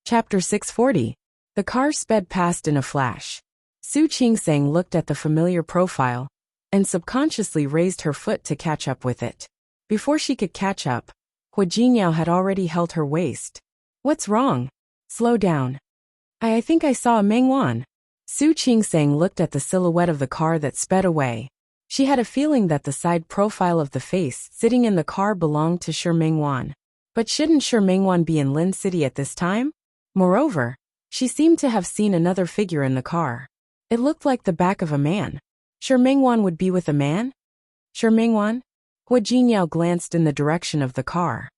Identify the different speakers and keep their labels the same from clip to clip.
Speaker 1: Chapter 640. The car sped past in a flash. Su Qingsang looked at the familiar profile and subconsciously raised her foot to catch up with it. Before she could catch up, Hua Jinyao had already held her waist. "What's wrong? Slow down. I think I saw a Mengwan." Su Qingsang looked at the silhouette of the car that sped away. She had a feeling that the side profile of the face sitting in the car belonged to Shi Mengwan. But shouldn't Shi Mengwan be in Lin City at this time? Moreover, she seemed to have seen another figure in the car. It looked like the back of a man. Shi Mengwan would be with a man? Shi Mengwan? Hua Jinyao glanced in the direction of the car.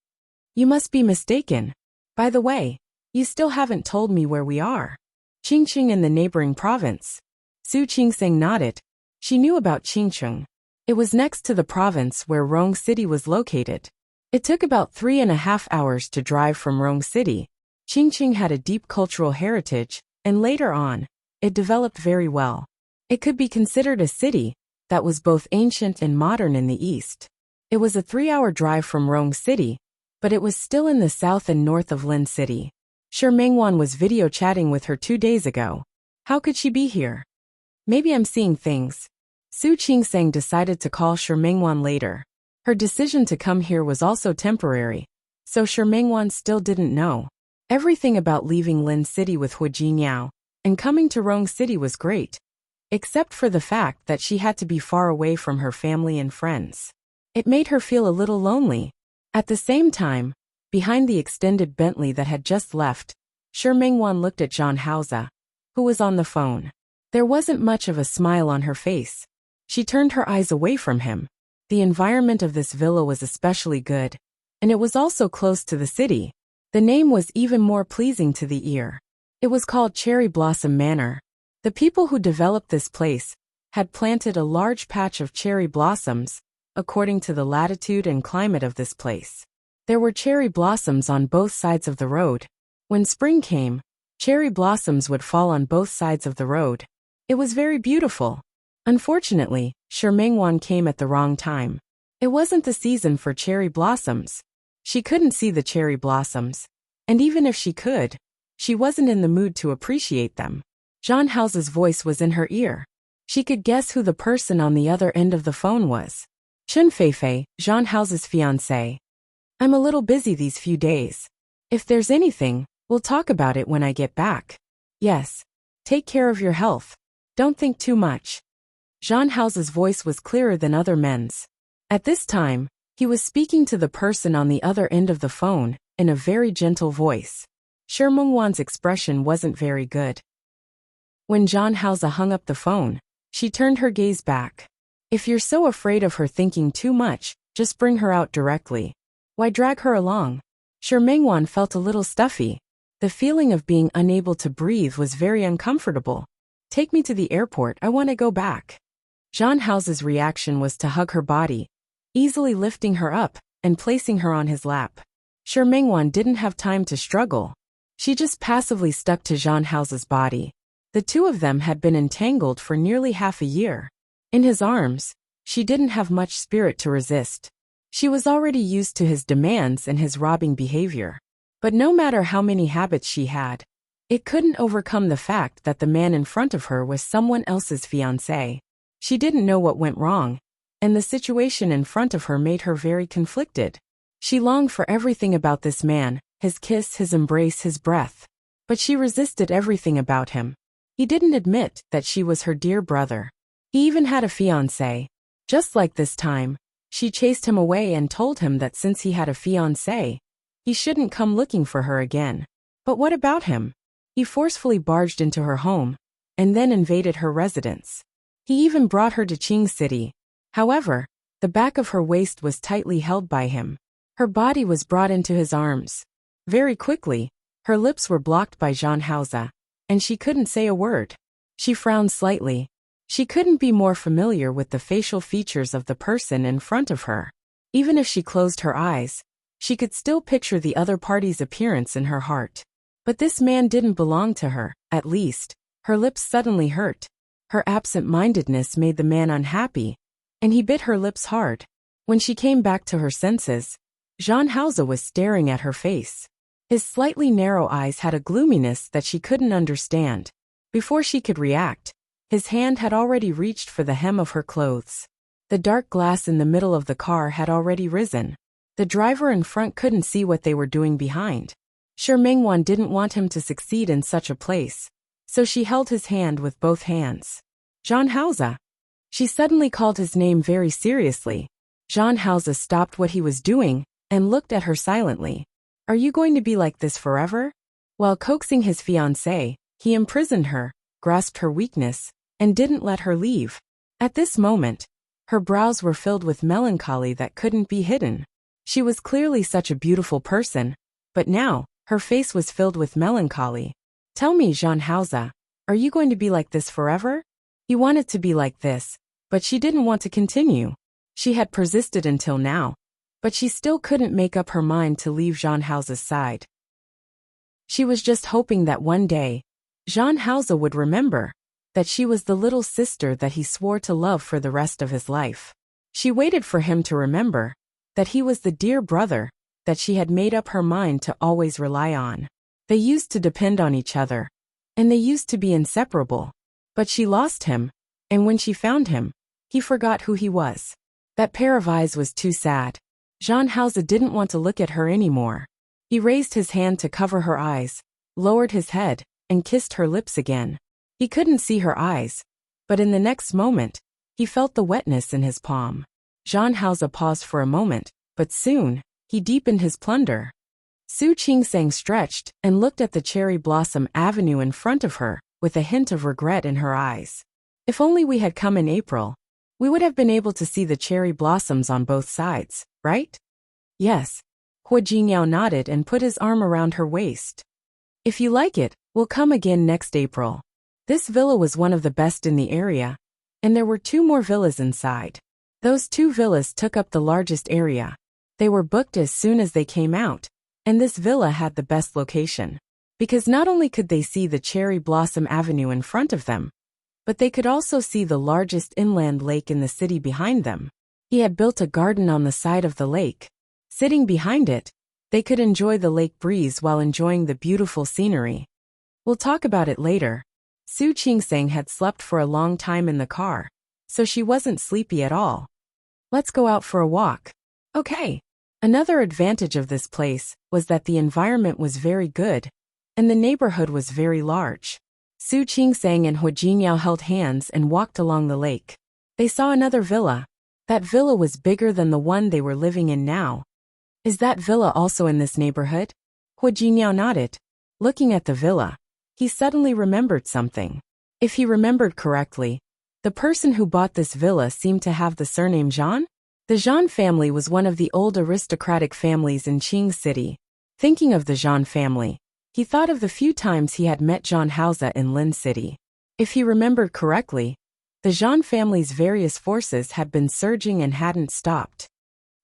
Speaker 1: "You must be mistaken. By the way, you still haven't told me where we are." "Qingcheng in the neighboring province." Su Qingsang nodded. She knew about Qingcheng. It was next to the province where Rong City was located. It took about 3.5 hours to drive from Rong City. Qingcheng had a deep cultural heritage, and later on, it developed very well. It could be considered a city that was both ancient and modern in the east. It was a 3-hour drive from Rong City, but it was still in the south and north of Lin City. Shi Mengwan was video chatting with her 2 days ago. How could she be here? Maybe I'm seeing things. Su Qingsang decided to call Shi Mengwan later. Her decision to come here was also temporary, so Shi Mengwan still didn't know. Everything about leaving Lin City with Hua Jinyao and coming to Rong City was great, except for the fact that she had to be far away from her family and friends. It made her feel a little lonely. At the same time, behind the extended Bentley that had just left, Shi Mengwan looked at Zhang Haoze, who was on the phone. There wasn't much of a smile on her face. She turned her eyes away from him. The environment of this villa was especially good, and it was also close to the city. The name was even more pleasing to the ear. It was called Cherry Blossom Manor. The people who developed this place had planted a large patch of cherry blossoms, according to the latitude and climate of this place. There were cherry blossoms on both sides of the road. When spring came, cherry blossoms would fall on both sides of the road. It was very beautiful. Unfortunately, Shi Mengwan came at the wrong time. It wasn't the season for cherry blossoms. She couldn't see the cherry blossoms, and even if she could, she wasn't in the mood to appreciate them. Zhang Haoze's voice was in her ear. She could guess who the person on the other end of the phone was. Chen Feifei, Zhang Haoze's fiancée. "I'm a little busy these few days. If there's anything, we'll talk about it when I get back." "Yes. Take care of your health. Don't think too much." Zhang Haoze's voice was clearer than other men's. At this time, he was speaking to the person on the other end of the phone in a very gentle voice. Shi Mengwan's expression wasn't very good. When Zhang Haoze hung up the phone, she turned her gaze back. "If you're so afraid of her thinking too much, just bring her out directly. Why drag her along?" Shi Mengwan felt a little stuffy. The feeling of being unable to breathe was very uncomfortable. "Take me to the airport, I want to go back." Zhang Haoze's reaction was to hug her body, easily lifting her up and placing her on his lap. Shi Mengwan didn't have time to struggle. She just passively stuck to Zhang Haoze's body. The two of them had been entangled for nearly half a year. In his arms, she didn't have much spirit to resist. She was already used to his demands and his robbing behavior. But no matter how many habits she had, it couldn't overcome the fact that the man in front of her was someone else's fiancé. She didn't know what went wrong, and the situation in front of her made her very conflicted. She longed for everything about this man, his kiss, his embrace, his breath. But she resisted everything about him. He didn't admit that she was her dear brother. He even had a fiancé. Just like this time, she chased him away and told him that since he had a fiancé, he shouldn't come looking for her again. But what about him? He forcefully barged into her home, and then invaded her residence. He even brought her to Qing City. However, the back of her waist was tightly held by him. Her body was brought into his arms. Very quickly, her lips were blocked by Zhang Haoze, and she couldn't say a word. She frowned slightly. She couldn't be more familiar with the facial features of the person in front of her. Even if she closed her eyes, she could still picture the other party's appearance in her heart. But this man didn't belong to her, at least. Her lips suddenly hurt. Her absent-mindedness made the man unhappy, and he bit her lips hard. When she came back to her senses, Zhang Haoze was staring at her face. His slightly narrow eyes had a gloominess that she couldn't understand. Before she could react, his hand had already reached for the hem of her clothes. The dark glass in the middle of the car had already risen. The driver in front couldn't see what they were doing behind. Sure, Mengwan didn't want him to succeed in such a place, so she held his hand with both hands. John Hausa. She suddenly called his name very seriously. John Hausa stopped what he was doing and looked at her silently. Are you going to be like this forever? While coaxing his fiancée, he imprisoned her, grasped her weakness, and didn't let her leave. At this moment, her brows were filled with melancholy that couldn't be hidden. She was clearly such a beautiful person, but now, her face was filled with melancholy. Tell me, Jean Hausa, are you going to be like this forever? He wanted to be like this, but she didn't want to continue. She had persisted until now, but she still couldn't make up her mind to leave Jean Hausa's side. She was just hoping that one day, Jean Hausa would remember that she was the little sister that he swore to love for the rest of his life. She waited for him to remember that he was the dear brother that she had made up her mind to always rely on. They used to depend on each other, and they used to be inseparable. But she lost him, and when she found him, he forgot who he was. That pair of eyes was too sad. Jean Hausa didn't want to look at her anymore. He raised his hand to cover her eyes, lowered his head, and kissed her lips again. He couldn't see her eyes, but in the next moment, he felt the wetness in his palm. Jean Hausa paused for a moment, but soon, he deepened his plunder. Su Qingsang stretched and looked at the cherry blossom avenue in front of her, with a hint of regret in her eyes. If only we had come in April, we would have been able to see the cherry blossoms on both sides, right? Yes. Hua Jingyao nodded and put his arm around her waist. If you like it, we'll come again next April. This villa was one of the best in the area, and there were 2 more villas inside. Those 2 villas took up the largest area. They were booked as soon as they came out, and this villa had the best location. Because not only could they see the cherry blossom avenue in front of them, but they could also see the largest inland lake in the city behind them. He had built a garden on the side of the lake. Sitting behind it, they could enjoy the lake breeze while enjoying the beautiful scenery. We'll talk about it later. Su Qingsang had slept for a long time in the car, so she wasn't sleepy at all. Let's go out for a walk. Okay. Another advantage of this place was that the environment was very good, and the neighborhood was very large. Su Qingsang and Hua Jingyao held hands and walked along the lake. They saw another villa. That villa was bigger than the one they were living in now. Is that villa also in this neighborhood? Hua Jingyao nodded. Looking at the villa, he suddenly remembered something. If he remembered correctly, the person who bought this villa seemed to have the surname Zhan? The Zhan family was one of the old aristocratic families in Qing City. Thinking of the Zhan family, he thought of the few times he had met Jean Hausa in Lin City. If he remembered correctly, the Zhan family's various forces had been surging and hadn't stopped.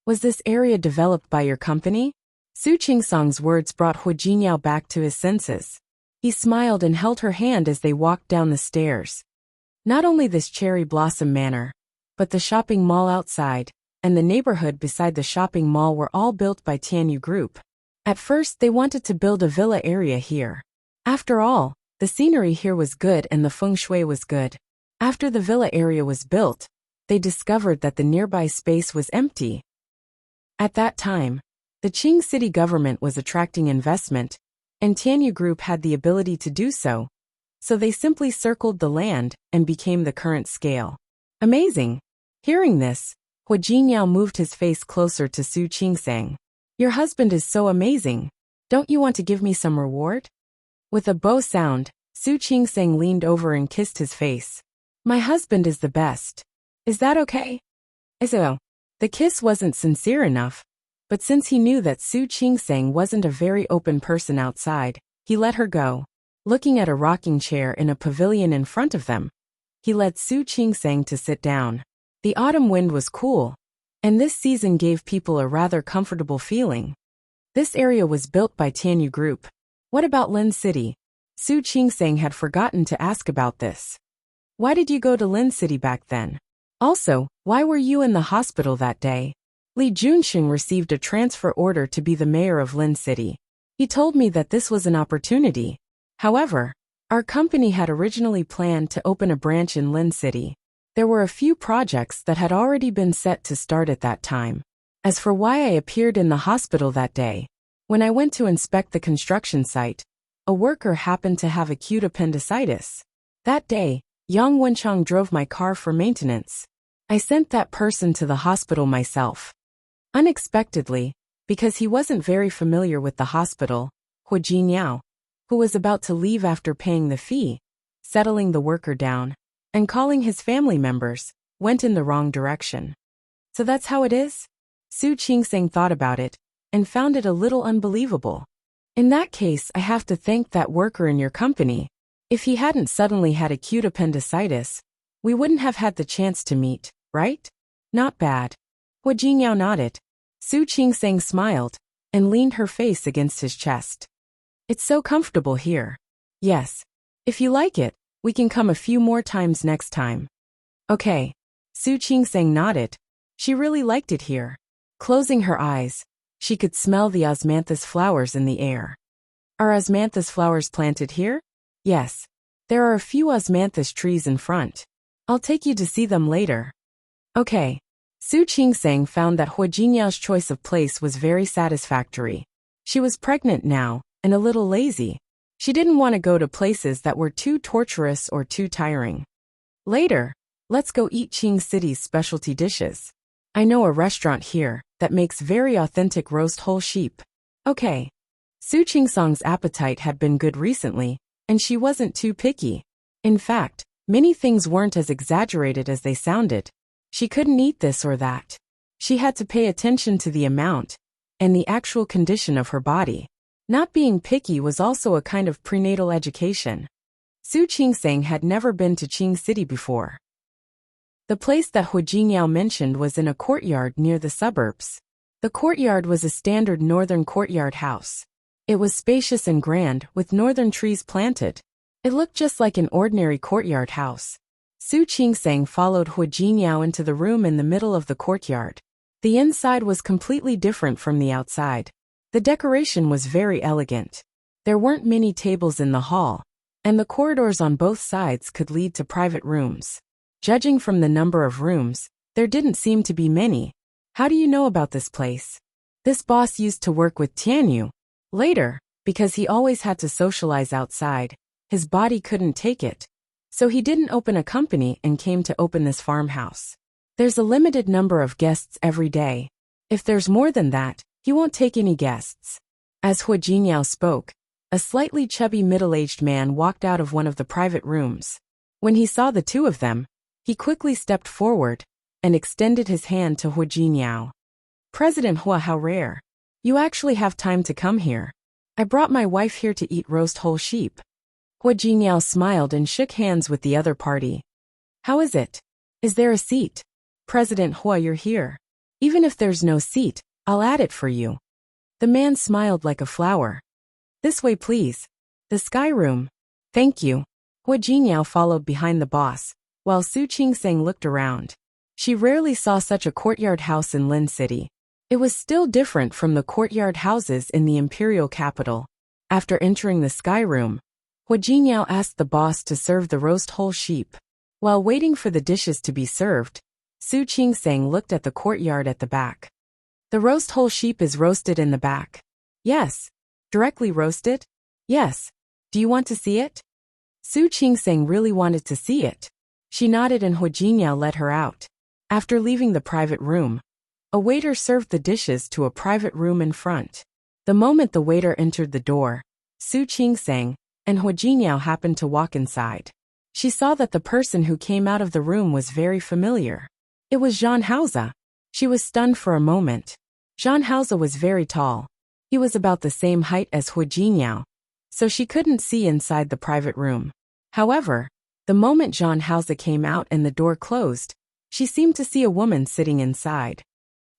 Speaker 1: Was this area developed by your company? Su Qingsang's words brought Hua Jingyao back to his senses. He smiled and held her hand as they walked down the stairs. Not only this cherry blossom manor, but the shopping mall outside, and the neighborhood beside the shopping mall were all built by Tianyu Group. At first they wanted to build a villa area here. After all, the scenery here was good and the feng shui was good. After the villa area was built, they discovered that the nearby space was empty. At that time, the Qing city government was attracting investment, and Tianyu Group had the ability to do so, so they simply circled the land and became the current scale. Amazing! Hearing this, Hua Jingyao moved his face closer to Su Qingsang. Your husband is so amazing. Don't you want to give me some reward? With a bow sound, Su Qingsang leaned over and kissed his face. My husband is the best. Is that okay? So, the kiss wasn't sincere enough, but since he knew that Su Qingsang wasn't a very open person outside, he let her go. Looking at a rocking chair in a pavilion in front of them, he led Su Qingsang to sit down. The autumn wind was cool, and this season gave people a rather comfortable feeling. This area was built by Tianyu Group. What about Lin City? Su Qingsang had forgotten to ask about this. Why did you go to Lin City back then? Also, why were you in the hospital that day? Li Junxing received a transfer order to be the mayor of Lin City. He told me that this was an opportunity. However, our company had originally planned to open a branch in Lin City. There were a few projects that had already been set to start at that time. As for why I appeared in the hospital that day, when I went to inspect the construction site, a worker happened to have acute appendicitis. That day, Yang Wenchang drove my car for maintenance. I sent that person to the hospital myself. Unexpectedly, because he wasn't very familiar with the hospital, Hu Jingyao, who was about to leave after paying the fee, settling the worker down, and calling his family members, went in the wrong direction. So that's how it is? Su Qingseng thought about it, and found it a little unbelievable. In that case, I have to thank that worker in your company. If he hadn't suddenly had acute appendicitis, we wouldn't have had the chance to meet, right? Not bad. Hu Jingyao nodded. Su Qingseng smiled, and leaned her face against his chest. It's so comfortable here. Yes. If you like it, we can come a few more times next time. Okay. Su Qingseng nodded. She really liked it here. Closing her eyes, she could smell the osmanthus flowers in the air. Are osmanthus flowers planted here? Yes. There are a few osmanthus trees in front. I'll take you to see them later. Okay. Su Qingseng found that Hu Jinyao's choice of place was very satisfactory. She was pregnant now, and a little lazy. She didn't want to go to places that were too torturous or too tiring. Later, let's go eat Qing City's specialty dishes. I know a restaurant here that makes very authentic roast whole sheep. Okay. Su Qingseng's appetite had been good recently, and she wasn't too picky. In fact, many things weren't as exaggerated as they sounded. She couldn't eat this or that. She had to pay attention to the amount and the actual condition of her body. Not being picky was also a kind of prenatal education. Su Qingseng had never been to Qing City before. The place that Hu Jingyao mentioned was in a courtyard near the suburbs. The courtyard was a standard northern courtyard house. It was spacious and grand, with northern trees planted. It looked just like an ordinary courtyard house. Su Qingseng followed Hu Jingyao into the room in the middle of the courtyard. The inside was completely different from the outside. The decoration was very elegant. There weren't many tables in the hall, and the corridors on both sides could lead to private rooms. Judging from the number of rooms, there didn't seem to be many. How do you know about this place? This boss used to work with Tianyu. Later, because he always had to socialize outside, his body couldn't take it. So he didn't open a company and came to open this farmhouse. There's a limited number of guests every day. If there's more than that, he won't take any guests. As Hu Jingyao spoke, a slightly chubby middle-aged man walked out of one of the private rooms. When he saw the two of them, he quickly stepped forward and extended his hand to Hu Jingyao. President Hua, how rare. You actually have time to come here. I brought my wife here to eat roast whole sheep. Hu Jingyao smiled and shook hands with the other party. How is it? Is there a seat? President Hua, you're here. Even if there's no seat, I'll add it for you. The man smiled like a flower. This way, please. The sky room. Thank you. Hu Jingyao followed behind the boss, while Su Qingseng looked around. She rarely saw such a courtyard house in Lin City. It was still different from the courtyard houses in the imperial capital. After entering the sky room, Hu Jingyao asked the boss to serve the roast whole sheep. While waiting for the dishes to be served, Su Qingseng looked at the courtyard at the back. The roast whole sheep is roasted in the back. Yes. Directly roasted? Yes. Do you want to see it? Su Qingseng really wanted to see it. She nodded and Hu Jingyao let her out. After leaving the private room, a waiter served the dishes to a private room in front. The moment the waiter entered the door, Su Qingseng and Hu Jingyao happened to walk inside. She saw that the person who came out of the room was very familiar. It was Zhang Haoze. She was stunned for a moment. Zhang Haoze was very tall. He was about the same height as Hu Jingyao, so she couldn't see inside the private room. However, the moment Zhang Haoze came out and the door closed, she seemed to see a woman sitting inside.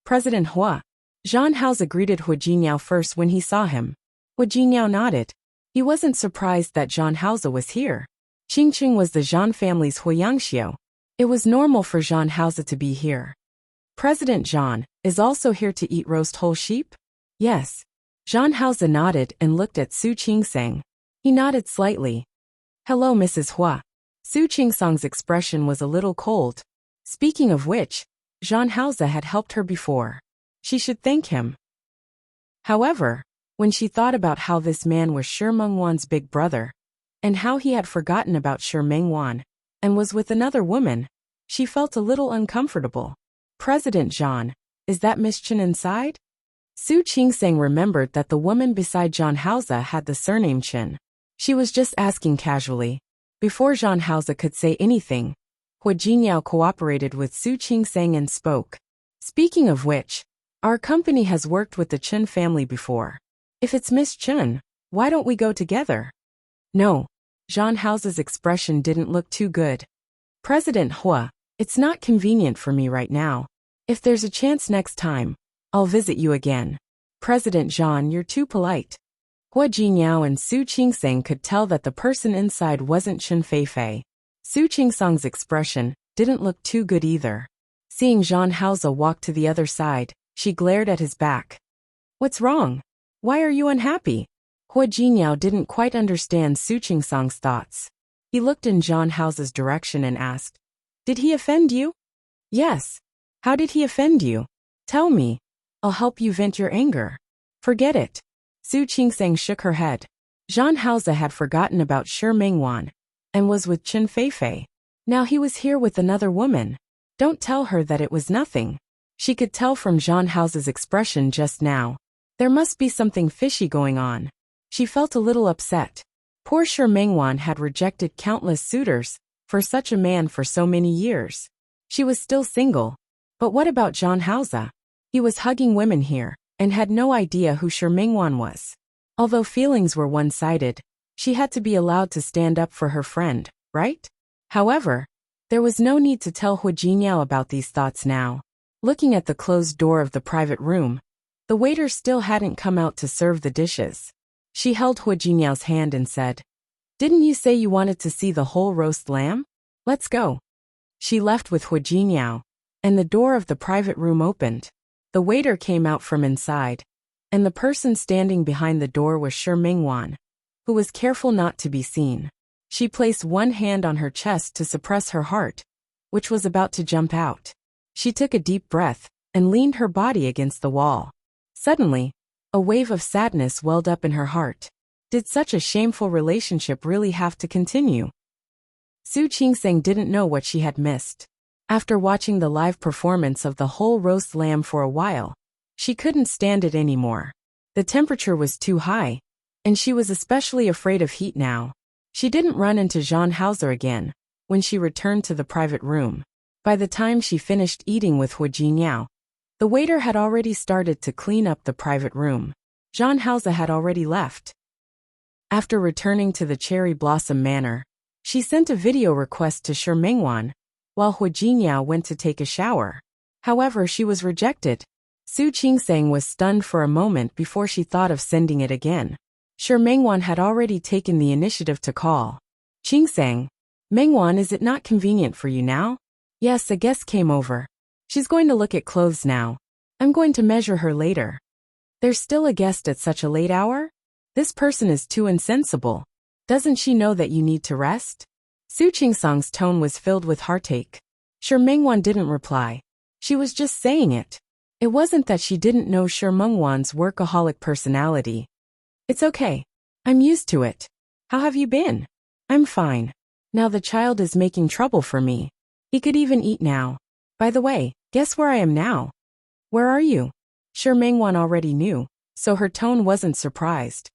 Speaker 1: President Hua. Zhang Haoze greeted Hu Jingyao first when he saw him. Hu Jingyao nodded. He wasn't surprised that Zhang Haoze was here. Qingqing was the Zhang family's Huiyangxiu. It was normal for Zhang Haoze to be here. President Zhang is also here to eat roast whole sheep? Yes. Zhang Haoze nodded and looked at Su Qingsang. He nodded slightly. Hello, Mrs. Hua. Su Qingsang's expression was a little cold. Speaking of which, Zhang Haoze had helped her before. She should thank him. However, when she thought about how this man was Shi Mengwan's big brother, and how he had forgotten about Shi Mengwan, and was with another woman, she felt a little uncomfortable. President Zhang, is that Miss Chen inside? Su Qingsang remembered that the woman beside Zhang Haoze had the surname Chen. She was just asking casually. Before Zhang Haoze could say anything, Hua Jinyao cooperated with Su Qingsang and spoke. Speaking of which, our company has worked with the Chen family before. If it's Miss Chen, why don't we go together? No. Zhang Haoze's expression didn't look too good. President Hua, it's not convenient for me right now. If there's a chance next time, I'll visit you again. President Zhang, you're too polite. Hua Jinyao and Su Qingsang could tell that the person inside wasn't Chen Feifei. Su Qingsang's expression didn't look too good either. Seeing Zhang Haoze walk to the other side, she glared at his back. What's wrong? Why are you unhappy? Hua Jinyao didn't quite understand Su Qingsang's thoughts. He looked in Zhang Haoze's direction and asked, Did he offend you? Yes. How did he offend you? Tell me. I'll help you vent your anger. Forget it. Su Qingsang shook her head. Zhang Haoze had forgotten about Shi Mengwan and was with Chen Feifei. Now he was here with another woman. Don't tell her that it was nothing. She could tell from Zhang Haoze's expression just now. There must be something fishy going on. She felt a little upset. Poor Shi Mengwan had rejected countless suitors for such a man for so many years. She was still single. But what about Zhang Haoze? He was hugging women here and had no idea who Shi Mengwan was. Although feelings were one-sided, she had to be allowed to stand up for her friend, right? However, there was no need to tell Hua Jinyao about these thoughts now. Looking at the closed door of the private room, the waiter still hadn't come out to serve the dishes. She held Hua Jinyao's hand and said, Didn't you say you wanted to see the whole roast lamb? Let's go. She left with Hua Jinyao, and the door of the private room opened. The waiter came out from inside, and the person standing behind the door was Shi Mengwan, who was careful not to be seen. She placed one hand on her chest to suppress her heart, which was about to jump out. She took a deep breath and leaned her body against the wall. Suddenly, a wave of sadness welled up in her heart. Did such a shameful relationship really have to continue? Su Qingsang didn't know what she had missed. After watching the live performance of the whole roast lamb for a while, she couldn't stand it anymore. The temperature was too high, and she was especially afraid of heat now. She didn't run into Zhang Haoze again when she returned to the private room. By the time she finished eating with Hua Jinyao, the waiter had already started to clean up the private room. Zhang Haoze had already left. After returning to the Cherry Blossom Manor, she sent a video request to Shi Mengwan, while Hua Jinyao went to take a shower. However, she was rejected. Su Qingsang was stunned for a moment before she thought of sending it again. Shi Mengwan had already taken the initiative to call. Qingsang, Mengwan, is it not convenient for you now? Yes, a guest came over. She's going to look at clothes now. I'm going to measure her later. There's still a guest at such a late hour? This person is too insensible. Doesn't she know that you need to rest? Su Qingsang's tone was filled with heartache. Shi Mengwan didn't reply. She was just saying it. It wasn't that she didn't know Shi Mengwan's workaholic personality. It's okay. I'm used to it. How have you been? I'm fine. Now the child is making trouble for me. He could even eat now. By the way, guess where I am now? Where are you? Shi Mengwan already knew, so her tone wasn't surprised.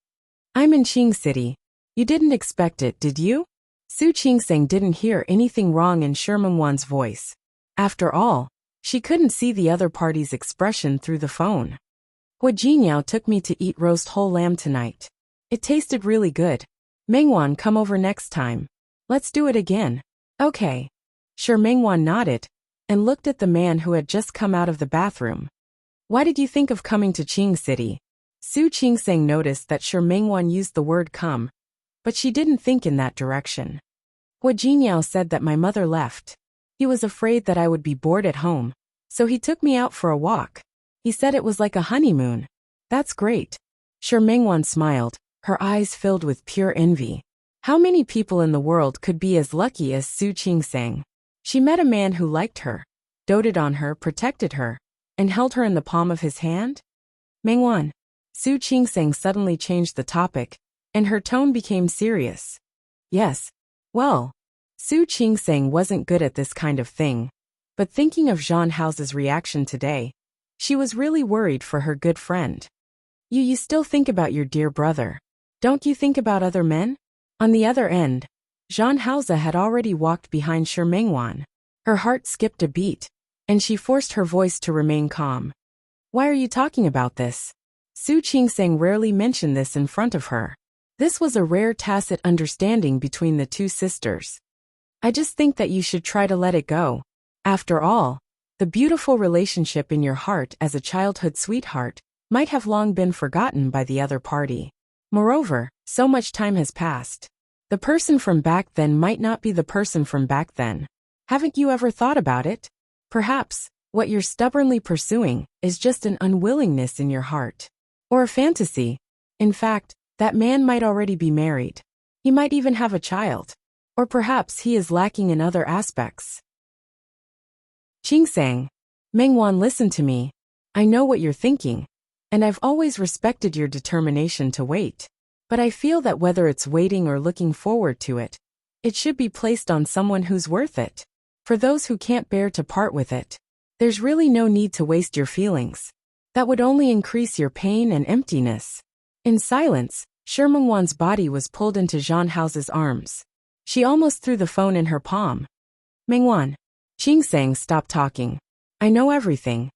Speaker 1: I'm in Qing City. You didn't expect it, did you? Su Qingsang didn't hear anything wrong in Shi Mengwan's voice. After all, she couldn't see the other party's expression through the phone. Hua Jinyao took me to eat roast whole lamb tonight. It tasted really good. Mengwan, come over next time. Let's do it again. Okay. Shi Mengwan nodded and looked at the man who had just come out of the bathroom. Why did you think of coming to Qing City? Su Qingsang noticed that Shi Mengwan used the word come, but she didn't think in that direction. Hua Jinyao said that my mother left. He was afraid that I would be bored at home, so he took me out for a walk. He said it was like a honeymoon. That's great. Shi Mingwan smiled, her eyes filled with pure envy. How many people in the world could be as lucky as Su Qingsang? She met a man who liked her, doted on her, protected her, and held her in the palm of his hand? Mingwan. Su Qingsang suddenly changed the topic, and her tone became serious. Yes. Well, Su Qingsang wasn't good at this kind of thing, but thinking of Zhang Hao's reaction today, she was really worried for her good friend. You still think about your dear brother. Don't you think about other men? On the other end, Zhang Hao had already walked behind Shi Mingwan. Her heart skipped a beat, and she forced her voice to remain calm. Why are you talking about this? Su Qingsang rarely mentioned this in front of her. This was a rare tacit understanding between the two sisters. I just think that you should try to let it go. After all, the beautiful relationship in your heart as a childhood sweetheart might have long been forgotten by the other party. Moreover, so much time has passed. The person from back then might not be the person from back then. Haven't you ever thought about it? Perhaps, what you're stubbornly pursuing is just an unwillingness in your heart. Or a fantasy. In fact, that man might already be married. He might even have a child. Or perhaps he is lacking in other aspects. Qingsang. Mingwan, listen to me. I know what you're thinking, and I've always respected your determination to wait. But I feel that whether it's waiting or looking forward to it, it should be placed on someone who's worth it. For those who can't bear to part with it, there's really no need to waste your feelings. That would only increase your pain and emptiness. In silence, Shi Mingwan's body was pulled into Zhang Hao's arms. She almost threw the phone in her palm. Mingwan. Qingsang, stop talking. I know everything.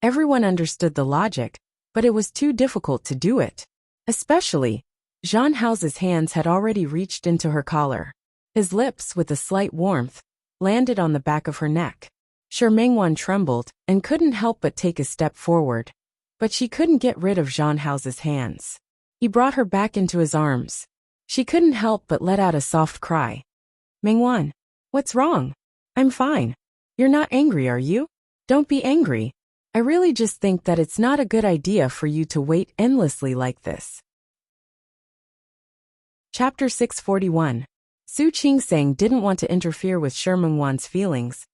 Speaker 1: Everyone understood the logic, but it was too difficult to do it. Especially, Zhang Hao's hands had already reached into her collar. His lips, with a slight warmth, landed on the back of her neck. Shi Mingwan trembled and couldn't help but take a step forward. But she couldn't get rid of Zhang Hao's hands. He brought her back into his arms. She couldn't help but let out a soft cry. Mingwan, what's wrong? I'm fine. You're not angry, are you? Don't be angry. I really just think that it's not a good idea for you to wait endlessly like this. Chapter 641. Su Qingsang didn't want to interfere with Shi Mingwan's feelings,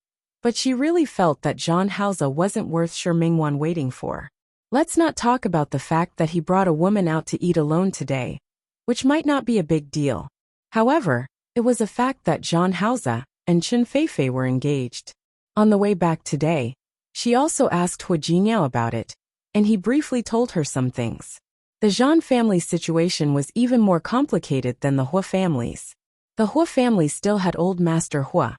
Speaker 1: but she really felt that Zhang Hao wasn't worth Shi Mingwan waiting for. Let's not talk about the fact that he brought a woman out to eat alone today, which might not be a big deal. However, it was a fact that Zhang Hao and Chen Feifei were engaged. On the way back today, she also asked Hu Jiniao about it, and he briefly told her some things. The Zhang family's situation was even more complicated than the Hu family's. The Hu family still had old Master Hu,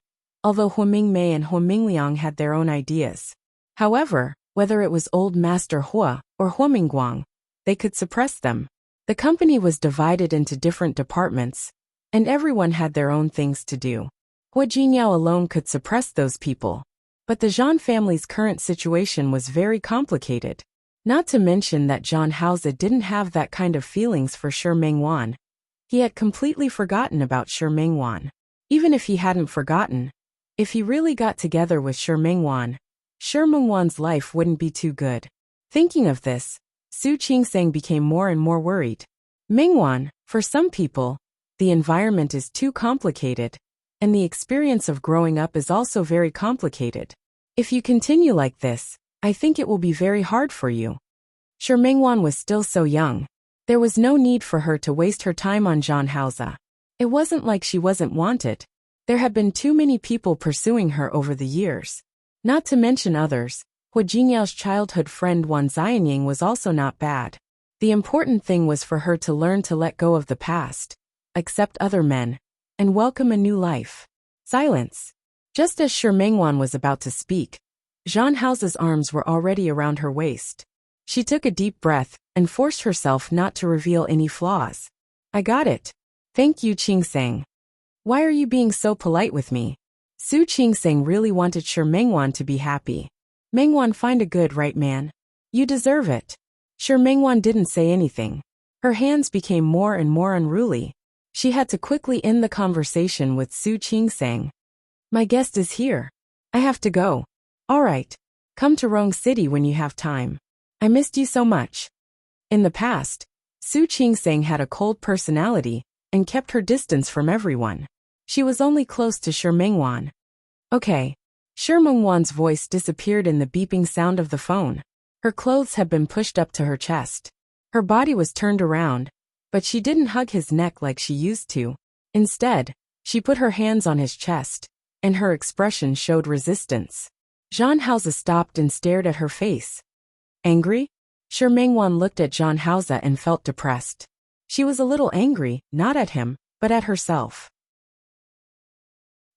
Speaker 1: although Hu Mingmei and Hu Mingliang had their own ideas. However, whether it was old Master Hu or Hu Mingguang, they could suppress them. The company was divided into different departments, and everyone had their own things to do. Hu Jiniao alone could suppress those people. But the Zhang family's current situation was very complicated. Not to mention that Zhang Hao didn't have that kind of feelings for Shi Mingwan. He had completely forgotten about Shi Mingwan. Even if he hadn't forgotten, if he really got together with Shi Mingwan's life wouldn't be too good. Thinking of this, Su Qingsang became more and more worried. Mingwan, for some people, the environment is too complicated, and the experience of growing up is also very complicated. If you continue like this, I think it will be very hard for you. Shi Mingwan was still so young. There was no need for her to waste her time on Zhang Hao. It wasn't like she wasn't wanted. There had been too many people pursuing her over the years. Not to mention others, Hu Jiniao's childhood friend Wan Xianying was also not bad. The important thing was for her to learn to let go of the past, accept other men, and welcome a new life. Silence. Just as Shi Mingwan was about to speak, Zhang Hao's arms were already around her waist. She took a deep breath and forced herself not to reveal any flaws. I got it. Thank you, Qingsang. Why are you being so polite with me? Su Qingsang really wanted Shi Mingwan to be happy. Mingwan, find a good right man. You deserve it. Shi Mingwan didn't say anything. Her hands became more and more unruly. She had to quickly end the conversation with Su Qingsang. My guest is here. I have to go. All right. Come to Rong City when you have time. I missed you so much. In the past, Su Qingsang had a cold personality and kept her distance from everyone. She was only close to Shi Mengwan. Okay. Shi Mengwan's voice disappeared in the beeping sound of the phone. Her clothes had been pushed up to her chest. Her body was turned around, but she didn't hug his neck like she used to. Instead, she put her hands on his chest, and her expression showed resistance. Zhang Haoze stopped and stared at her face. Angry? Shi Mengwan looked at Zhang Haoze and felt depressed. She was a little angry, not at him, but at herself.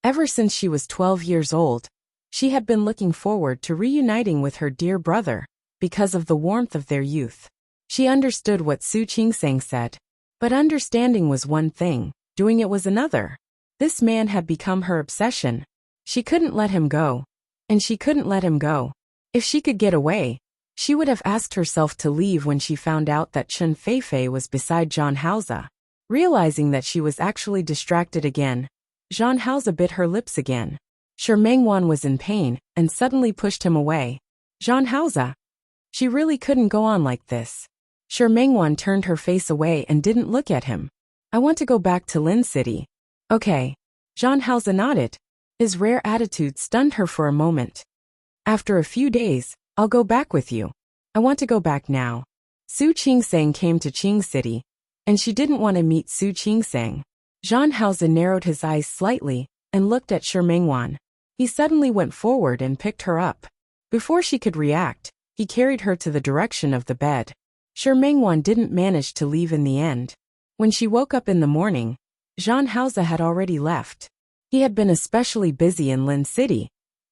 Speaker 1: Ever since she was 12 years old, she had been looking forward to reuniting with her dear brother, because of the warmth of their youth. She understood what Su Qingsang said. But understanding was one thing, doing it was another. This man had become her obsession. She couldn't let him go. And she couldn't let him go. If she could get away, she would have asked herself to leave when she found out that Chen Feifei was beside Zhang Haoze. Realizing that she was actually distracted again, Zhang Haoze bit her lips again. Shi Mengwan was in pain and suddenly pushed him away. Zhang Haoze. She really couldn't go on like this. Shi Mengwan turned her face away and didn't look at him. I want to go back to Lin City. Okay. Zhang Haoze nodded. His rare attitude stunned her for a moment. After a few days, I'll go back with you. I want to go back now. Su Qingsang came to Qing City, and she didn't want to meet Su Qingsang. Zhang Haoze narrowed his eyes slightly and looked at Shi Mengwan. He suddenly went forward and picked her up. Before she could react, he carried her to the direction of the bed. Shi Mengwan didn't manage to leave in the end. When she woke up in the morning, Zhang Haoze had already left. He had been especially busy in Lin City,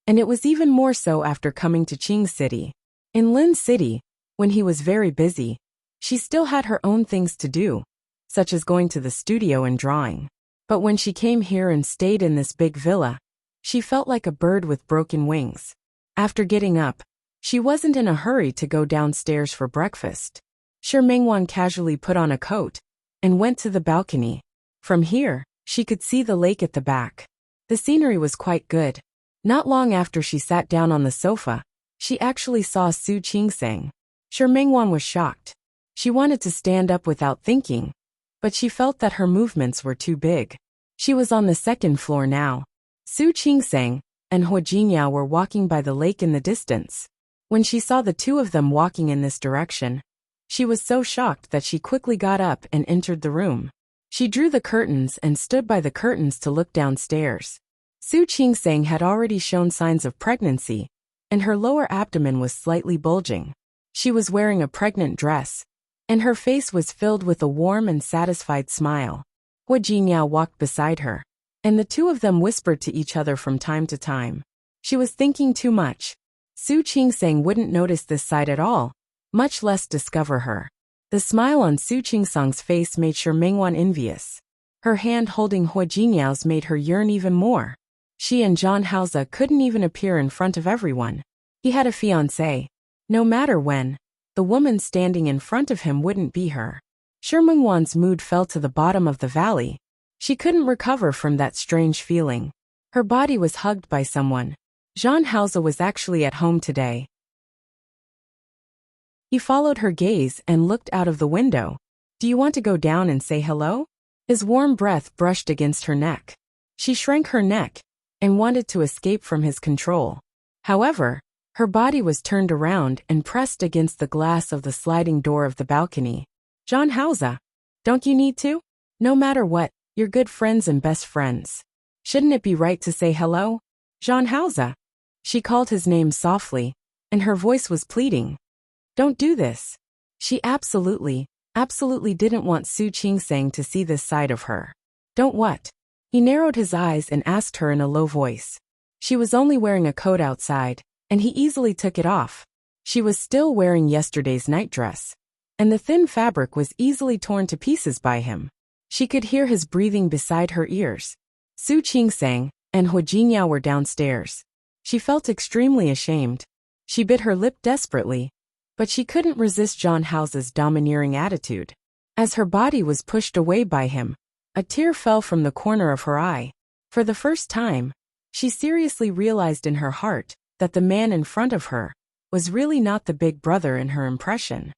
Speaker 1: and it was even more so after coming to Qing City. In Lin City, when he was very busy, she still had her own things to do, such as going to the studio and drawing. But when she came here and stayed in this big villa, she felt like a bird with broken wings. After getting up, she wasn't in a hurry to go downstairs for breakfast. Shi Mengwan casually put on a coat and went to the balcony. From here, she could see the lake at the back. The scenery was quite good. Not long after she sat down on the sofa, she actually saw Su Qingsang. Shi Mengwan was shocked. She wanted to stand up without thinking, but she felt that her movements were too big. She was on the second floor now. Su Qingsang and Hua Jinyao were walking by the lake in the distance. When she saw the two of them walking in this direction, she was so shocked that she quickly got up and entered the room. She drew the curtains and stood by the curtains to look downstairs. Su Qingsang had already shown signs of pregnancy, and her lower abdomen was slightly bulging. She was wearing a pregnant dress, and her face was filled with a warm and satisfied smile. Hua Jinyao walked beside her, and the two of them whispered to each other from time to time. She was thinking too much. Su Qingsang wouldn't notice this side at all, much less discover her. The smile on Su Qingsang's face made Shi Mengwan envious. Her hand holding Hua Jinyao's made her yearn even more. She and Zhang Haoze couldn't even appear in front of everyone. He had a fiancée. No matter when, the woman standing in front of him wouldn't be her. Shi Mengwan's mood fell to the bottom of the valley. She couldn't recover from that strange feeling. Her body was hugged by someone. Zhang Haoze was actually at home today. He followed her gaze and looked out of the window. Do you want to go down and say hello? His warm breath brushed against her neck. She shrank her neck and wanted to escape from his control. However, her body was turned around and pressed against the glass of the sliding door of the balcony. Zhang Haoze, don't you need to? No matter what, you're good friends and best friends. Shouldn't it be right to say hello? Zhang Haoze. She called his name softly, and her voice was pleading. Don't do this. She absolutely didn't want Su Qingsang to see this side of her. Don't what? He narrowed his eyes and asked her in a low voice. She was only wearing a coat outside, and he easily took it off. She was still wearing yesterday's nightdress, and the thin fabric was easily torn to pieces by him. She could hear his breathing beside her ears. Su Qingsang and Hua Jinyao were downstairs. She felt extremely ashamed. She bit her lip desperately, but she couldn't resist Zhang Haoze's domineering attitude. As her body was pushed away by him, a tear fell from the corner of her eye. For the first time, she seriously realized in her heart that the man in front of her was really not the big brother in her impression.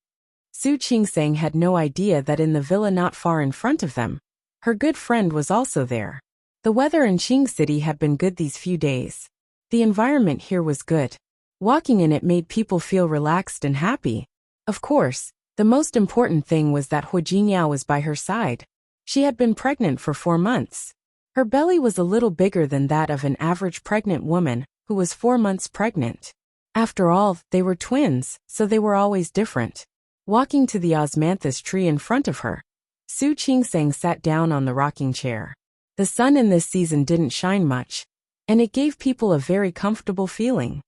Speaker 1: Su Qingsang had no idea that in the villa not far in front of them, her good friend was also there. The weather in Qing City had been good these few days. The environment here was good. Walking in it made people feel relaxed and happy. Of course, the most important thing was that Hu Jingyao was by her side. She had been pregnant for 4 months. Her belly was a little bigger than that of an average pregnant woman who was 4 months pregnant. After all, they were twins, so they were always different. Walking to the osmanthus tree in front of her, Su Qingsang sat down on the rocking chair. The sun in this season didn't shine much, and it gave people a very comfortable feeling.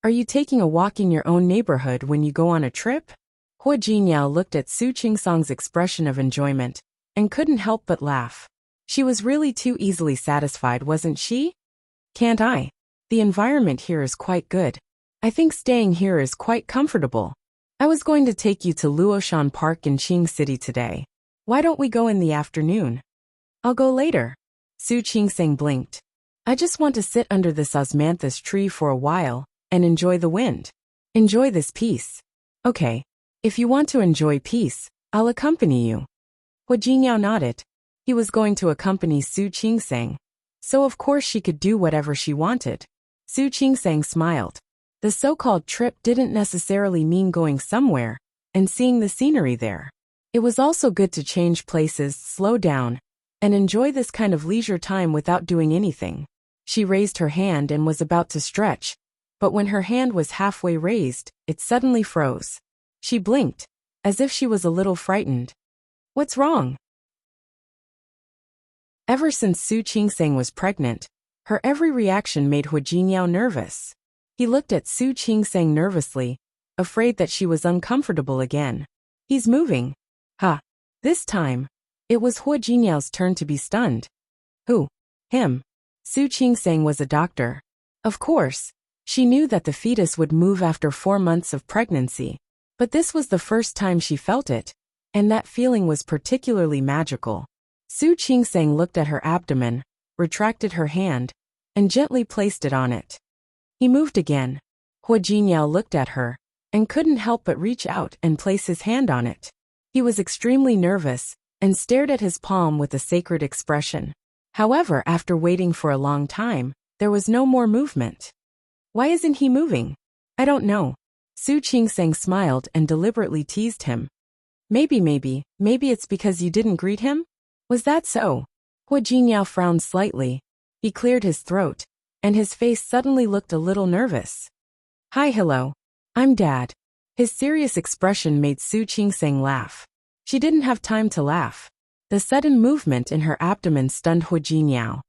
Speaker 1: Are you taking a walk in your own neighborhood when you go on a trip? Hu Jingyao looked at Su Qingsang's expression of enjoyment and couldn't help but laugh. She was really too easily satisfied, wasn't she? Can't I? The environment here is quite good. I think staying here is quite comfortable. I was going to take you to Luoshan Park in Qing City today. Why don't we go in the afternoon? I'll go later. Su Qingsang blinked. I just want to sit under this osmanthus tree for a while and enjoy the wind. Enjoy this peace. Okay. If you want to enjoy peace, I'll accompany you. Hu Jingyao nodded. He was going to accompany Su Qingsang, so of course she could do whatever she wanted. Su Qingsang smiled. The so-called trip didn't necessarily mean going somewhere and seeing the scenery there. It was also good to change places, slow down, and enjoy this kind of leisure time without doing anything. She raised her hand and was about to stretch, but when her hand was halfway raised, it suddenly froze. She blinked, as if she was a little frightened. What's wrong? Ever since Su Qingsang was pregnant, her every reaction made Hu Jingyao nervous. He looked at Su Qingsang nervously, afraid that she was uncomfortable again. He's moving. Ha! This time, it was Hu Jingyao's turn to be stunned. Who? Him. Su Qingsang was a doctor. Of course, she knew that the fetus would move after 4 months of pregnancy, but this was the first time she felt it, and that feeling was particularly magical. Su Qingsang looked at her abdomen, retracted her hand, and gently placed it on it. He moved again. Hu Jingyao looked at her and couldn't help but reach out and place his hand on it. He was extremely nervous and stared at his palm with a sacred expression. However, after waiting for a long time, there was no more movement. Why isn't he moving? I don't know. Su Qingsang smiled and deliberately teased him. Maybe it's because you didn't greet him? Was that so? Hu Jingyao frowned slightly. He cleared his throat, and his face suddenly looked a little nervous. Hi, hello. I'm Dad. His serious expression made Su Qingsang laugh. She didn't have time to laugh. The sudden movement in her abdomen stunned Hu Jingyao.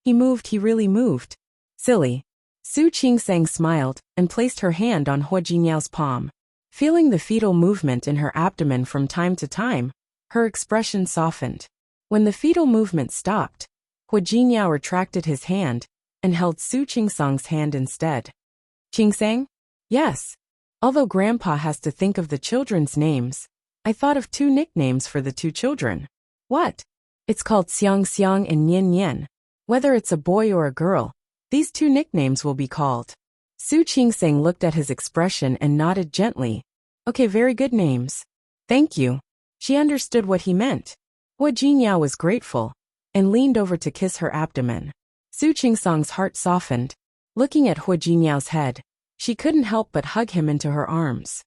Speaker 1: He really moved. Silly. Su Qingsang smiled and placed her hand on Hu Jingyao's palm. Feeling the fetal movement in her abdomen from time to time, her expression softened. When the fetal movement stopped, Hu Jingyao retracted his hand and held Su Qingsang's hand instead. Qingsang? Yes. Although Grandpa has to think of the children's names, I thought of 2 nicknames for the 2 children. What? It's called Xiang Xiang and Nian Nian. Whether it's a boy or a girl, these 2 nicknames will be called. Su Qingsang looked at his expression and nodded gently. Okay, very good names. Thank you. She understood what he meant. Hu Jingyao was grateful and leaned over to kiss her abdomen. Su Qingsang's heart softened. Looking at Hu Jingyao's head, she couldn't help but hug him into her arms.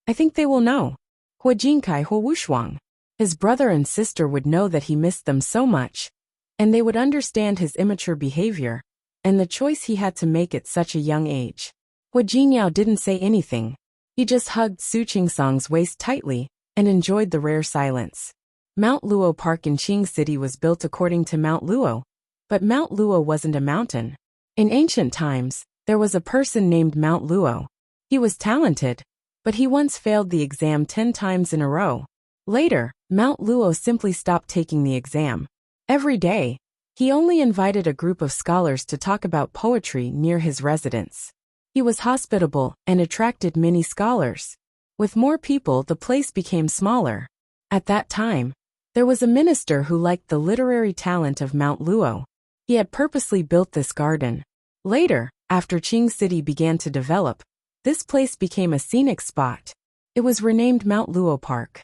Speaker 1: I think they will know. Hu Jingkai Hu Wushuang. His brother and sister would know that he missed them so much, and they would understand his immature behavior and the choice he had to make at such a young age. Hu Jingyao didn't say anything. He just hugged Su Qingsang's waist tightly and enjoyed the rare silence. Mount Luo Park in Qing City was built according to Mount Luo, but Mount Luo wasn't a mountain. In ancient times, there was a person named Mount Luo. He was talented, but he once failed the exam 10 times in a row. Later, Mount Luo simply stopped taking the exam. Every day, he only invited a group of scholars to talk about poetry near his residence. He was hospitable and attracted many scholars. With more people, the place became smaller. At that time, there was a minister who liked the literary talent of Mount Luo. He had purposely built this garden. Later, after Qing City began to develop, this place became a scenic spot. It was renamed Mount Luo Park.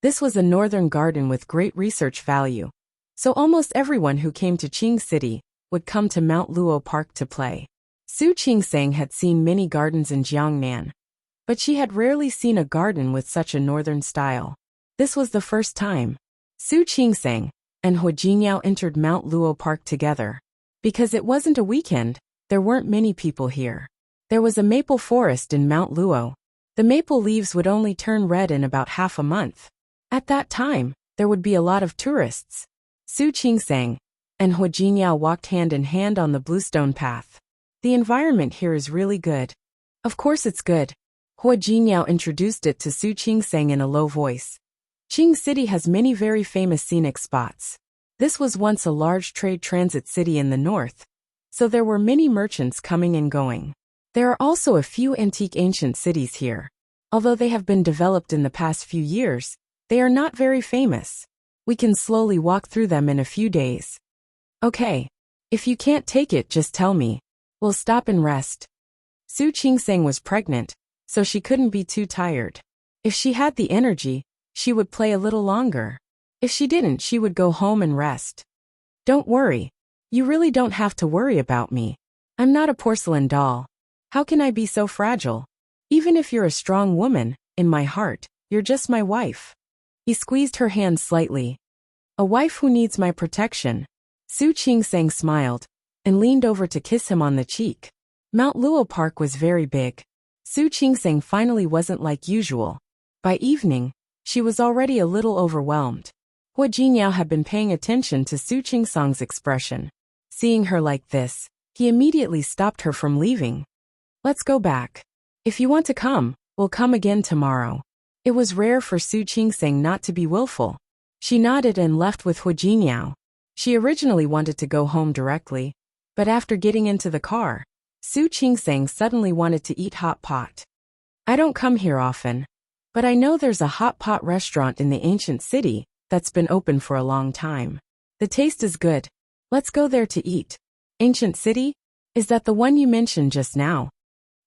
Speaker 1: This was a northern garden with great research value, so almost everyone who came to Qing City would come to Mount Luo Park to play. Su Qingsang had seen many gardens in Jiangnan, but she had rarely seen a garden with such a northern style. This was the first time Su Qingsang and Hua Jinyao entered Mount Luo Park together. Because it wasn't a weekend, there weren't many people here. There was a maple forest in Mount Luo. The maple leaves would only turn red in about half a month. At that time, there would be a lot of tourists. Su Qingsang and Hua Jinyao walked hand in hand on the bluestone path. The environment here is really good. Of course it's good. Hua Jinyao introduced it to Su Qingsang in a low voice. Qing City has many very famous scenic spots. This was once a large trade transit city in the north, so there were many merchants coming and going. There are also a few antique ancient cities here. Although they have been developed in the past few years, they are not very famous. We can slowly walk through them in a few days. Okay. If you can't take it, just tell me. We'll stop and rest. Su Qingsang was pregnant, so she couldn't be too tired. If she had the energy, she would play a little longer. If she didn't, she would go home and rest. Don't worry. You really don't have to worry about me. I'm not a porcelain doll. How can I be so fragile? Even if you're a strong woman, in my heart, you're just my wife. He squeezed her hand slightly. A wife who needs my protection. Su Qingsang smiled and leaned over to kiss him on the cheek. Mount Luo Park was very big. Su Qingsang finally wasn't like usual. By evening, she was already a little overwhelmed. Hua Jinyao had been paying attention to Su Qingsang's expression. Seeing her like this, he immediately stopped her from leaving. Let's go back. If you want to come, we'll come again tomorrow. It was rare for Su Qingsang not to be willful. She nodded and left with Hua Jinyao. She originally wanted to go home directly, but after getting into the car, Su Qingsang suddenly wanted to eat hot pot. I don't come here often, but I know there's a hot pot restaurant in the ancient city that's been open for a long time. The taste is good. Let's go there to eat. Ancient city? Is that the one you mentioned just now?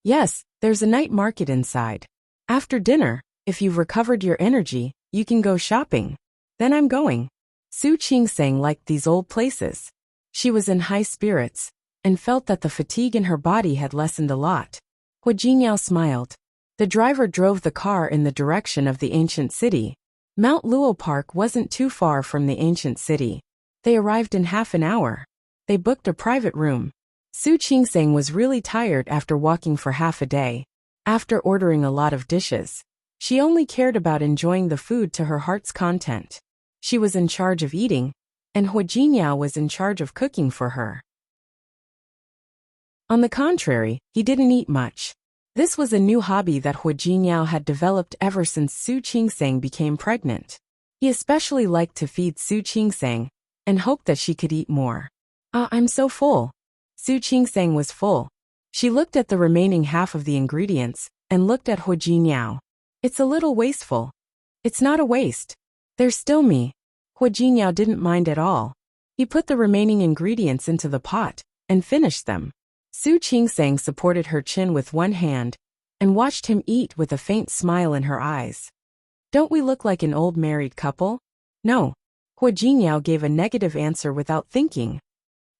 Speaker 1: Yes, there's a night market inside. After dinner, if you've recovered your energy, you can go shopping. Then I'm going. Su Qingsang liked these old places. She was in high spirits and felt that the fatigue in her body had lessened a lot. Hua Jinyao smiled. The driver drove the car in the direction of the ancient city. Mount Luo Park wasn't too far from the ancient city. They arrived in half an hour. They booked a private room. Su Qingsang was really tired after walking for half a day. After ordering a lot of dishes, she only cared about enjoying the food to her heart's content. She was in charge of eating, and Hua Jinyao was in charge of cooking for her. On the contrary, he didn't eat much. This was a new hobby that Hua Jinyao had developed ever since Su Qingsang became pregnant. He especially liked to feed Su Qingsang and hoped that she could eat more. I'm so full. Su Qingsang was full. She looked at the remaining half of the ingredients and looked at Hua Jinyao. It's a little wasteful. It's not a waste. There's still me. Hua Jinyao didn't mind at all. He put the remaining ingredients into the pot and finished them. Su Qingsang supported her chin with one hand and watched him eat with a faint smile in her eyes. Don't we look like an old married couple? No. Hua Jinyao gave a negative answer without thinking.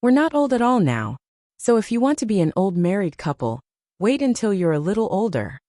Speaker 1: We're not old at all now. So if you want to be an old married couple, wait until you're a little older.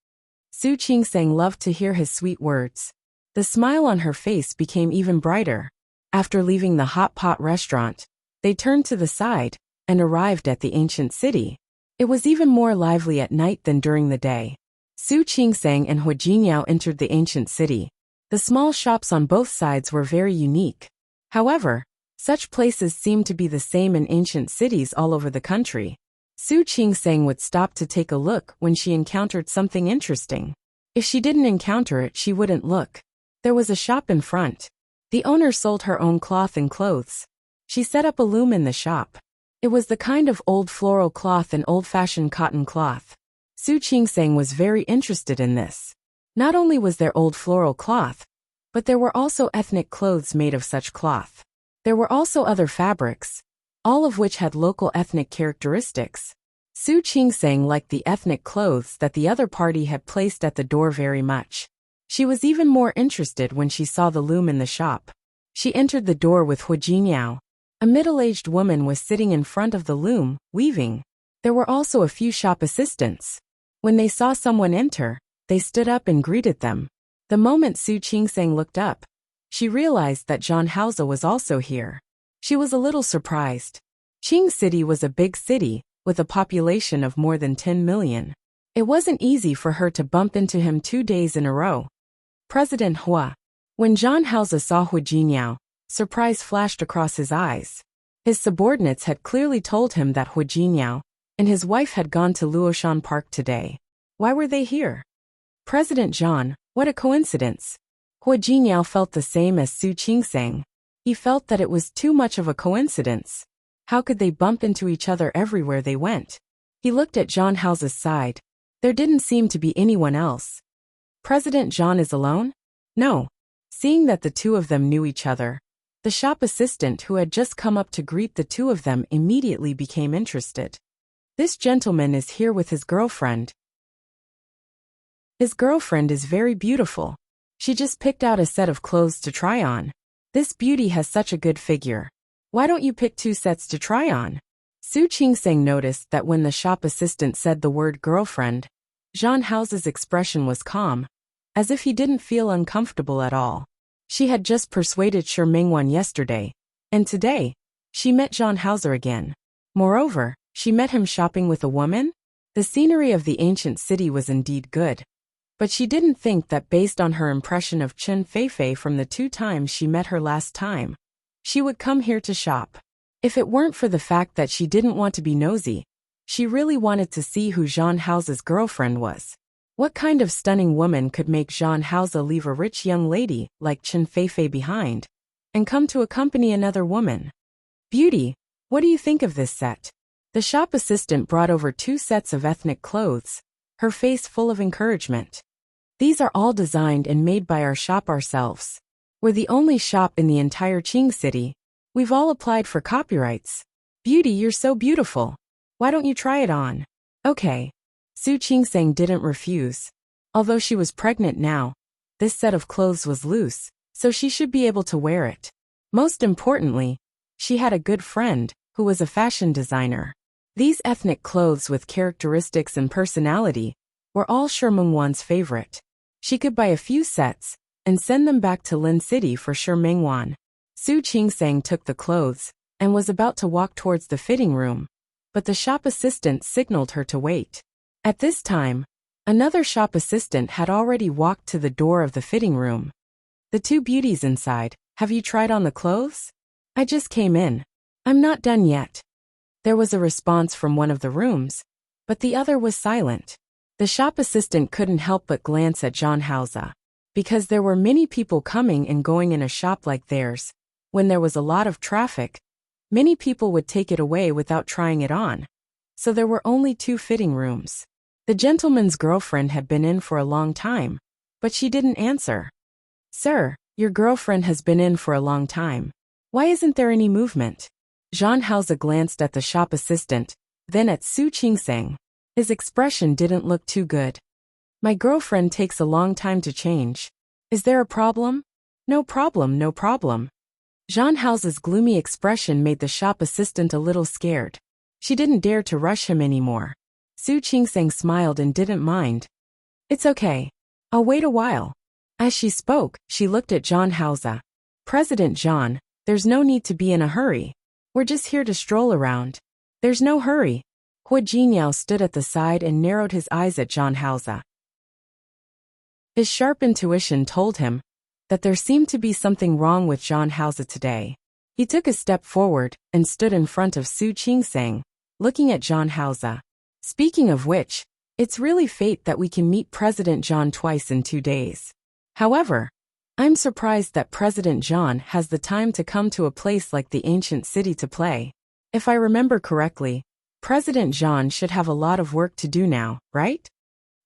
Speaker 1: Su Qingsang loved to hear his sweet words. The smile on her face became even brighter. After leaving the hot pot restaurant, they turned to the side and arrived at the ancient city. It was even more lively at night than during the day. Su Qingsang and Hua Jinyao entered the ancient city. The small shops on both sides were very unique. However, such places seemed to be the same in ancient cities all over the country. Su Qingsang would stop to take a look when she encountered something interesting. If she didn't encounter it, she wouldn't look. There was a shop in front. The owner sold her own cloth and clothes. She set up a loom in the shop. It was the kind of old floral cloth and old-fashioned cotton cloth. Su Qingsang was very interested in this. Not only was there old floral cloth, but there were also ethnic clothes made of such cloth. There were also other fabrics, all of which had local ethnic characteristics. Su Qingsang liked the ethnic clothes that the other party had placed at the door very much. She was even more interested when she saw the loom in the shop. She entered the door with Hu Jingyao. A middle-aged woman was sitting in front of the loom, weaving. There were also a few shop assistants. When they saw someone enter, they stood up and greeted them. The moment Su Qingsang looked up, she realized that Zhang Haoze was also here. She was a little surprised. Qing City was a big city, with a population of more than 10 million. It wasn't easy for her to bump into him 2 days in a row. President Hua. When Zhang Haoze saw Hu Jingyao, surprise flashed across his eyes. His subordinates had clearly told him that Hu Jingyao and his wife had gone to Luoshan Park today. Why were they here? President Zhang, what a coincidence. Hu Jingyao felt the same as Su Qingsang. He felt that it was too much of a coincidence. How could they bump into each other everywhere they went? He looked at Zhang Haoze's side. There didn't seem to be anyone else. President Zhang is alone? No. Seeing that the two of them knew each other, the shop assistant who had just come up to greet the two of them immediately became interested. This gentleman is here with his girlfriend. His girlfriend is very beautiful. She just picked out a set of clothes to try on. This beauty has such a good figure. Why don't you pick 2 sets to try on? Su Qingsang noticed that when the shop assistant said the word girlfriend, Zhang Haoze's expression was calm, as if he didn't feel uncomfortable at all. She had just persuaded Shi Mingwan yesterday, and today, she met Zhang Haoze again. Moreover, she met him shopping with a woman? The scenery of the ancient city was indeed good. But she didn't think that based on her impression of Chen Feifei from the 2 times she met her last time, she would come here to shop. If it weren't for the fact that she didn't want to be nosy, she really wanted to see who Zhang Haoze's girlfriend was. What kind of stunning woman could make Zhang Haoze leave a rich young lady like Chen Feifei behind and come to accompany another woman? Beauty, what do you think of this set? The shop assistant brought over 2 sets of ethnic clothes, her face full of encouragement. These are all designed and made by our shop ourselves. We're the only shop in the entire Qing City. We've all applied for copyrights. Beauty, you're so beautiful. Why don't you try it on? Okay. Su Qingsang didn't refuse. Although she was pregnant now, this set of clothes was loose, so she should be able to wear it. Most importantly, she had a good friend, who was a fashion designer. These ethnic clothes with characteristics and personality were all Shi Mingwan's favorite. She could buy a few sets and send them back to Lin City for Shi Mingwan. Su Qingsang took the clothes and was about to walk towards the fitting room, but the shop assistant signaled her to wait. At this time, another shop assistant had already walked to the door of the fitting room. The 2 beauties inside, have you tried on the clothes? I just came in. I'm not done yet. There was a response from one of the rooms, but the other was silent. The shop assistant couldn't help but glance at Zhang Haoze. Because there were many people coming and going in a shop like theirs, when there was a lot of traffic, many people would take it away without trying it on. So there were only 2 fitting rooms. The gentleman's girlfriend had been in for a long time, but she didn't answer. Sir, your girlfriend has been in for a long time. Why isn't there any movement? Zhang Haoze glanced at the shop assistant, then at Su Qingsang. His expression didn't look too good. My girlfriend takes a long time to change. Is there a problem? No problem, no problem. Zhang Haoze's gloomy expression made the shop assistant a little scared. She didn't dare to rush him anymore. Su Qingsang smiled and didn't mind. It's okay. I'll wait a while. As she spoke, she looked at Zhang Haoze. President Zhang, there's no need to be in a hurry. We're just here to stroll around. There's no hurry. Hu Jingyao stood at the side and narrowed his eyes at Zhang Haoze. His sharp intuition told him that there seemed to be something wrong with Zhang Haoze today. He took a step forward and stood in front of Su Qingsang, looking at Zhang Haoze. Speaking of which, it's really fate that we can meet President Zhang twice in 2 days. However, I'm surprised that President Zhang has the time to come to a place like the ancient city to play. If I remember correctly, President Zhang should have a lot of work to do now, right?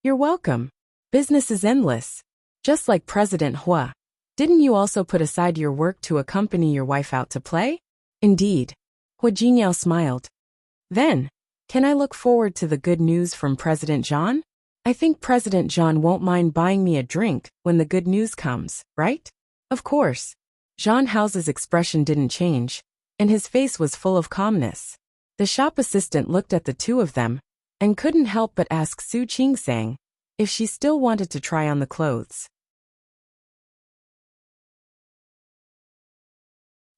Speaker 1: You're welcome. Business is endless. Just like President Hua. Didn't you also put aside your work to accompany your wife out to play? Indeed. Hu Jingyao smiled. Then, Can I look forward to the good news from President John? I think President John won't mind buying me a drink when the good news comes, right? Of course. Jean House's expression didn't change, and his face was full of calmness. The shop assistant looked at the two of them and couldn't help but ask Su Qingsang if she still wanted to try on the clothes.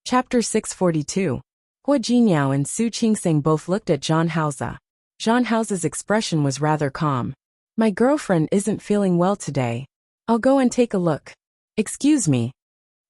Speaker 1: Chapter 642. Hua Jinniao and Su Qingsang both looked at Jean Hause. Jean House's expression was rather calm. My girlfriend isn't feeling well today. I'll go and take a look. Excuse me.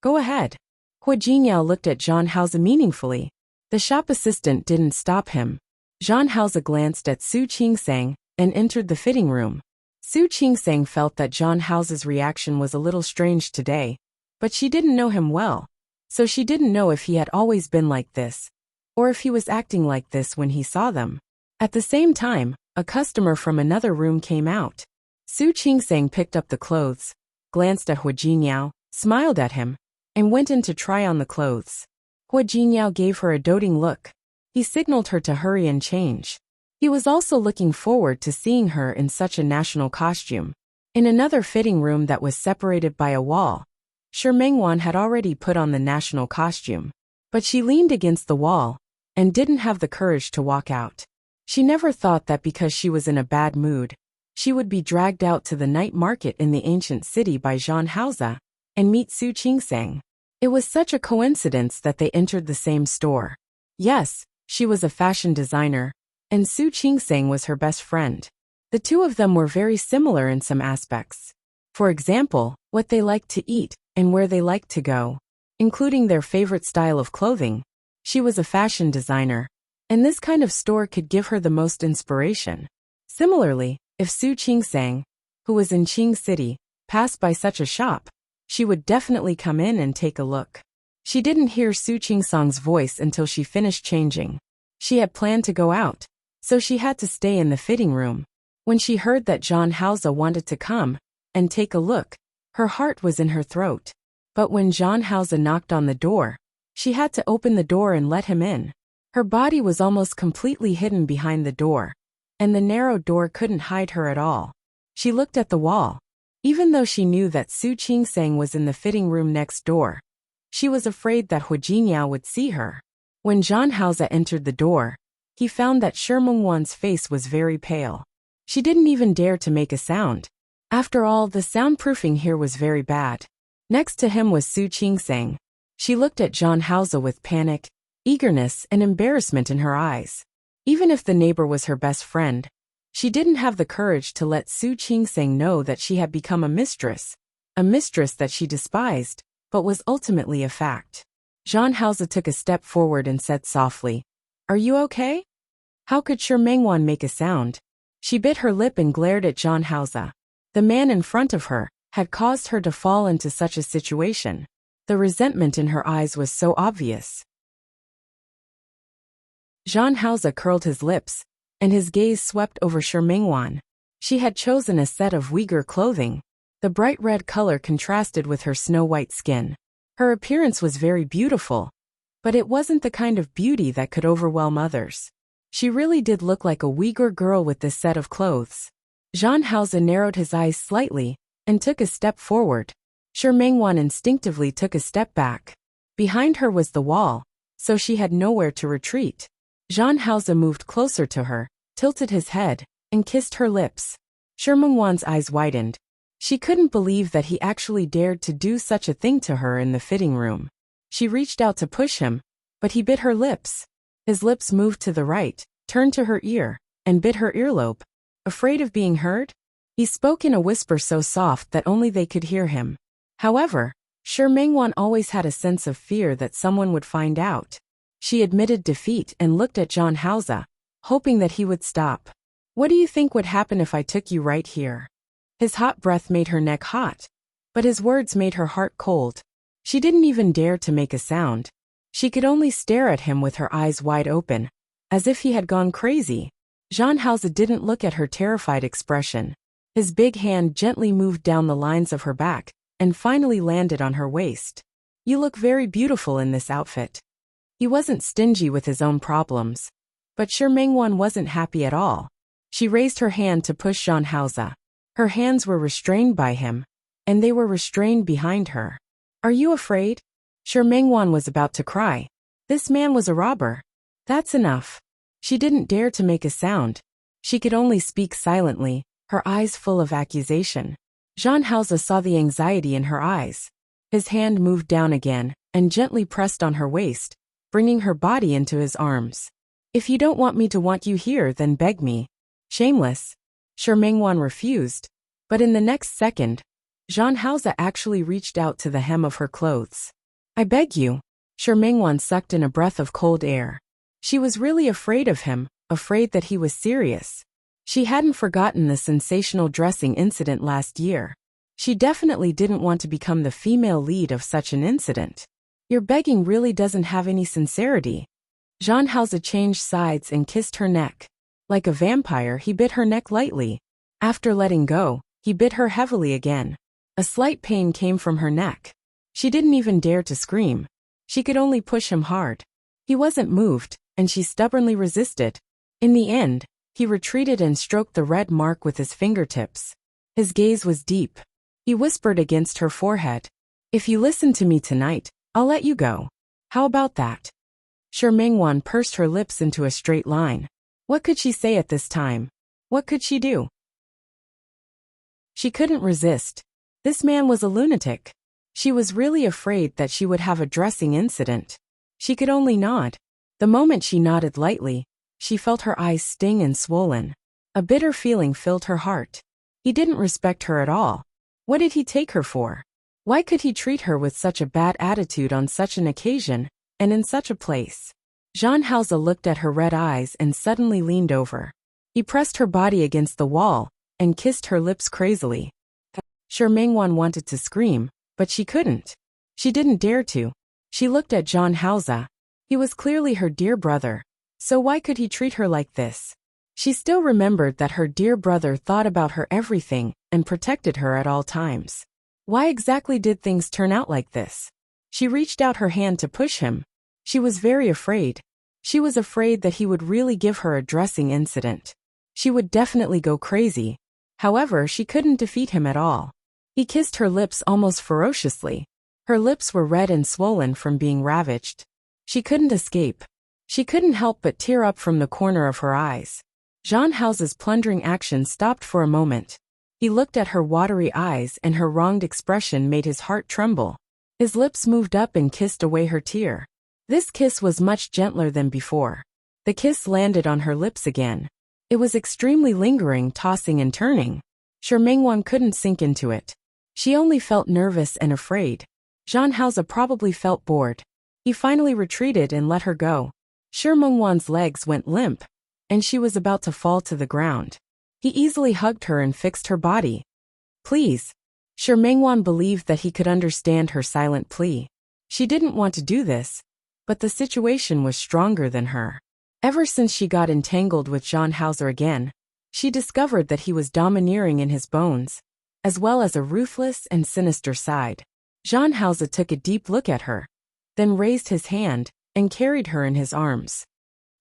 Speaker 1: Go ahead. Hua Jinniao looked at Jean Hause meaningfully. The shop assistant didn't stop him. Jean Hause glanced at Su Qingsang and entered the fitting room. Su Qingsang felt that Jean House's reaction was a little strange today, but she didn't know him well, so she didn't know if he had always been like this, or if he was acting like this when he saw them. At the same time, a customer from another room came out. Su Qingsang picked up the clothes, glanced at Hua Jinniao, smiled at him, and went in to try on the clothes. Hua Jinniao gave her a doting look. He signaled her to hurry and change. He was also looking forward to seeing her in such a national costume. In another fitting room that was separated by a wall, Shi Mengwan had already put on the national costume, but she leaned against the wall and didn't have the courage to walk out. She never thought that because she was in a bad mood, she would be dragged out to the night market in the ancient city by Jean Hause and meet Su Qingsang. It was such a coincidence that they entered the same store. Yes, she was a fashion designer, and Su Qingsang was her best friend. The two of them were very similar in some aspects. For example, what they liked to eat and where they liked to go, including their favorite style of clothing. She was a fashion designer, and this kind of store could give her the most inspiration. Similarly, if Su Qingsang, who was in Qing City, passed by such a shop, she would definitely come in and take a look. She didn't hear Su Qingsang's voice until she finished changing. She had planned to go out, so she had to stay in the fitting room. When she heard that Jean Hause wanted to come and take a look, her heart was in her throat. But when Jean Hause knocked on the door, she had to open the door and let him in. Her body was almost completely hidden behind the door, and the narrow door couldn't hide her at all. She looked at the wall. Even though she knew that Su Qingsang was in the fitting room next door, she was afraid that Hua Jinniao would see her. When Jean Hause entered the door, he found that Shi Mengwan's face was very pale. She didn't even dare to make a sound. After all, the soundproofing here was very bad. Next to him was Su Qingsang. She looked at Jean Hause with panic, eagerness, and embarrassment in her eyes. Even if the neighbor was her best friend, she didn't have the courage to let Su Qingsang know that she had become a mistress that she despised, but was ultimately a fact. Jean Hause took a step forward and said softly, "Are you okay?" How could Shi Mengwan make a sound? She bit her lip and glared at Jean Hause. The man in front of her had caused her to fall into such a situation. The resentment in her eyes was so obvious. Jean Hause curled his lips, and his gaze swept over Shi Mengwan. She had chosen a set of Uyghur clothing. The bright red color contrasted with her snow-white skin. Her appearance was very beautiful, but it wasn't the kind of beauty that could overwhelm others. She really did look like a Uyghur girl with this set of clothes. Jean Hause narrowed his eyes slightly and took a step forward. Shi Mengwan instinctively took a step back. Behind her was the wall, so she had nowhere to retreat. Jean Hause moved closer to her, tilted his head, and kissed her lips. Shi Mengwan's eyes widened. She couldn't believe that he actually dared to do such a thing to her in the fitting room. She reached out to push him, but he bit her lips. His lips moved to the right, turned to her ear, and bit her earlobe. Afraid of being heard? He spoke in a whisper so soft that only they could hear him. However, Shi Mengwan always had a sense of fear that someone would find out. She admitted defeat and looked at Jean Hause, hoping that he would stop. "What do you think would happen if I took you right here?" His hot breath made her neck hot, but his words made her heart cold. She didn't even dare to make a sound. She could only stare at him with her eyes wide open, as if he had gone crazy. Jean Hause didn't look at her terrified expression. His big hand gently moved down the lines of her back and finally landed on her waist. "You look very beautiful in this outfit." He wasn't stingy with his own problems. But Shi Mengwan wasn't happy at all. She raised her hand to push Zhang Haoze. Her hands were restrained by him, and they were restrained behind her. Are you afraid? Shi Mengwan was about to cry. This man was a robber. That's enough. She didn't dare to make a sound. She could only speak silently, her eyes full of accusation. Zhang Haoze saw the anxiety in her eyes. His hand moved down again, and gently pressed on her waist, bringing her body into his arms. If you don't want me to want you here, then beg me. Shameless. Shi Mengwan refused. But in the next second, Zhang Haoze actually reached out to the hem of her clothes. I beg you. Shi Mengwan sucked in a breath of cold air. She was really afraid of him, afraid that he was serious. She hadn't forgotten the sensational dressing incident last year. She definitely didn't want to become the female lead of such an incident. Your begging really doesn't have any sincerity. Zhang Haoze changed sides and kissed her neck. Like a vampire, he bit her neck lightly. After letting go, he bit her heavily again. A slight pain came from her neck. She didn't even dare to scream. She could only push him hard. He wasn't moved, and she stubbornly resisted. In the end, he retreated and stroked the red mark with his fingertips. His gaze was deep. He whispered against her forehead. If you listen to me tonight, I'll let you go. How about that? Shi Mengwan pursed her lips into a straight line. What could she say at this time? What could she do? She couldn't resist. This man was a lunatic. She was really afraid that she would have a dressing incident. She could only nod. The moment she nodded lightly, she felt her eyes sting and swollen. A bitter feeling filled her heart. He didn't respect her at all. What did he take her for? Why could he treat her with such a bad attitude on such an occasion, and in such a place? Zhang Haoze looked at her red eyes and suddenly leaned over. He pressed her body against the wall, and kissed her lips crazily. Shi Mengwan wanted to scream, but she couldn't. She didn't dare to. She looked at Zhang Haoze. He was clearly her dear brother. So why could he treat her like this? She still remembered that her dear brother thought about her everything and protected her at all times. Why exactly did things turn out like this? She reached out her hand to push him. She was very afraid. She was afraid that he would really give her a dressing incident. She would definitely go crazy. However, she couldn't defeat him at all. He kissed her lips almost ferociously. Her lips were red and swollen from being ravaged. She couldn't escape. She couldn't help but tear up from the corner of her eyes. Zhang Haoze's plundering action stopped for a moment. He looked at her watery eyes, and her wronged expression made his heart tremble. His lips moved up and kissed away her tear. This kiss was much gentler than before. The kiss landed on her lips again. It was extremely lingering, tossing and turning. Shi Mengwan couldn't sink into it. She only felt nervous and afraid. Zhang Haoze probably felt bored. He finally retreated and let her go. Shi Mengwan's legs went limp, and she was about to fall to the ground. He easily hugged her and fixed her body. Please. Shi Mengwan believed that he could understand her silent plea. She didn't want to do this, but the situation was stronger than her. Ever since she got entangled with Zhang Haoze again, she discovered that he was domineering in his bones, as well as a ruthless and sinister side. Zhang Haoze took a deep look at her, then raised his hand and carried her in his arms.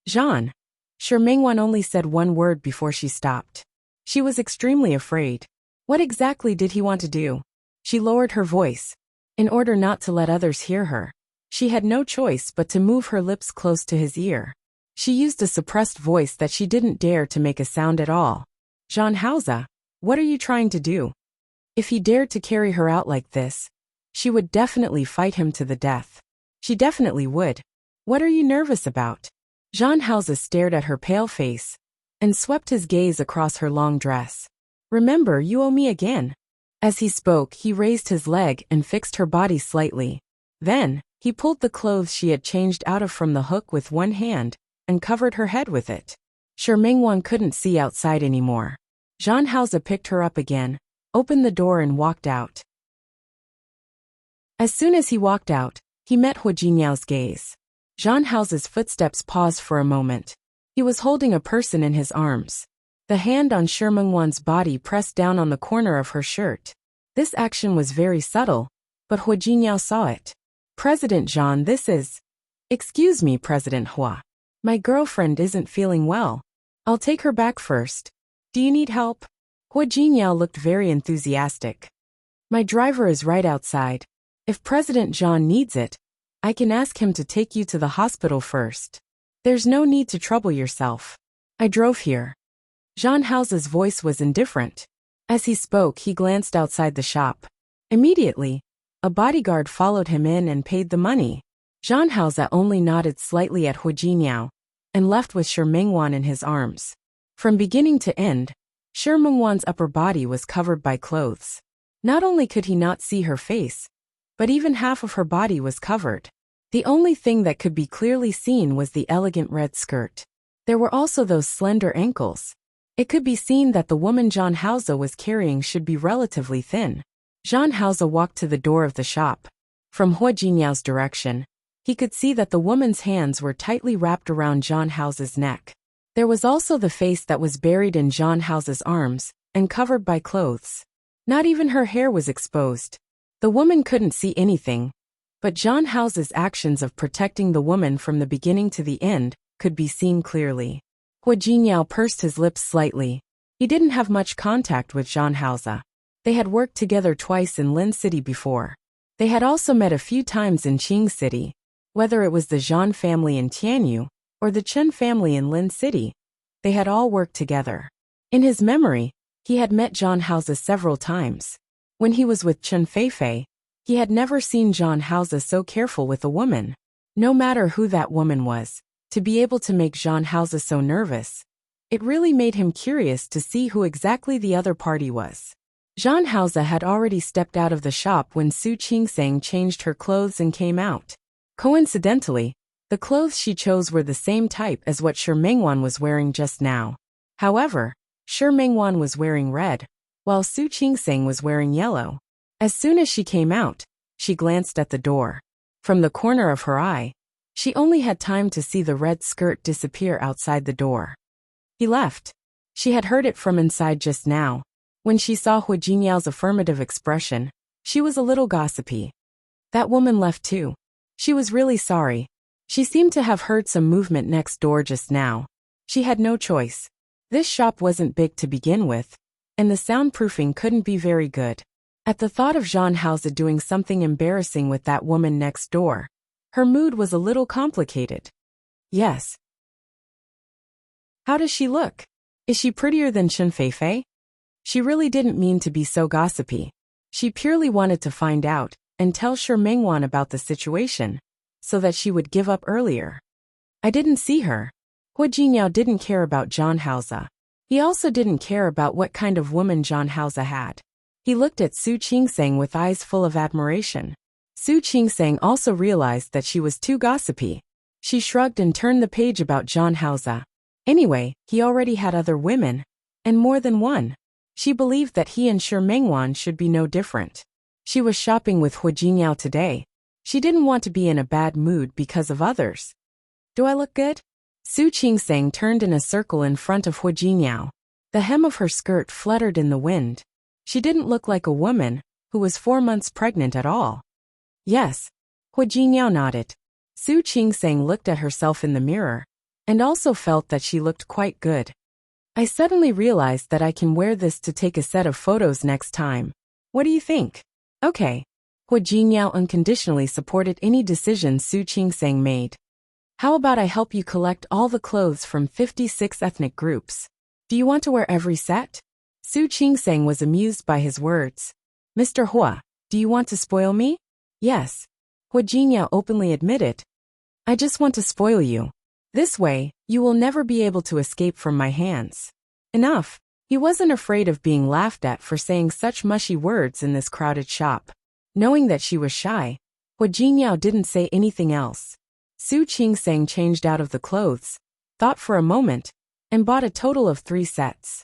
Speaker 1: Zhang. Shi Mengwan only said one word before she stopped. She was extremely afraid. What exactly did he want to do? She lowered her voice. In order not to let others hear her, she had no choice but to move her lips close to his ear. She used a suppressed voice that she didn't dare to make a sound at all. Zhang Haoze, what are you trying to do? If he dared to carry her out like this, she would definitely fight him to the death. She definitely would. What are you nervous about? Zhang Haoze stared at her pale face and swept his gaze across her long dress. Remember, you owe me again. As he spoke, he raised his leg and fixed her body slightly. Then, he pulled the clothes she had changed out of from the hook with one hand and covered her head with it. Shi Mengwan couldn't see outside anymore. Zhang Haoze picked her up again, opened the door and walked out. As soon as he walked out, he met Hu Jinyao's gaze. Zhang Haoze's footsteps paused for a moment. He was holding a person in his arms. The hand on Shi Mengwan's body pressed down on the corner of her shirt. This action was very subtle, but Hu Jinyao saw it. President Zhang, this is... Excuse me, President Hua. My girlfriend isn't feeling well. I'll take her back first. Do you need help? Hua Jinyao looked very enthusiastic. My driver is right outside. If President John needs it, I can ask him to take you to the hospital first. There's no need to trouble yourself. I drove here. Zhang Hao's voice was indifferent. As he spoke, he glanced outside the shop. Immediately, a bodyguard followed him in and paid the money. Zhang Hao only nodded slightly at Hua Jinyao and left with Shi Mengwan in his arms. From beginning to end, Shi Mengwan's upper body was covered by clothes. Not only could he not see her face, but even half of her body was covered. The only thing that could be clearly seen was the elegant red skirt. There were also those slender ankles. It could be seen that the woman Zhang Hao was carrying should be relatively thin. Zhang Hao walked to the door of the shop. From Hua Jinyao's direction, he could see that the woman's hands were tightly wrapped around Zhang Hao's neck. There was also the face that was buried in Zhang Hao's arms and covered by clothes. Not even her hair was exposed. The woman couldn't see anything, but Zhang Hao's actions of protecting the woman from the beginning to the end could be seen clearly. Hua Jinyao pursed his lips slightly. He didn't have much contact with Zhang Hao. They had worked together twice in Lin City before. They had also met a few times in Qing City. Whether it was the Zhang family in Tianyu or the Chen family in Lin City, they had all worked together. In his memory, he had met Zhang Hao several times. When he was with Chen Feifei, he had never seen Zhang Hao so careful with a woman. No matter who that woman was, to be able to make Zhang Hao so nervous, it really made him curious to see who exactly the other party was. Zhang Hao had already stepped out of the shop when Su Qingsang changed her clothes and came out. Coincidentally, the clothes she chose were the same type as what Shi Mengwan was wearing just now. However, Shi Mengwan was wearing red, while Su Qingsang was wearing yellow. As soon as she came out, she glanced at the door. From the corner of her eye, she only had time to see the red skirt disappear outside the door. He left. She had heard it from inside just now. When she saw Hua Jinyao's affirmative expression, she was a little gossipy. That woman left too. She was really sorry. She seemed to have heard some movement next door just now. She had no choice. This shop wasn't big to begin with, and the soundproofing couldn't be very good. At the thought of Zhang Hao doing something embarrassing with that woman next door, her mood was a little complicated. Yes. How does she look? Is she prettier than Chen Feifei? She really didn't mean to be so gossipy. She purely wanted to find out and tell Shi Mengwan about the situation, so that she would give up earlier. I didn't see her. Hua Jinyao didn't care about Zhang Hao. He also didn't care about what kind of woman Zhang Hao had. He looked at Su Qingsang with eyes full of admiration. Su Qingsang also realized that she was too gossipy. She shrugged and turned the page about Zhang Hao. Anyway, he already had other women, and more than one. She believed that he and Shi Mengwan should be no different. She was shopping with Hua Jinyao today. She didn't want to be in a bad mood because of others. Do I look good? Su Qingsang turned in a circle in front of Hua Jinyao. The hem of her skirt fluttered in the wind. She didn't look like a woman who was 4 months pregnant at all. Yes. Hua Jinyao nodded. Su Qingsang looked at herself in the mirror and also felt that she looked quite good. I suddenly realized that I can wear this to take a set of photos next time. What do you think? Okay. Hua Jinyao unconditionally supported any decision Su Qingsang made. How about I help you collect all the clothes from 56 ethnic groups? Do you want to wear every set? Su Qingsang was amused by his words. Mr. Hua, do you want to spoil me? Yes. Hua Jinyao openly admitted. I just want to spoil you. This way, you will never be able to escape from my hands. Enough. He wasn't afraid of being laughed at for saying such mushy words in this crowded shop. Knowing that she was shy, Hua Jinyao didn't say anything else. Su Qingsang changed out of the clothes, thought for a moment, and bought a total of 3 sets.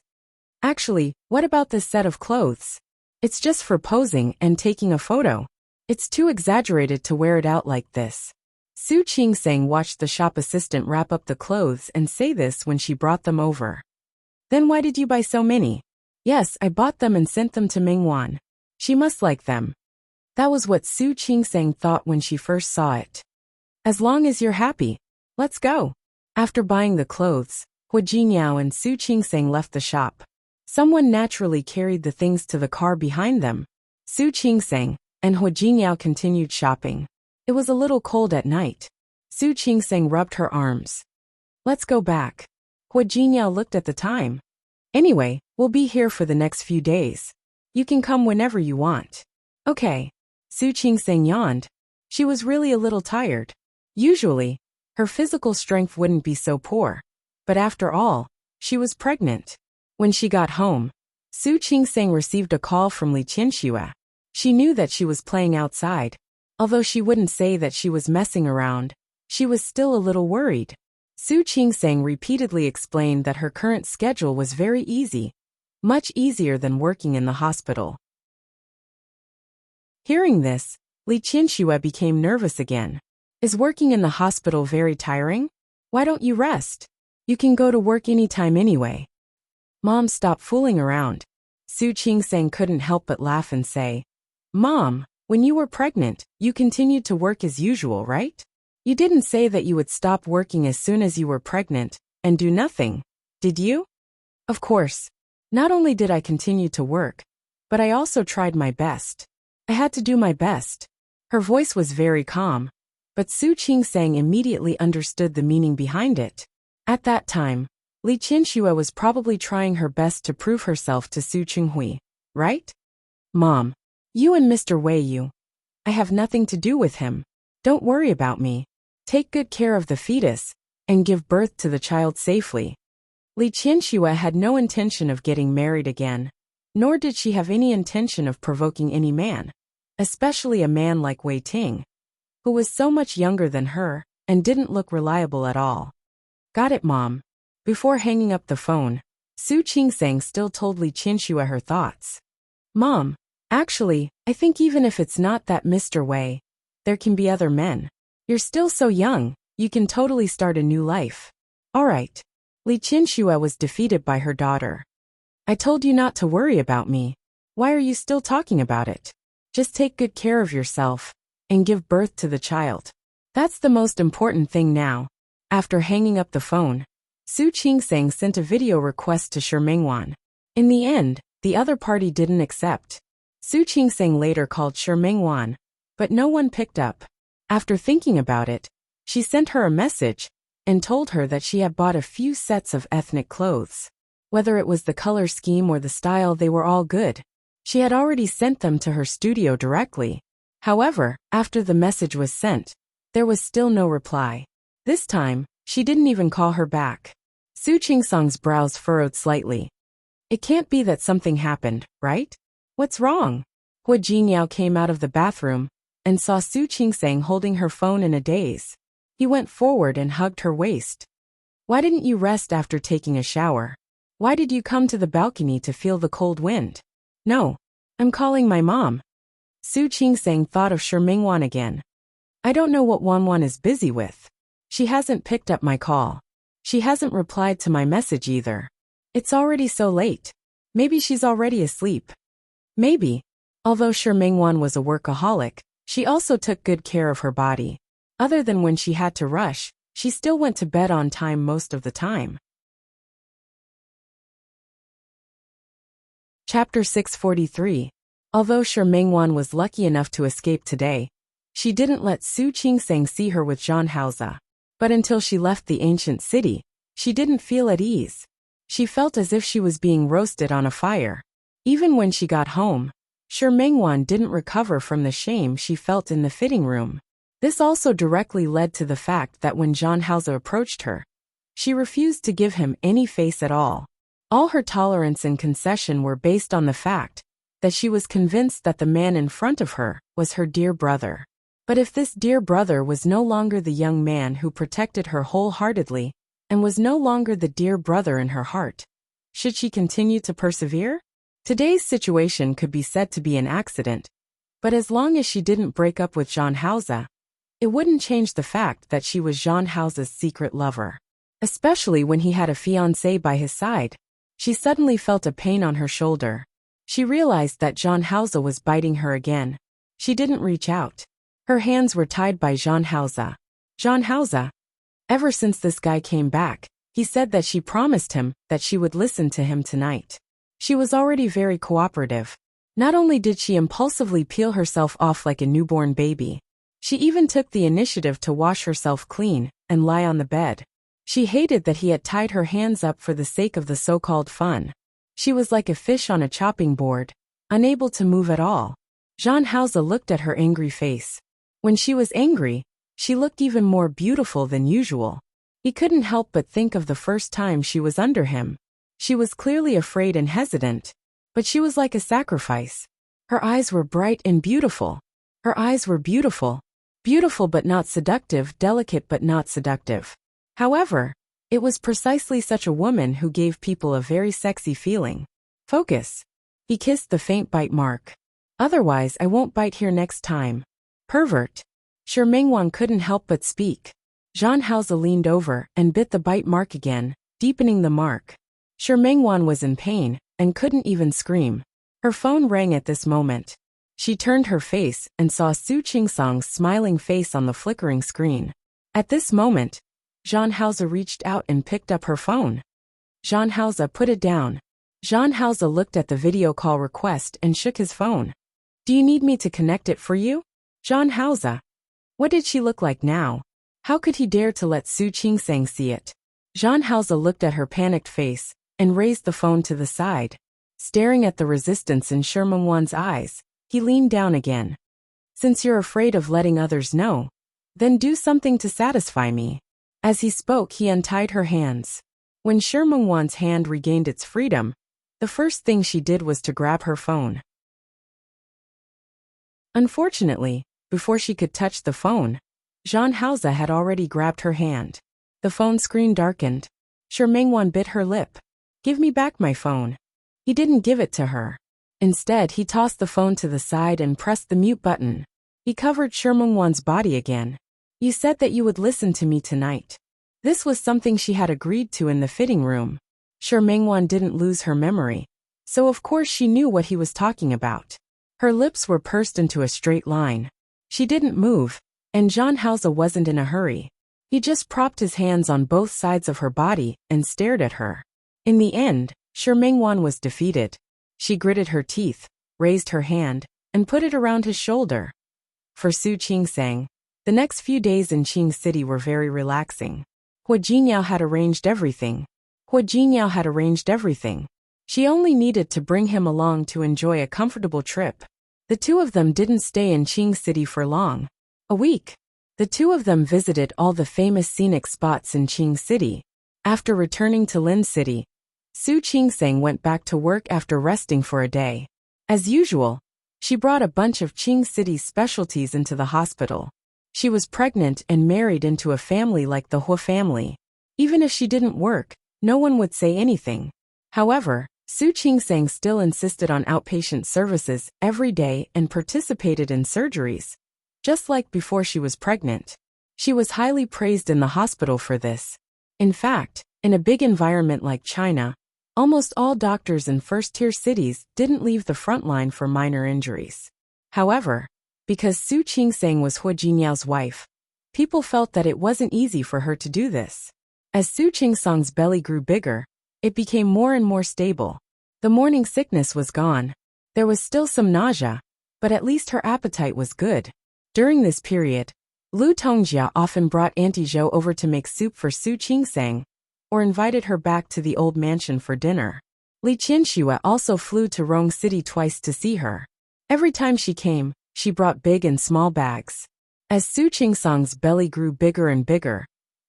Speaker 1: Actually, what about this set of clothes? It's just for posing and taking a photo. It's too exaggerated to wear it out like this. Su Qingsang watched the shop assistant wrap up the clothes and say this when she brought them over. Then why did you buy so many? Yes, I bought them and sent them to Mengwan. She must like them. That was what Su Qingsang thought when she first saw it. As long as you're happy, let's go. After buying the clothes, Hua Jingyao and Su Qingseng left the shop. Someone naturally carried the things to the car behind them. Su Qingseng and Hua Jingyao continued shopping. It was a little cold at night. Su Qingseng rubbed her arms. Let's go back. Hua Jingyao looked at the time. Anyway, we'll be here for the next few days. You can come whenever you want. Okay. Su Qingseng yawned. She was really a little tired. Usually, her physical strength wouldn't be so poor. But after all, she was pregnant. When she got home, Su Qingseng received a call from Li Qianxue. She knew that she was playing outside. Although she wouldn't say that she was messing around, she was still a little worried. Su Qingseng repeatedly explained that her current schedule was very easy, much easier than working in the hospital. Hearing this, Li Qianxue became nervous again. Is working in the hospital very tiring? Why don't you rest? You can go to work anytime anyway. Mom, stop fooling around. Su Qingseng couldn't help but laugh and say, Mom, when you were pregnant, you continued to work as usual, right? You didn't say that you would stop working as soon as you were pregnant and do nothing, did you? Of course. Not only did I continue to work, but I also tried my best. I had to do my best. Her voice was very calm, but Su Qingseng immediately understood the meaning behind it. At that time, Li Qianxue was probably trying her best to prove herself to Su Qinghui, right? Mom, you and Mr. Wei, I have nothing to do with him. Don't worry about me. Take good care of the fetus and give birth to the child safely. Li Qianxue had no intention of getting married again, nor did she have any intention of provoking any man, especially a man like Wei Ting, who was so much younger than her and didn't look reliable at all. Got it, Mom. Before hanging up the phone, Su Qingseng still told Li Qianxue her thoughts. Mom, actually, I think even if it's not that Mr. Wei, there can be other men. You're still so young, you can totally start a new life. All right. Li Qianxue was defeated by her daughter. I told you not to worry about me. Why are you still talking about it? Just take good care of yourself and give birth to the child. That's the most important thing now. After hanging up the phone, Su Qingseng sent a video request to Shi Mingwan. In the end, the other party didn't accept. Su Qingseng later called Shi Mingwan, but no one picked up. After thinking about it, she sent her a message and told her that she had bought a few sets of ethnic clothes. Whether it was the color scheme or the style, they were all good. She had already sent them to her studio directly. However, after the message was sent, there was still no reply. This time, she didn't even call her back. Su Qingseng's brows furrowed slightly. It can't be that something happened, right? What's wrong? Hua Jingyao came out of the bathroom and saw Su Qingseng holding her phone in a daze. He went forward and hugged her waist. Why didn't you rest after taking a shower? Why did you come to the balcony to feel the cold wind? No, I'm calling my mom. Su Qingseng thought of Shi Mingwan again. I don't know what Wanwan is busy with. She hasn't picked up my call. She hasn't replied to my message either. It's already so late. Maybe she's already asleep. Maybe. Although Shi Mingwan was a workaholic, she also took good care of her body. Other than when she had to rush, she still went to bed on time most of the time. Chapter 643. Although Shi Mingwan was lucky enough to escape today, she didn't let Su Qingseng see her with Zhang Haoze. But until she left the ancient city, she didn't feel at ease. She felt as if she was being roasted on a fire. Even when she got home, Shi Mingwan didn't recover from the shame she felt in the fitting room. This also directly led to the fact that when Zhang Haoze approached her, she refused to give him any face at all. All her tolerance and concession were based on the fact that she was convinced that the man in front of her was her dear brother. But if this dear brother was no longer the young man who protected her wholeheartedly, and was no longer the dear brother in her heart, should she continue to persevere? Today's situation could be said to be an accident, but as long as she didn't break up with Zhang Haoze, it wouldn't change the fact that she was Zhang Haoze's secret lover. Especially when he had a fiancé by his side. She suddenly felt a pain on her shoulder. She realized that Zhang Haoze was biting her again. She didn't reach out. Her hands were tied by Zhang Haoze. Zhang Haoze. Ever since this guy came back, he said that she promised him that she would listen to him tonight. She was already very cooperative. Not only did she impulsively peel herself off like a newborn baby, she even took the initiative to wash herself clean and lie on the bed. She hated that he had tied her hands up for the sake of the so-called fun. She was like a fish on a chopping board, unable to move at all. Jean Hauser looked at her angry face. When she was angry, she looked even more beautiful than usual. He couldn't help but think of the first time she was under him. She was clearly afraid and hesitant, but she was like a sacrifice. Her eyes were bright and beautiful. Her eyes were beautiful. Beautiful but not seductive, delicate but not seductive. However, it was precisely such a woman who gave people a very sexy feeling. Focus. He kissed the faint bite mark. Otherwise I won't bite here next time. Pervert. Shi Mengwan couldn't help but speak. Jean Hauser leaned over and bit the bite mark again, deepening the mark. Shi Mengwan was in pain and couldn't even scream. Her phone rang at this moment. She turned her face and saw Su Qingsong's smiling face on the flickering screen. At this moment, Jean Hauser reached out and picked up her phone. Jean Hauser put it down. Jean Hauser looked at the video call request and shook his phone. Do you need me to connect it for you? Jean Hauser. What did she look like now? How could he dare to let Su Qingsong see it? Jean Hauser looked at her panicked face and raised the phone to the side. Staring at the resistance in Shi Mengwan's eyes, he leaned down again. Since you're afraid of letting others know, then do something to satisfy me. As he spoke, he untied her hands. When Shi Mengwan's hand regained its freedom, the first thing she did was to grab her phone. Unfortunately, before she could touch the phone, Jean Hauser had already grabbed her hand. The phone screen darkened. Shi Mengwan bit her lip. Give me back my phone. He didn't give it to her. Instead, he tossed the phone to the side and pressed the mute button. He covered Shi Mengwan's body again. You said that you would listen to me tonight. This was something she had agreed to in the fitting room. Shi Mengwan didn't lose her memory, so of course she knew what he was talking about. Her lips were pursed into a straight line. She didn't move, and Jean Hauser wasn't in a hurry. He just propped his hands on both sides of her body and stared at her. In the end, Shi Mengwan was defeated. She gritted her teeth, raised her hand, and put it around his shoulder. For Su Qingsong, the next few days in Qing City were very relaxing. Hua Jinyao had arranged everything. She only needed to bring him along to enjoy a comfortable trip. The two of them didn't stay in Qing City for long. A week. The two of them visited all the famous scenic spots in Qing City. After returning to Lin City, Su Qingsong went back to work after resting for a day. As usual, she brought a bunch of Qing City's specialties into the hospital. She was pregnant and married into a family like the Hua family. Even if she didn't work, no one would say anything. However, Su Qingsong still insisted on outpatient services every day and participated in surgeries, just like before she was pregnant. She was highly praised in the hospital for this. In fact, in a big environment like China, almost all doctors in first-tier cities didn't leave the front line for minor injuries. However, because Su Qingsong was Hua Jinyao's wife, people felt that it wasn't easy for her to do this. As Su Qingsong's belly grew bigger, it became more and more stable. The morning sickness was gone. There was still some nausea, but at least her appetite was good. During this period, Lu Tongjia often brought Auntie Zhou over to make soup for Su Qingsong, or invited her back to the old mansion for dinner. Li Qianxue also flew to Rong City twice to see her. Every time she came, she brought big and small bags. As Su Qingsong's belly grew bigger and bigger,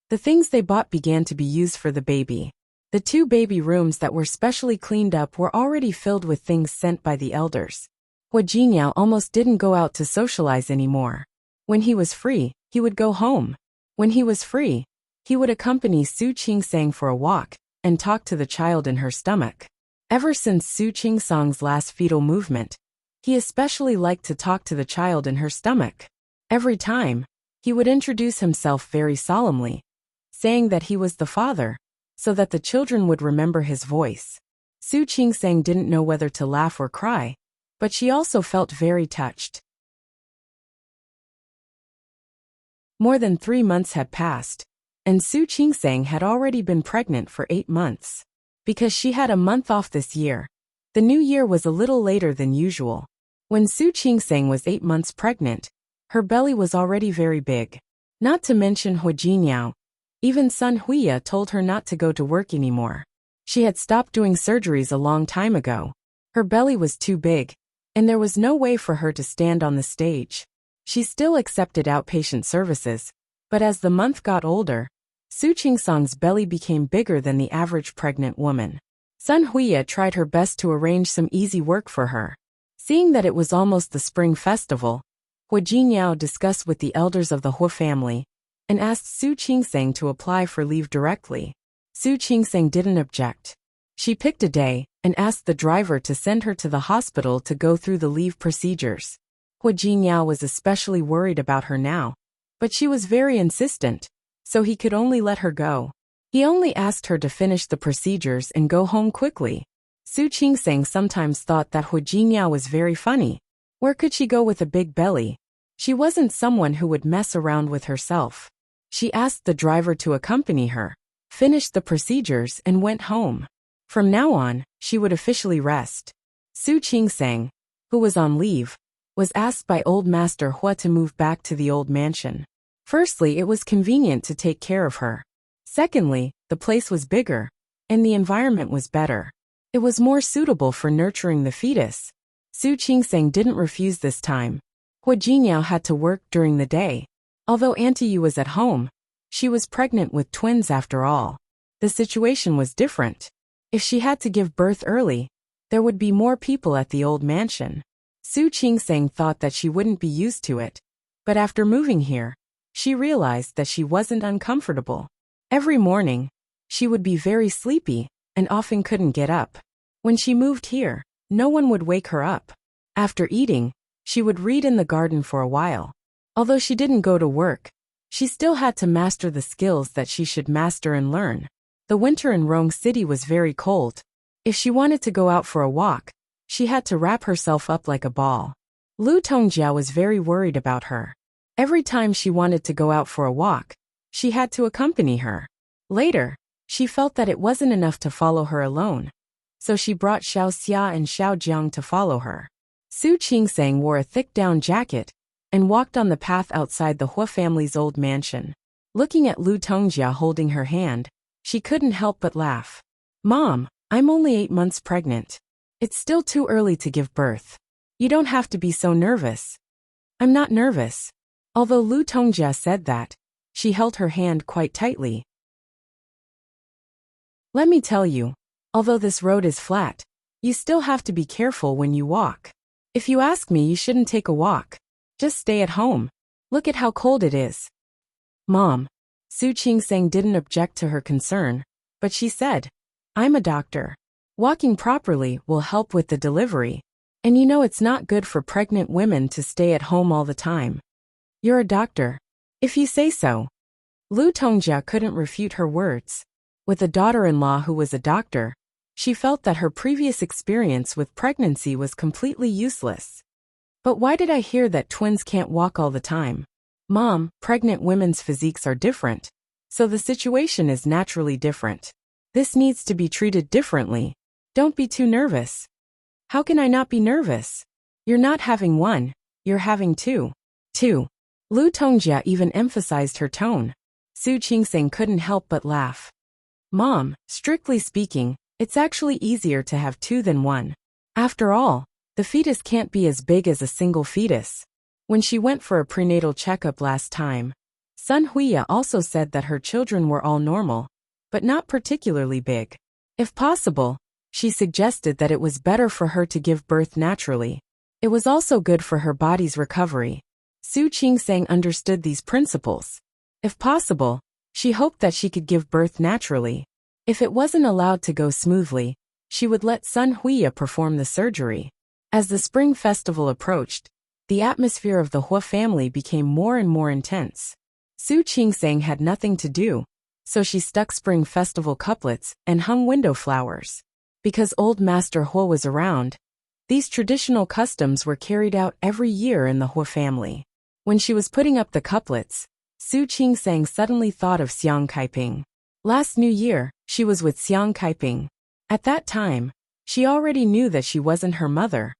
Speaker 1: the things they bought began to be used for the baby. The 2 baby rooms that were specially cleaned up were already filled with things sent by the elders. Hua Jinyao almost didn't go out to socialize anymore. When he was free, he would go home. When he was free, he would accompany Su Qingsong for a walk and talk to the child in her stomach. Ever since Su Qingsong's last fetal movement, he especially liked to talk to the child in her stomach. Every time, he would introduce himself very solemnly, saying that he was the father, so that the children would remember his voice. Su Qingsong didn't know whether to laugh or cry, but she also felt very touched. More than 3 months had passed. and Su Qingsang had already been pregnant for 8 months. Because she had a month off this year, the new year was a little later than usual. When Su Qingsang was 8 months pregnant, her belly was already very big. Not to mention Hu Jinniao. Even Sun Huiya told her not to go to work anymore. She had stopped doing surgeries a long time ago. Her belly was too big, and there was no way for her to stand on the stage. She still accepted outpatient services, but as the month got older, Su Qingsang's belly became bigger than the average pregnant woman. Sun Huiya tried her best to arrange some easy work for her. Seeing that it was almost the Spring Festival, Hu Jinniao discussed with the elders of the Hu family and asked Su Qingsang to apply for leave directly. Su Qingsang didn't object. She picked a day and asked the driver to send her to the hospital to go through the leave procedures. Hu Jinniao was especially worried about her now, but she was very insistent, so he could only let her go. He only asked her to finish the procedures and go home quickly. Su Qingsang sometimes thought that Hu Jinniao was very funny. Where could she go with a big belly? She wasn't someone who would mess around with herself. She asked the driver to accompany her, finished the procedures and went home. From now on, she would officially rest. Su Qingsang, who was on leave, was asked by old Master Hua to move back to the old mansion. Firstly, it was convenient to take care of her. Secondly, the place was bigger, and the environment was better. It was more suitable for nurturing the fetus. Su Qingsang didn't refuse this time. Hu Jinniao had to work during the day. Although Auntie Yu was at home, she was pregnant with twins after all. The situation was different. If she had to give birth early, there would be more people at the old mansion. Su Qingsang thought that she wouldn't be used to it, but after moving here, she realized that she wasn't uncomfortable. Every morning, she would be very sleepy and often couldn't get up. When she moved here, no one would wake her up. After eating, she would read in the garden for a while. Although she didn't go to work, she still had to master the skills that she should master and learn. The winter in Rong City was very cold. If she wanted to go out for a walk, she had to wrap herself up like a ball. Lu Tongjia was very worried about her. Every time she wanted to go out for a walk, she had to accompany her. Later, she felt that it wasn't enough to follow her alone, so she brought Xiao Xia and Xiao Jiang to follow her. Su Qingsang wore a thick down jacket and walked on the path outside the Hua family's old mansion. Looking at Lu Tongjia holding her hand, she couldn't help but laugh. "Mom, I'm only 8 months pregnant. It's still too early to give birth. You don't have to be so nervous." "I'm not nervous." Although Lu Tongjia said that, she held her hand quite tightly. "Let me tell you, although this road is flat, you still have to be careful when you walk. If you ask me, you shouldn't take a walk. Just stay at home. Look at how cold it is." "Mom." Su Qingsang didn't object to her concern, but she said, "I'm a doctor. Walking properly will help with the delivery. And you know it's not good for pregnant women to stay at home all the time." "You're a doctor. If you say so." Lu Tongjia couldn't refute her words. With a daughter-in-law who was a doctor, she felt that her previous experience with pregnancy was completely useless. "But why did I hear that twins can't walk all the time?" "Mom, pregnant women's physiques are different, so the situation is naturally different. This needs to be treated differently. Don't be too nervous." "How can I not be nervous? You're not having one, you're having two." "Two." Lu Tongjia even emphasized her tone. Su Qingsang couldn't help but laugh. "Mom, strictly speaking, it's actually easier to have two than one. After all, the fetus can't be as big as a single fetus." When she went for a prenatal checkup last time, Sun Huiya also said that her children were all normal, but not particularly big. If possible, she suggested that it was better for her to give birth naturally. It was also good for her body's recovery. Su Qingsang understood these principles. If possible, she hoped that she could give birth naturally. If it wasn't allowed to go smoothly, she would let Sun Huiya perform the surgery. As the Spring Festival approached, the atmosphere of the Hua family became more and more intense. Su Qingsang had nothing to do, so she stuck Spring Festival couplets and hung window flowers. Because old Master Hua was around, these traditional customs were carried out every year in the Hua family. When she was putting up the couplets, Su Qingsang suddenly thought of Xiang Kaiping. Last New Year, she was with Xiang Kaiping. At that time, she already knew that she wasn't her mother,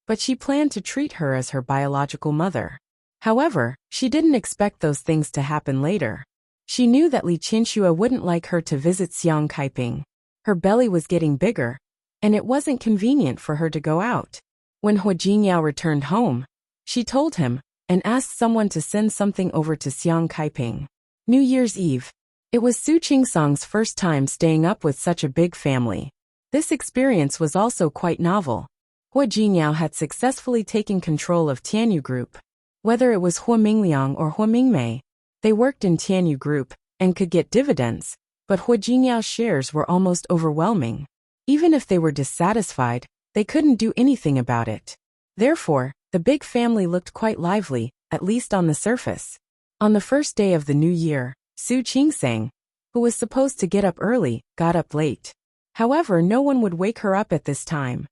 Speaker 1: but she planned to treat her as her biological mother. However, she didn't expect those things to happen later. She knew that Li Qinxue wouldn't like her to visit Xiang Kaiping. Her belly was getting bigger, and it wasn't convenient for her to go out. When Hua Jingyao returned home, she told him and asked someone to send something over to Xiang Kaiping. New Year's Eve. It was Su Qingsang's first time staying up with such a big family. This experience was also quite novel. Hua Jingyao had successfully taken control of Tianyu Group. Whether it was Hua Mingliang or Hua Mingmei, they worked in Tianyu Group and could get dividends, but Hua Jingyao's shares were almost overwhelming. Even if they were dissatisfied, they couldn't do anything about it. Therefore, the big family looked quite lively, at least on the surface. On the first day of the new year, Su Qingsang, who was supposed to get up early, got up late. However, no one would wake her up at this time.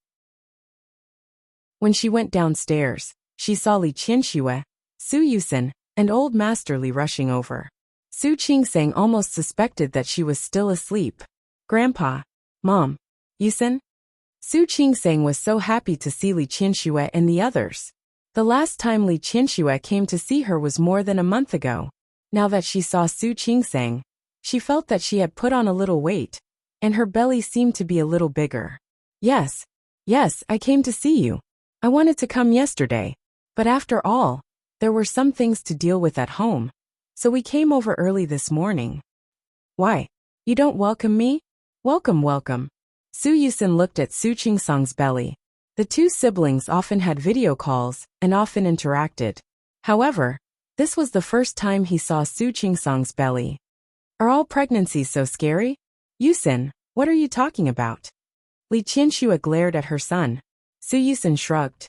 Speaker 1: When she went downstairs, she saw Li Qianxue, Su Yusen, and Old Master Li rushing over. Su Qingsang almost suspected that she was still asleep. Grandpa, Mom, Yusen? Su Qingsang was so happy to see Li Qianxue and the others. The last time Li Qianxue came to see her was more than a month ago. Now that she saw Su Qingsang, she felt that she had put on a little weight, and her belly seemed to be a little bigger. Yes, I came to see you. I wanted to come yesterday, but after all, there were some things to deal with at home, so we came over early this morning. Why? You don't welcome me? Welcome. Su Yusen looked at Su Qingsang's belly. The two siblings often had video calls and often interacted. However, this was the first time he saw Su Qingsang's belly. Are all pregnancies so scary? Yusen, what are you talking about? Li Qianxue glared at her son. Su Yusen shrugged.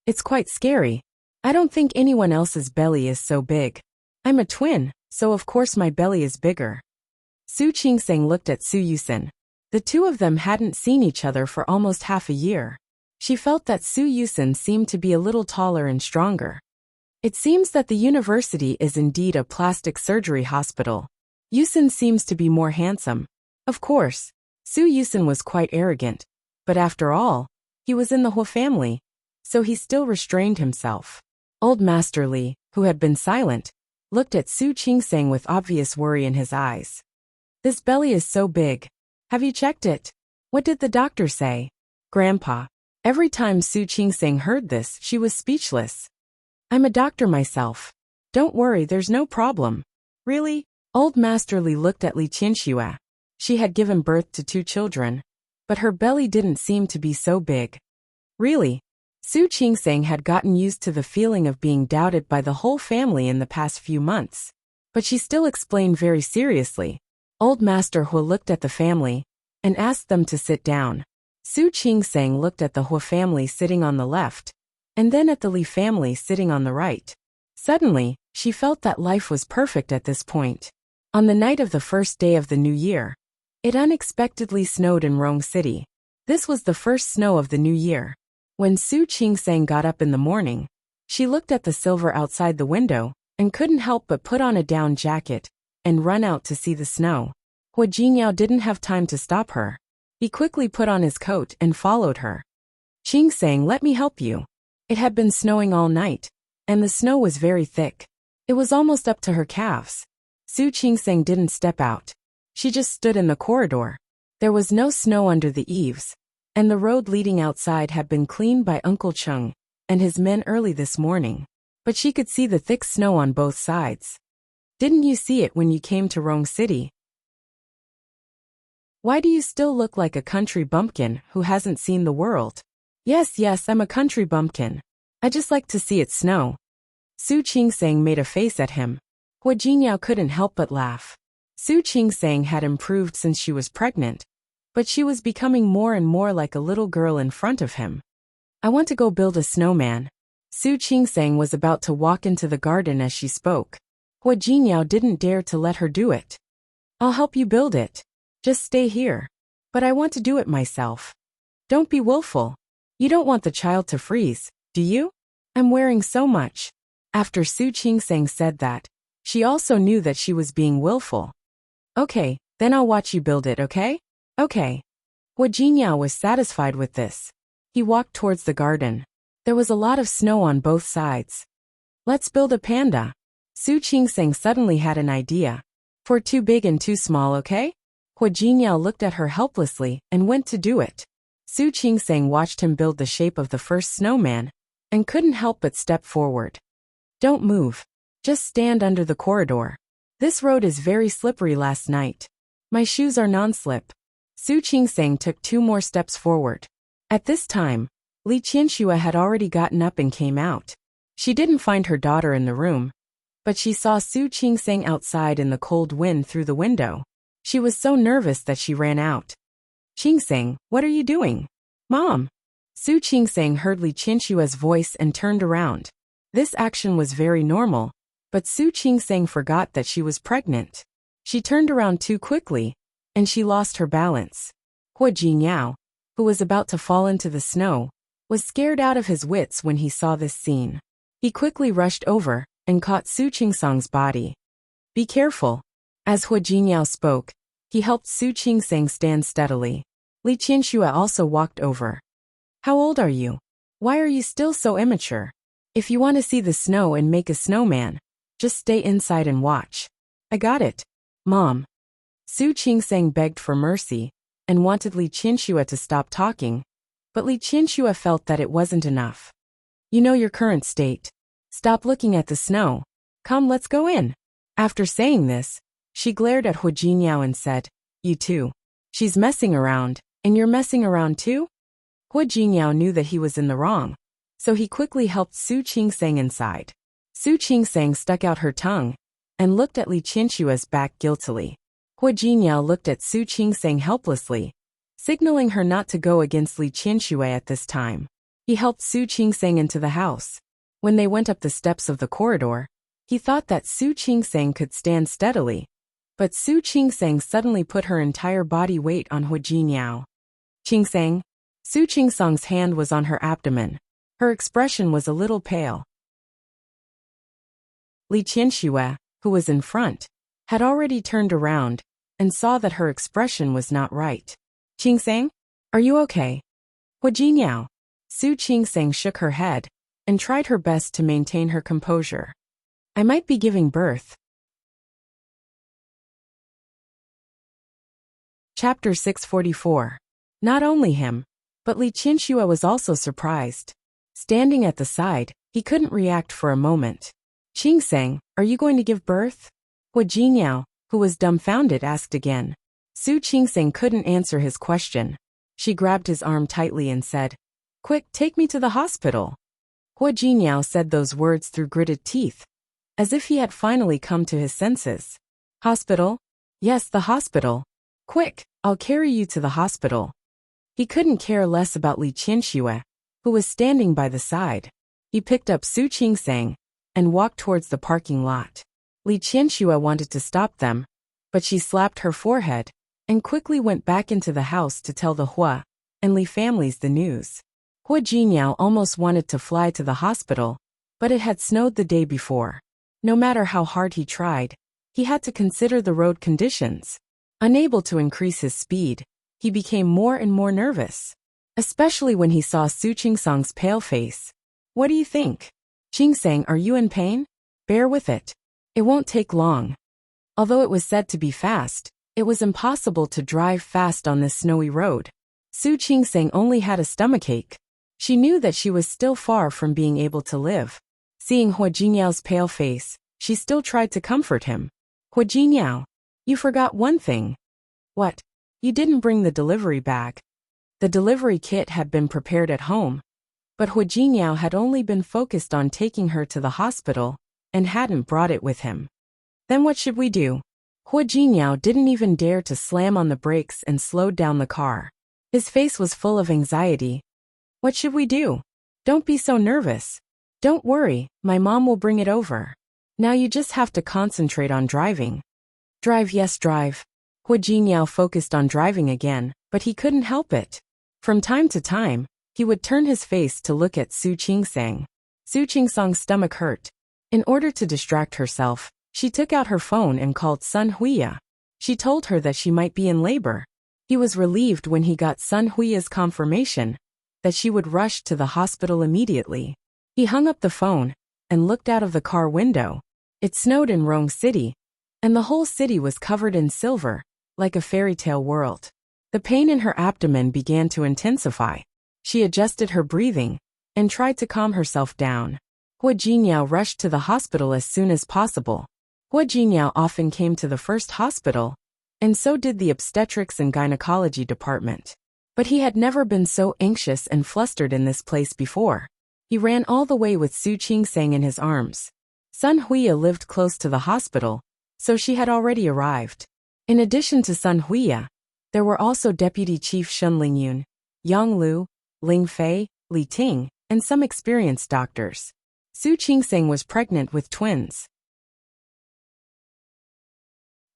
Speaker 1: It's quite scary. I don't think anyone else's belly is so big. I'm a twin, so of course my belly is bigger. Su Qingsang looked at Su Yusen. The two of them hadn't seen each other for almost half a year. She felt that Su Yusen seemed to be a little taller and stronger. It seems that the university is indeed a plastic surgery hospital. Yusen seems to be more handsome. Of course, Su Yusen was quite arrogant, but after all, he was in the Hua family, so he still restrained himself. Old Master Li, who had been silent, looked at Su Qingsang with obvious worry in his eyes. This belly is so big. Have you checked it? What did the doctor say? Grandpa. Every time Su Qingsang heard this, she was speechless. I'm a doctor myself. Don't worry, there's no problem. Really? Old Master Li looked at Li Qianxue. She had given birth to 2 children, but her belly didn't seem to be so big. Really? Su Qingsang had gotten used to the feeling of being doubted by the whole family in the past few months, but she still explained very seriously. Old Master Hua looked at the family and asked them to sit down. Su Qingsang looked at the Hua family sitting on the left, and then at the Li family sitting on the right. Suddenly, she felt that life was perfect at this point. On the night of the first day of the new year, it unexpectedly snowed in Rong City. This was the first snow of the new year. When Su Qingsang got up in the morning, she looked at the silver outside the window and couldn't help but put on a down jacket and run out to see the snow. Hua Jingyao didn't have time to stop her. He quickly put on his coat and followed her. Qingsang, let me help you. It had been snowing all night, and the snow was very thick. It was almost up to her calves. Su Qingsang didn't step out. She just stood in the corridor. There was no snow under the eaves, and the road leading outside had been cleaned by Uncle Chung and his men early this morning. But she could see the thick snow on both sides. Didn't you see it when you came to Rong City? Why do you still look like a country bumpkin who hasn't seen the world? Yes, I'm a country bumpkin. I just like to see it snow. Su Qingsang made a face at him. Hua Jingyao couldn't help but laugh. Su Qingsang had improved since she was pregnant, but she was becoming more and more like a little girl in front of him. I want to go build a snowman. Su Qingsang was about to walk into the garden as she spoke. Hua Jingyao didn't dare to let her do it. I'll help you build it. Just stay here. But I want to do it myself. Don't be willful. You don't want the child to freeze, do you? I'm wearing so much. After Su Qingsang said that, She also knew that she was being willful. Okay, then I'll watch you build it, okay? Okay. Hua Jinyao was satisfied with this. He walked towards the garden. There was a lot of snow on both sides. Let's build a panda. Su Qingseng suddenly had an idea. For too big and too small, okay? Hua Jinyao looked at her helplessly and went to do it. Su Qingseng watched him build the shape of the first snowman and couldn't help but step forward. Don't move. Just stand under the corridor. This road is very slippery last night. My shoes are non-slip. Su Qingseng took 2 more steps forward. At this time, Li Qianxue had already gotten up and came out. She didn't find her daughter in the room, but she saw Su Qingseng outside in the cold wind through the window. She was so nervous that she ran out. Qingseng, what are you doing? Mom! Su Qingseng heard Li Qianxue's voice and turned around. This action was very normal, but Su Qingseng forgot that she was pregnant. She turned around too quickly, and she lost her balance. Hua Jinyao, who was about to fall into the snow, was scared out of his wits when he saw this scene. He quickly rushed over and caught Su Qingseng's body. Be careful. As Hua Jinyao spoke, he helped Su Qingseng stand steadily. Li Qianxue also walked over. How old are you? Why are you still so immature? If you want to see the snow and make a snowman, just stay inside and watch. I got it, Mom. Su Qingseng begged for mercy and wanted Li Qianxue to stop talking, but Li Qianxue felt that it wasn't enough. You know your current state. Stop looking at the snow. Come, let's go in. After saying this, she glared at Hua Jinyao and said, You too. She's messing around, and you're messing around too? Hua Jinyao knew that he was in the wrong, so he quickly helped Su Qingseng inside. Su Qingseng stuck out her tongue and looked at Li Qianxue's back guiltily. Hua Jinyao looked at Su Qingseng helplessly, signaling her not to go against Li Qianxue at this time. He helped Su Qingseng into the house. When they went up the steps of the corridor, he thought that Su Qingseng could stand steadily, but Su Qingseng suddenly put her entire body weight on Hua Jinyao. Qingseng? Su Qingseng's hand was on her abdomen. Her expression was a little pale. Li Qianxue, who was in front, had already turned around and saw that her expression was not right. Qingseng? Are you okay? Hua Jinyao? Su Qingseng shook her head and tried her best to maintain her composure. I might be giving birth. Chapter 644. Not only him, but Li Qianxue was also surprised. Standing at the side, he couldn't react for a moment. Qingseng, are you going to give birth? Hua Jinyao, who was dumbfounded, asked again. Su Qingseng couldn't answer his question. She grabbed his arm tightly and said, Quick, take me to the hospital. Hua Jinyao said those words through gritted teeth, as if he had finally come to his senses. Hospital? Yes, the hospital. Quick, I'll carry you to the hospital. He couldn't care less about Li Qianxue, who was standing by the side. He picked up Su Qingseng and walked towards the parking lot. Li Qianxue wanted to stop them, but she slapped her forehead and quickly went back into the house to tell the Hua and Li families the news. Hua Jinyao almost wanted to fly to the hospital, but it had snowed the day before. No matter how hard he tried, he had to consider the road conditions. Unable to increase his speed, he became more and more nervous, especially when he saw Su Qingseng's pale face. What do you think? Qingseng, are you in pain? Bear with it. It won't take long. Although it was said to be fast, it was impossible to drive fast on this snowy road. Su Qingseng only had a stomachache. She knew that she was still far from being able to live. Seeing Hua Jinyao's pale face, she still tried to comfort him. Hua Jinyao, you forgot one thing. What? You didn't bring the delivery bag. The delivery kit had been prepared at home, but Hua Jinyao had only been focused on taking her to the hospital and hadn't brought it with him. Then what should we do? Hua Jinyao didn't even dare to slam on the brakes and slowed down the car. His face was full of anxiety. What should we do? Don't be so nervous. Don't worry, my mom will bring it over. Now you just have to concentrate on driving. Drive, yes, drive. Hua Jinyao focused on driving again, but he couldn't help it. From time to time, he would turn his face to look at Su Qingseng. Su Qingseng's stomach hurt. In order to distract herself, She took out her phone and called Sun Huya. She told her that she might be in labor. He was relieved when he got Sun Huya's confirmation that she would rush to the hospital immediately. He hung up the phone and looked out of the car window. It snowed in Rome City, and the whole city was covered in silver, like a fairy tale world. The pain in her abdomen began to intensify. She adjusted her breathing and tried to calm herself down. Hua Jinyao rushed to the hospital as soon as possible. Hua Jinyao often came to the first hospital, and so did the obstetrics and gynecology department. But he had never been so anxious and flustered in this place before. He ran all the way with Su Qingsang in his arms. Sun Huya lived close to the hospital, so she had already arrived. In addition to Sun Huya, there were also Deputy Chief Shun Lingyun, Yang Lu, Ling Fei, Li Ting, and some experienced doctors. Su Qingsang was pregnant with twins.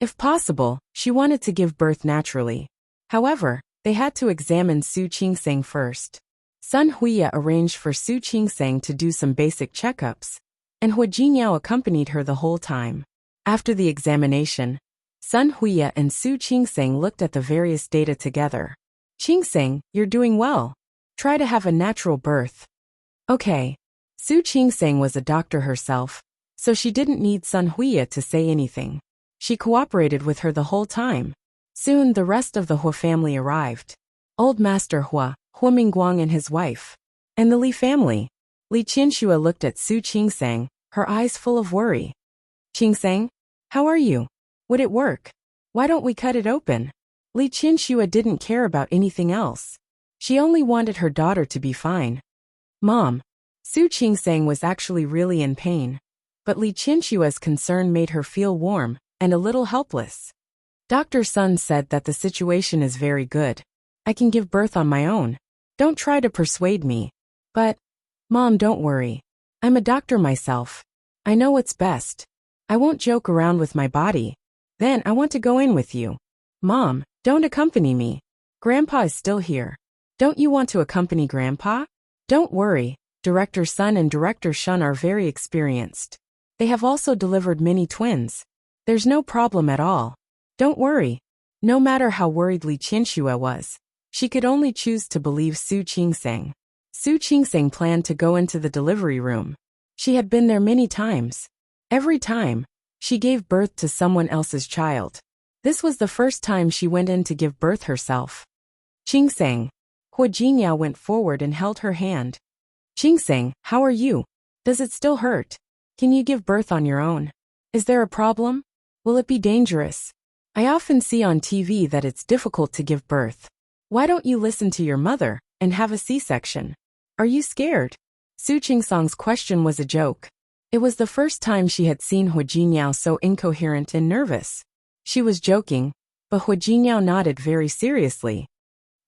Speaker 1: If possible, she wanted to give birth naturally. However, they had to examine Su Qingsang first. Sun Huya arranged for Su Qingsang to do some basic checkups, and Hua Jinyao accompanied her the whole time. After the examination, Sun Huya and Su Qingsang looked at the various data together. Qingsang, you're doing well. Try to have a natural birth. Okay. Su Qingsang was a doctor herself, so she didn't need Sun Huya to say anything. She cooperated with her the whole time. Soon the rest of the Hua family arrived. Old Master Hua Mingguang and his wife, and the Li family. Li Qianxue looked at Su Qingsang, her eyes full of worry. Qingsang, how are you? Would it work? Why don't we cut it open? Li Qianxue didn't care about anything else. She only wanted her daughter to be fine. Mom. Su Qingsang was actually really in pain, but Li Qianxue's concern made her feel warm and a little helpless. Dr. Sun said that the situation is very good. I can give birth on my own. Don't try to persuade me. But, Mom, don't worry. I'm a doctor myself. I know what's best. I won't joke around with my body. Then I want to go in with you. Mom, don't accompany me. Grandpa is still here. Don't you want to accompany Grandpa? Don't worry. Director Sun and Director Shun are very experienced. They have also delivered many twins. There's no problem at all. Don't worry. No matter how worried Li Qianxue was, she could only choose to believe Su Qingsang. Su Qingsang planned to go into the delivery room. She had been there many times. Every time, she gave birth to someone else's child. This was the first time she went in to give birth herself. Qingsang. Hua Jinyao went forward and held her hand. Qingsang, how are you? Does it still hurt? Can you give birth on your own? Is there a problem? Will it be dangerous? I often see on TV that it's difficult to give birth. Why don't you listen to your mother and have a C-section? Are you scared? Su Qingsang's question was a joke. It was the first time she had seen Hua Jinyao so incoherent and nervous. She was joking, but Hua Jinyao nodded very seriously.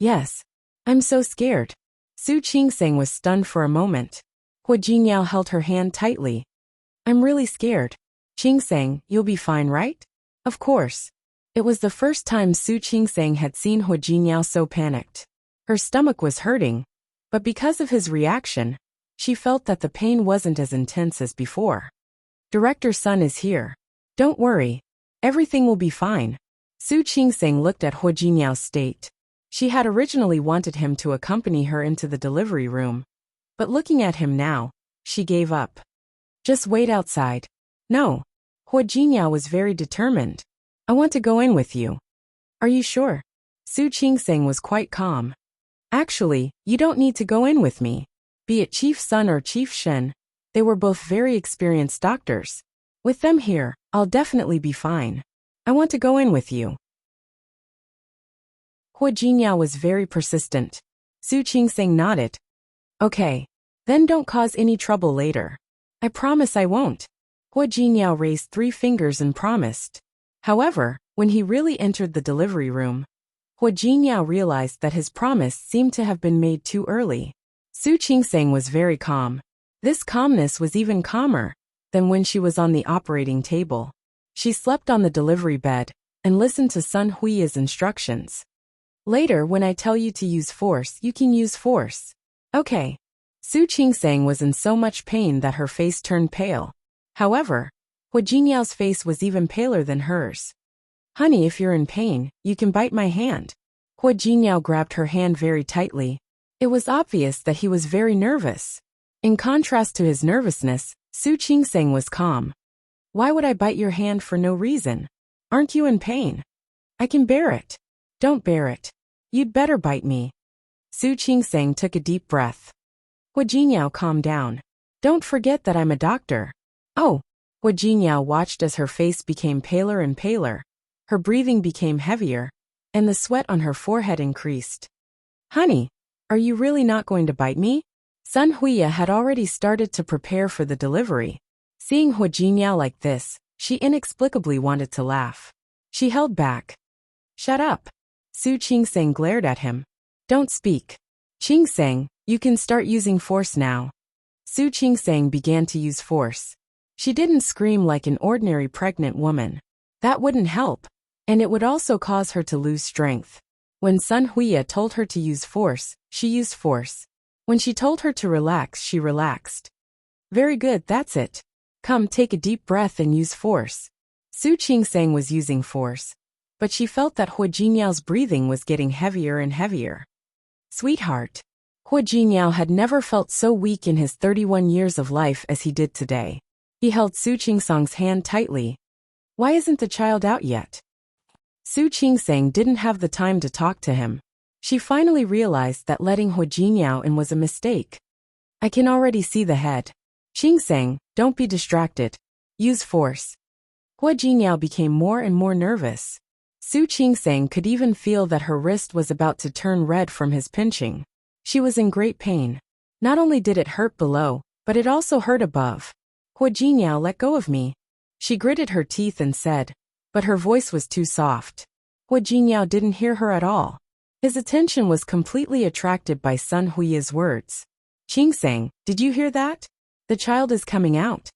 Speaker 1: Yes. I'm so scared. Su Qingsang was stunned for a moment. Hua Jinyao held her hand tightly. I'm really scared. Qingsang, you'll be fine, right? Of course. It was the first time Su Qingsang had seen Hua Jinyao so panicked. Her stomach was hurting, but because of his reaction, she felt that the pain wasn't as intense as before. Director Sun is here. Don't worry. Everything will be fine. Su Qingsang looked at Hua Jinyao's state. She had originally wanted him to accompany her into the delivery room, but looking at him now, she gave up. Just wait outside. No. Hua Jinyao was very determined. I want to go in with you. Are you sure? Su Qingsang was quite calm. Actually, you don't need to go in with me. Be it Chief Sun or Chief Shen, they were both very experienced doctors. With them here, I'll definitely be fine. I want to go in with you. Hua Jinyao was very persistent. Su Qingsang nodded. Okay. Then don't cause any trouble later. I promise I won't. Hua Jinyao raised 3 fingers and promised. However, when he really entered the delivery room, Hua Jinyao realized that his promise seemed to have been made too early. Su Qingsang was very calm. This calmness was even calmer than when she was on the operating table. She slept on the delivery bed and listened to Sun Huya's instructions. Later, when I tell you to use force, you can use force. Okay. Su Qingsang was in so much pain that her face turned pale. However, Hua Jinyao's face was even paler than hers. Honey, if you're in pain, you can bite my hand. Hua Jinyao grabbed her hand very tightly. It was obvious that he was very nervous. In contrast to his nervousness, Su Qingseng was calm. Why would I bite your hand for no reason? Aren't you in pain? I can bear it. Don't bear it. You'd better bite me. Su Qingseng took a deep breath. Hua Jinyao, calm down. Don't forget that I'm a doctor. Oh. Hua Jinyao watched as her face became paler and paler. Her breathing became heavier, and the sweat on her forehead increased. Honey, are you really not going to bite me? Sun Huiya had already started to prepare for the delivery. Seeing Hua Jinyao like this, she inexplicably wanted to laugh. She held back. Shut up. Su Qingseng glared at him. Don't speak. Qingseng, you can start using force now. Su Qingseng began to use force. She didn't scream like an ordinary pregnant woman. That wouldn't help, and it would also cause her to lose strength. When Sun Huiya told her to use force, she used force. When she told her to relax, she relaxed. Very good, that's it. Come, take a deep breath and use force. Su Qingseng was using force, but she felt that Hua Jinyao's breathing was getting heavier and heavier. Sweetheart. Hua Jinyao had never felt so weak in his 31 years of life as he did today. He held Su Qingseng's hand tightly. Why isn't the child out yet? Su Qingseng didn't have the time to talk to him. She finally realized that letting Hua Jinyao in was a mistake. I can already see the head. Qingseng, don't be distracted. Use force. Hua Jinyao became more and more nervous. Su Qingseng could even feel that her wrist was about to turn red from his pinching. She was in great pain. Not only did it hurt below, but it also hurt above. Hua Jinyao, let go of me. She gritted her teeth and said, but her voice was too soft. Hua Jinyao didn't hear her at all. His attention was completely attracted by Sun Huiya's words. Qingseng, did you hear that? The child is coming out.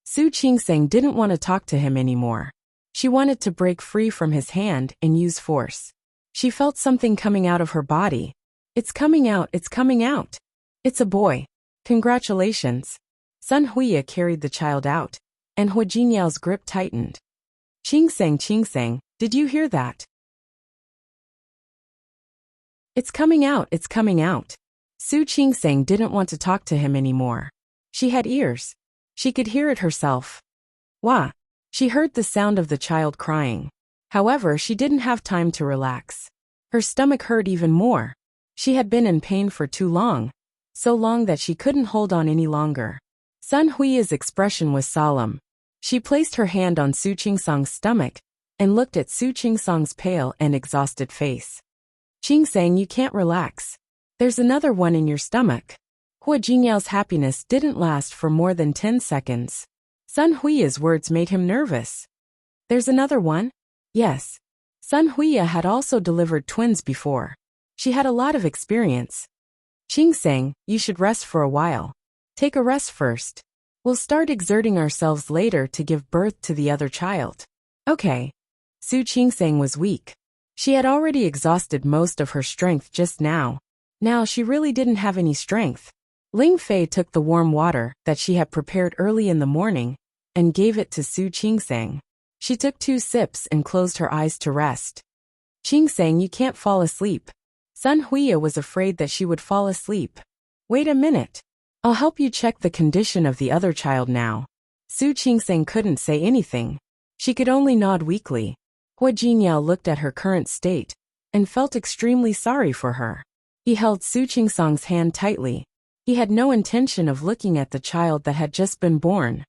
Speaker 1: Su Qingseng didn't want to talk to him anymore. She wanted to break free from his hand and use force. She felt something coming out of her body. It's coming out, it's coming out. It's a boy. Congratulations. Sun Huiya carried the child out, and Hua Jinyao's grip tightened. Qingseng, did you hear that? It's coming out, it's coming out. Su Qingseng didn't want to talk to him anymore. She had ears. She could hear it herself. Wah! She heard the sound of the child crying. However, she didn't have time to relax. Her stomach hurt even more. She had been in pain for too long. So long that she couldn't hold on any longer. Sun Huiya's expression was solemn. She placed her hand on Su Qingseng's stomach and looked at Su Qingseng's pale and exhausted face. Qingseng, you can't relax. There's another one in your stomach. Hua Jinyao's happiness didn't last for more than 10 seconds. Sun Huiya's words made him nervous. There's another one? Yes. Sun Huiya had also delivered twins before. She had a lot of experience. Qingseng, you should rest for a while. Take a rest first. We'll start exerting ourselves later to give birth to the other child. Okay. Su Qingseng was weak. She had already exhausted most of her strength just now. Now she really didn't have any strength. Ling Fei took the warm water that she had prepared early in the morning and gave it to Su Qingseng. She took 2 sips and closed her eyes to rest. Qingseng, you can't fall asleep. Sun Huiya was afraid that she would fall asleep. Wait a minute. I'll help you check the condition of the other child now. Su Qingseng couldn't say anything. She could only nod weakly. Hua Jinyao looked at her current state and felt extremely sorry for her. He held Su Qingseng's hand tightly. He had no intention of looking at the child that had just been born.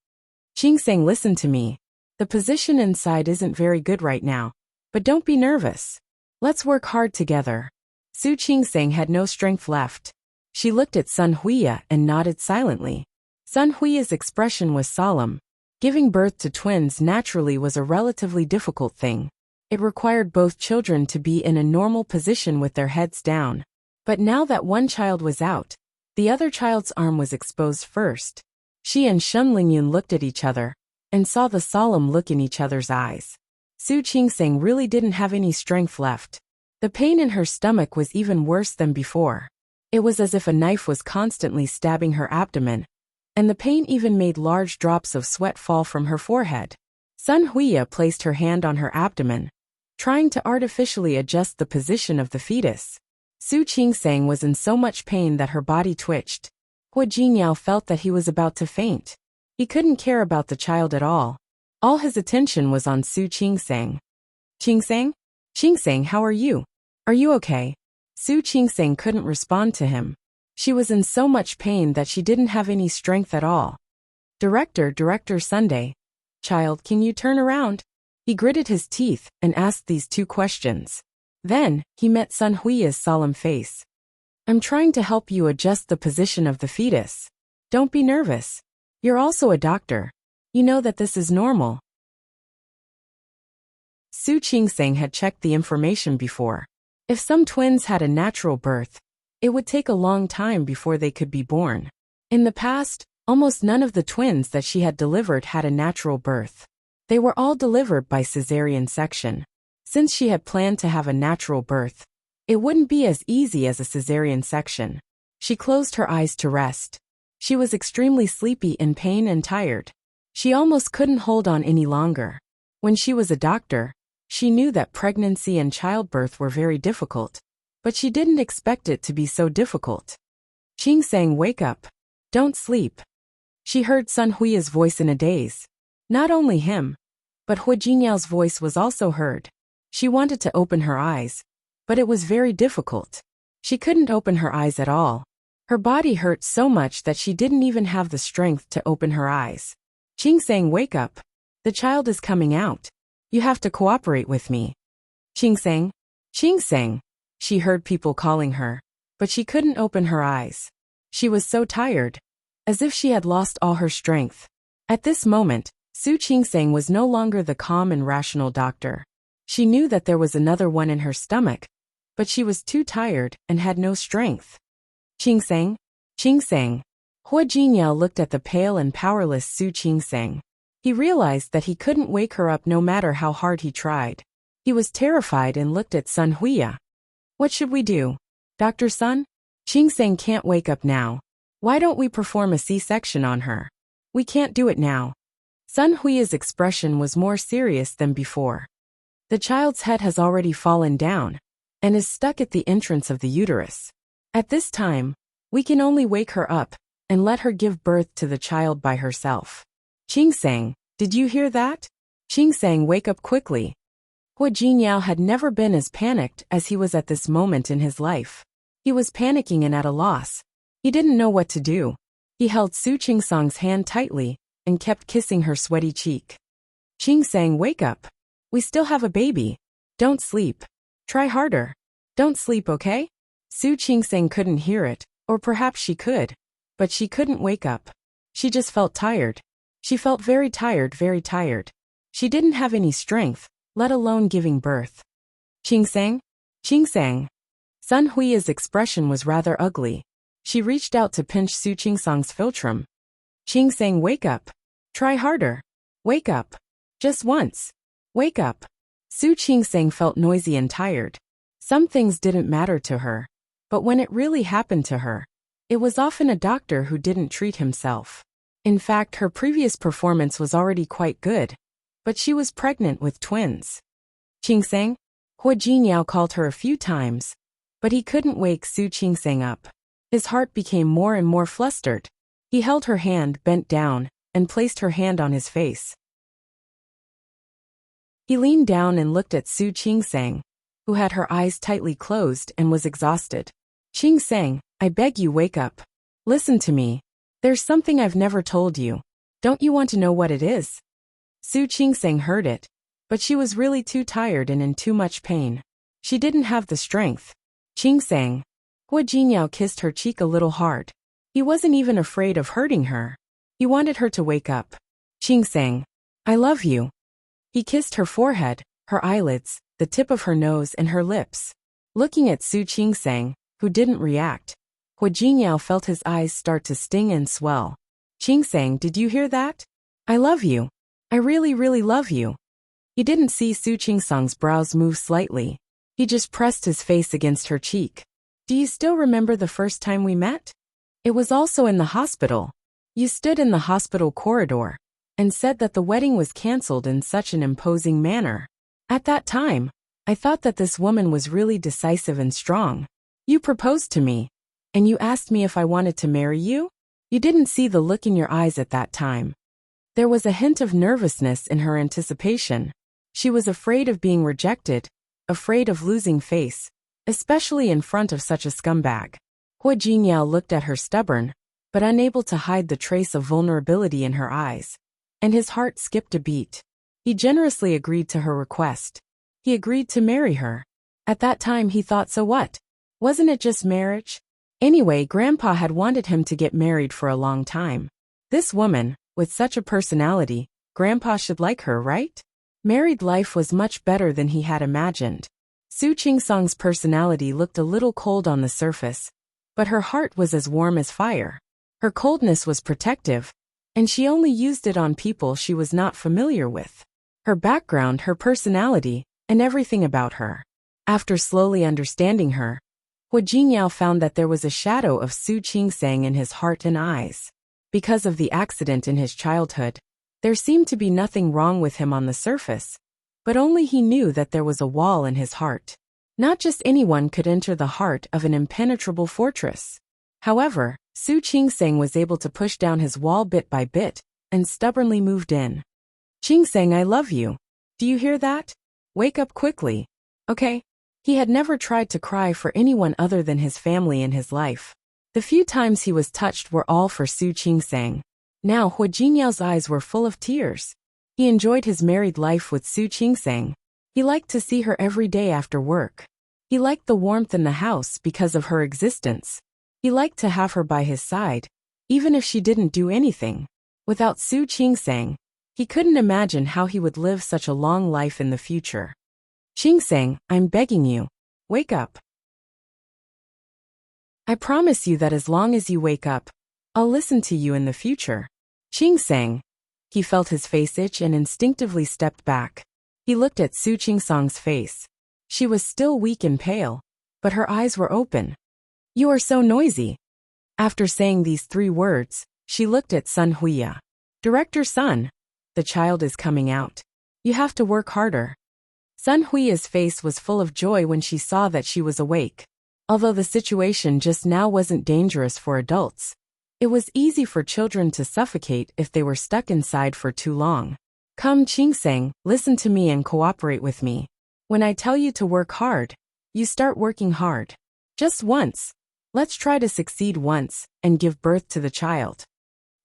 Speaker 1: Qingseng, listen to me. The position inside isn't very good right now, but don't be nervous. Let's work hard together. Su Qingseng had no strength left. She looked at Sun Huiya and nodded silently. Sun Huiya's expression was solemn. Giving birth to twins naturally was a relatively difficult thing. It required both children to be in a normal position with their heads down. But now that one child was out, the other child's arm was exposed first. She and Shen Lingyun looked at each other and saw the solemn look in each other's eyes. Su Qingseng really didn't have any strength left. The pain in her stomach was even worse than before. It was as if a knife was constantly stabbing her abdomen, and the pain even made large drops of sweat fall from her forehead. Sun Huiya placed her hand on her abdomen, trying to artificially adjust the position of the fetus. Su Qingsang was in so much pain that her body twitched. Hua Jinyao felt that he was about to faint. He couldn't care about the child at all. All his attention was on Su Qingsang. Qingsang? Qingsang, how are you? Are you okay? Su Qingsang couldn't respond to him. She was in so much pain that she didn't have any strength at all. Director Sunday. Child, can you turn around? He gritted his teeth and asked these two questions. Then, he met Sun Huiya's solemn face. I'm trying to help you adjust the position of the fetus. Don't be nervous. You're also a doctor. You know that this is normal. Su Qingsang had checked the information before. If some twins had a natural birth, it would take a long time before they could be born. In the past, almost none of the twins that she had delivered had a natural birth. They were all delivered by cesarean section. Since she had planned to have a natural birth, it wouldn't be as easy as a cesarean section. She closed her eyes to rest. She was extremely sleepy, in pain and tired. She almost couldn't hold on any longer. When she was a doctor, she knew that pregnancy and childbirth were very difficult, but she didn't expect it to be so difficult. Qingsang, wake up. Don't sleep. She heard Sun Huiya's voice in a daze. Not only him, but Hua Jinyao's voice was also heard. She wanted to open her eyes, but it was very difficult. She couldn't open her eyes at all. Her body hurt so much that she didn't even have the strength to open her eyes. Qingsang, wake up. The child is coming out. You have to cooperate with me. Qingsang. Qingsang. She heard people calling her, but she couldn't open her eyes. She was so tired, as if she had lost all her strength. At this moment, Su Qingsang was no longer the calm and rational doctor. She knew that there was another one in her stomach, but she was too tired and had no strength. Qingsang. Qingsang. Hua Jinyao looked at the pale and powerless Su Qingsang. He realized that he couldn't wake her up no matter how hard he tried. He was terrified and looked at Sun Huiya. What should we do? Dr. Sun? Qingsang can't wake up now. Why don't we perform a C-section on her? We can't do it now. Sun Huiya's expression was more serious than before. The child's head has already fallen down and is stuck at the entrance of the uterus. At this time, we can only wake her up and let her give birth to the child by herself. Qingsang, did you hear that? Qingsang, wake up quickly. Hua Jinyao had never been as panicked as he was at this moment in his life. He was panicking and at a loss. He didn't know what to do. He held Su Qingsang's hand tightly and kept kissing her sweaty cheek. Qingsang, wake up. We still have a baby. Don't sleep. Try harder. Don't sleep, okay? Su Qingsang couldn't hear it, or perhaps she could, but she couldn't wake up. She just felt tired. She felt very tired, very tired. She didn't have any strength, let alone giving birth. Qingsang? Qingsang. Sun Huiya's expression was rather ugly. She reached out to pinch Su Qingsang's philtrum. Qingsang, wake up. Try harder. Wake up. Just once. Wake up. Su Qingsang felt noisy and tired. Some things didn't matter to her, but when it really happened to her, it was often a doctor who didn't treat himself. In fact, her previous performance was already quite good, but she was pregnant with twins. Qingsang? Hua Jinyao called her a few times, but he couldn't wake Su Qingsang up. His heart became more and more flustered. He held her hand bent down and placed her hand on his face. He leaned down and looked at Su Qingsang, who had her eyes tightly closed and was exhausted. Qingsang, I beg you, wake up. Listen to me. There's something I've never told you. Don't you want to know what it is? Su Qingsang heard it, but she was really too tired and in too much pain. She didn't have the strength. Qingsang. Hua Jinyao kissed her cheek a little hard. He wasn't even afraid of hurting her. He wanted her to wake up. Qingsang. I love you. He kissed her forehead, her eyelids, the tip of her nose and her lips. Looking at Su Qingsang, who didn't react, Hua Jinyao felt his eyes start to sting and swell. Qingsang, did you hear that? I love you. I really, really love you. He didn't see Su Qingsang's brows move slightly. He just pressed his face against her cheek. Do you still remember the first time we met? It was also in the hospital. You stood in the hospital corridor and said that the wedding was cancelled in such an imposing manner. At that time, I thought that this woman was really decisive and strong. You proposed to me, and you asked me if I wanted to marry you? You didn't see the look in your eyes at that time. There was a hint of nervousness in her anticipation. She was afraid of being rejected, afraid of losing face, especially in front of such a scumbag. Hua Jingyao looked at her stubborn, but unable to hide the trace of vulnerability in her eyes, and his heart skipped a beat. He generously agreed to her request. He agreed to marry her. At that time he thought, so what? Wasn't it just marriage? Anyway, Grandpa had wanted him to get married for a long time. This woman, with such a personality, Grandpa should like her, right? Married life was much better than he had imagined. Su Qingsong's personality looked a little cold on the surface, but her heart was as warm as fire. Her coldness was protective, and she only used it on people she was not familiar with. Her background, her personality, and everything about her. After slowly understanding her, Hua Jingyao found that there was a shadow of Su Qingsang in his heart and eyes. Because of the accident in his childhood, there seemed to be nothing wrong with him on the surface, but only he knew that there was a wall in his heart. Not just anyone could enter the heart of an impenetrable fortress. However, Su Qingsang was able to push down his wall bit by bit, and stubbornly moved in. Qingsang, I love you. Do you hear that? Wake up quickly. Okay? He had never tried to cry for anyone other than his family in his life. The few times he was touched were all for Su Qingsang. Now Hua Jinyao's eyes were full of tears. He enjoyed his married life with Su Qingsang. He liked to see her every day after work. He liked the warmth in the house because of her existence. He liked to have her by his side, even if she didn't do anything. Without Su Qingsang, he couldn't imagine how he would live such a long life in the future. Qingsang, I'm begging you, wake up. I promise you that as long as you wake up, I'll listen to you in the future. Qingsang. He felt his face itch and instinctively stepped back. He looked at Su Qingsong's face. She was still weak and pale, but her eyes were open. You are so noisy. After saying these 3 words, she looked at Sun Huya. Director Sun, the child is coming out. You have to work harder. Sun Huya's face was full of joy when she saw that she was awake. Although the situation just now wasn't dangerous for adults, it was easy for children to suffocate if they were stuck inside for too long. Come Qingsang, listen to me and cooperate with me. When I tell you to work hard, you start working hard. Just once. Let's try to succeed once and give birth to the child.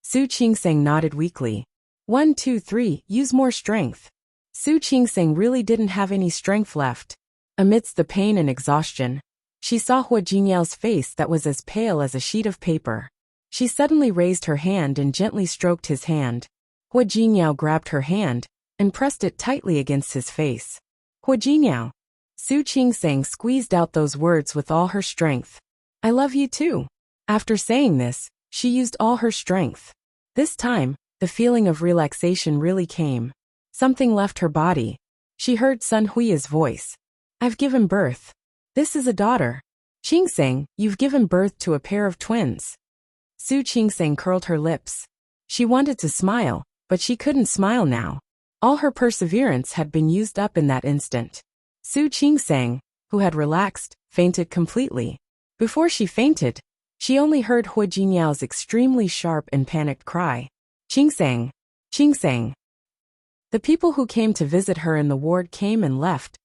Speaker 1: Su Qingsang nodded weakly. 1, 2, 3, use more strength. Su Qingsang really didn't have any strength left. Amidst the pain and exhaustion, she saw Hua Jinyao's face that was as pale as a sheet of paper. She suddenly raised her hand and gently stroked his hand. Hua Jinyao grabbed her hand and pressed it tightly against his face. Hua Jinyao. Su Qingsang squeezed out those words with all her strength. I love you too. After saying this, she used all her strength. This time, the feeling of relaxation really came. Something left her body. She heard Sun Huya's voice. I've given birth. This is a daughter. Qingsang, you've given birth to a pair of twins. Su Qingsang curled her lips. She wanted to smile, but she couldn't smile now. All her perseverance had been used up in that instant. Su Qingsang, who had relaxed, fainted completely. Before she fainted, she only heard Hua Jinyao's extremely sharp and panicked cry. Qingsang! Qingsang! The people who came to visit her in the ward came and left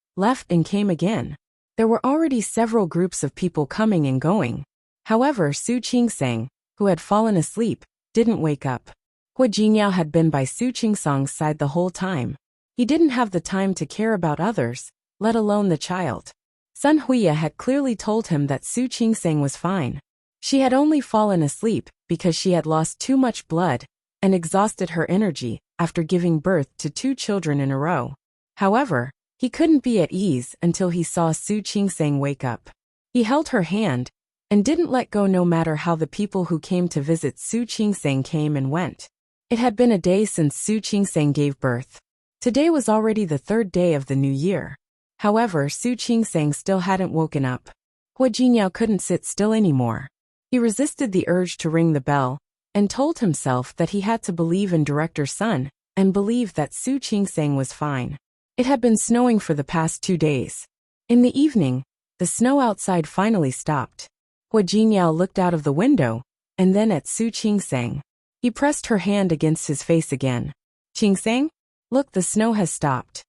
Speaker 1: and came again. There were already several groups of people coming and going. However, Su Qingsang, who had fallen asleep, didn't wake up. Hua Jinyao had been by Su Qingsong's side the whole time. He didn't have the time to care about others, let alone the child. Sun Huya had clearly told him that Su Qingsang was fine. She had only fallen asleep because she had lost too much blood and exhausted her energy after giving birth to 2 children in a row. However, he couldn't be at ease until he saw Su Qingsang wake up. He held her hand and didn't let go no matter how the people who came to visit Su Qingsang came and went. It had been a day since Su Qingsang gave birth. Today was already the 3rd day of the new year. However, Su Qingsang still hadn't woken up. Hua Jinyao couldn't sit still anymore. He resisted the urge to ring the bell and told himself that he had to believe in Director Sun and believe that Su Qingsang was fine. It had been snowing for the past 2 days. In the evening, the snow outside finally stopped. Hua Jinyao looked out of the window, and then at Su Qingsang. He pressed her hand against his face again. Qingsang? Look, the snow has stopped.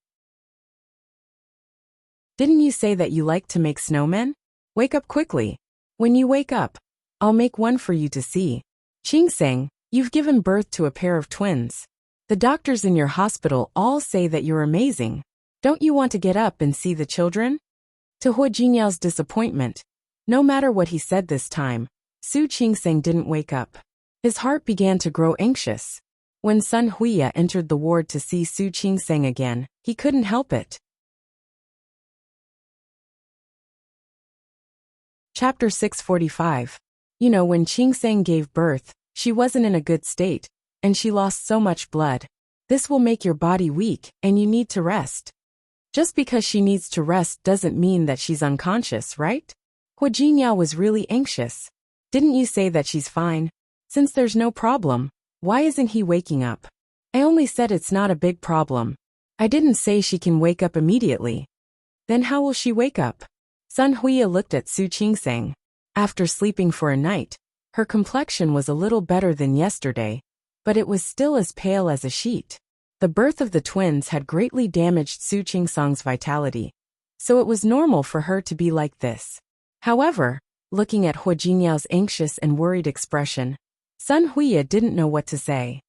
Speaker 1: Didn't you say that you like to make snowmen? Wake up quickly. When you wake up, I'll make one for you to see. Qingsang, you've given birth to a pair of twins. The doctors in your hospital all say that you're amazing. Don't you want to get up and see the children? To Hua Jinyao's disappointment, no matter what he said this time, Su Qingsang didn't wake up. His heart began to grow anxious. When Sun Huiya entered the ward to see Su Qingsang again, he couldn't help it. Chapter 645. You know, when Qingsang gave birth, she wasn't in a good state, and she lost so much blood. This will make your body weak, and you need to rest. Just because she needs to rest doesn't mean that she's unconscious, right? Hua Jinyao was really anxious. Didn't you say that she's fine? Since there's no problem, why isn't he waking up? I only said it's not a big problem. I didn't say she can wake up immediately. Then how will she wake up? Sun Huiya looked at Su Qingsang. After sleeping for a night, her complexion was a little better than yesterday, but it was still as pale as a sheet. The birth of the twins had greatly damaged Su Qingsang's vitality, so it was normal for her to be like this. However, looking at Hua Jinyao's anxious and worried expression, Sun Huiya didn't know what to say.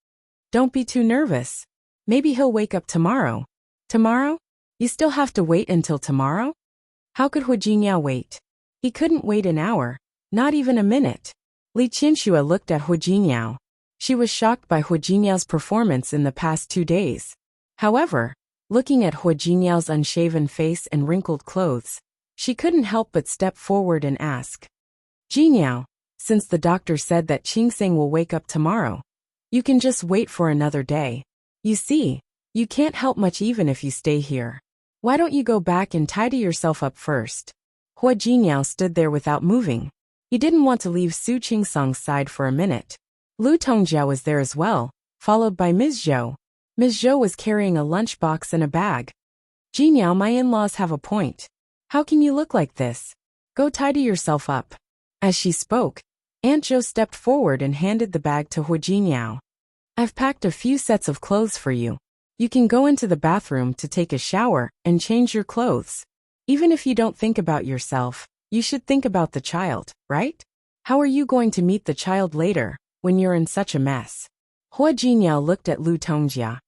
Speaker 1: Don't be too nervous. Maybe he'll wake up tomorrow. Tomorrow? You still have to wait until tomorrow? How could Hua Jinyao wait? He couldn't wait an hour, not even a minute. Li Qianxue looked at Hua Jinyao. She was shocked by Hua Jinyao's performance in the past 2 days. However, looking at Hua Jinyao's unshaven face and wrinkled clothes, she couldn't help but step forward and ask. Jinyao, since the doctor said that Qingsang will wake up tomorrow, you can just wait for another day. You see, you can't help much even if you stay here. Why don't you go back and tidy yourself up first? Hua Jinyao stood there without moving. He didn't want to leave Su Qingsang's side for a minute. Lu Tongjia was there as well, followed by Ms. Zhou. Ms. Zhou was carrying a lunchbox and a bag. Jinyao, my in-laws have a point. How can you look like this? Go tidy yourself up. As she spoke, Aunt Zhou stepped forward and handed the bag to Hua Jinyao. I've packed a few sets of clothes for you. You can go into the bathroom to take a shower and change your clothes. Even if you don't think about yourself, you should think about the child, right? How are you going to meet the child later, when you're in such a mess? Hua Jinyao looked at Lu Tongjia,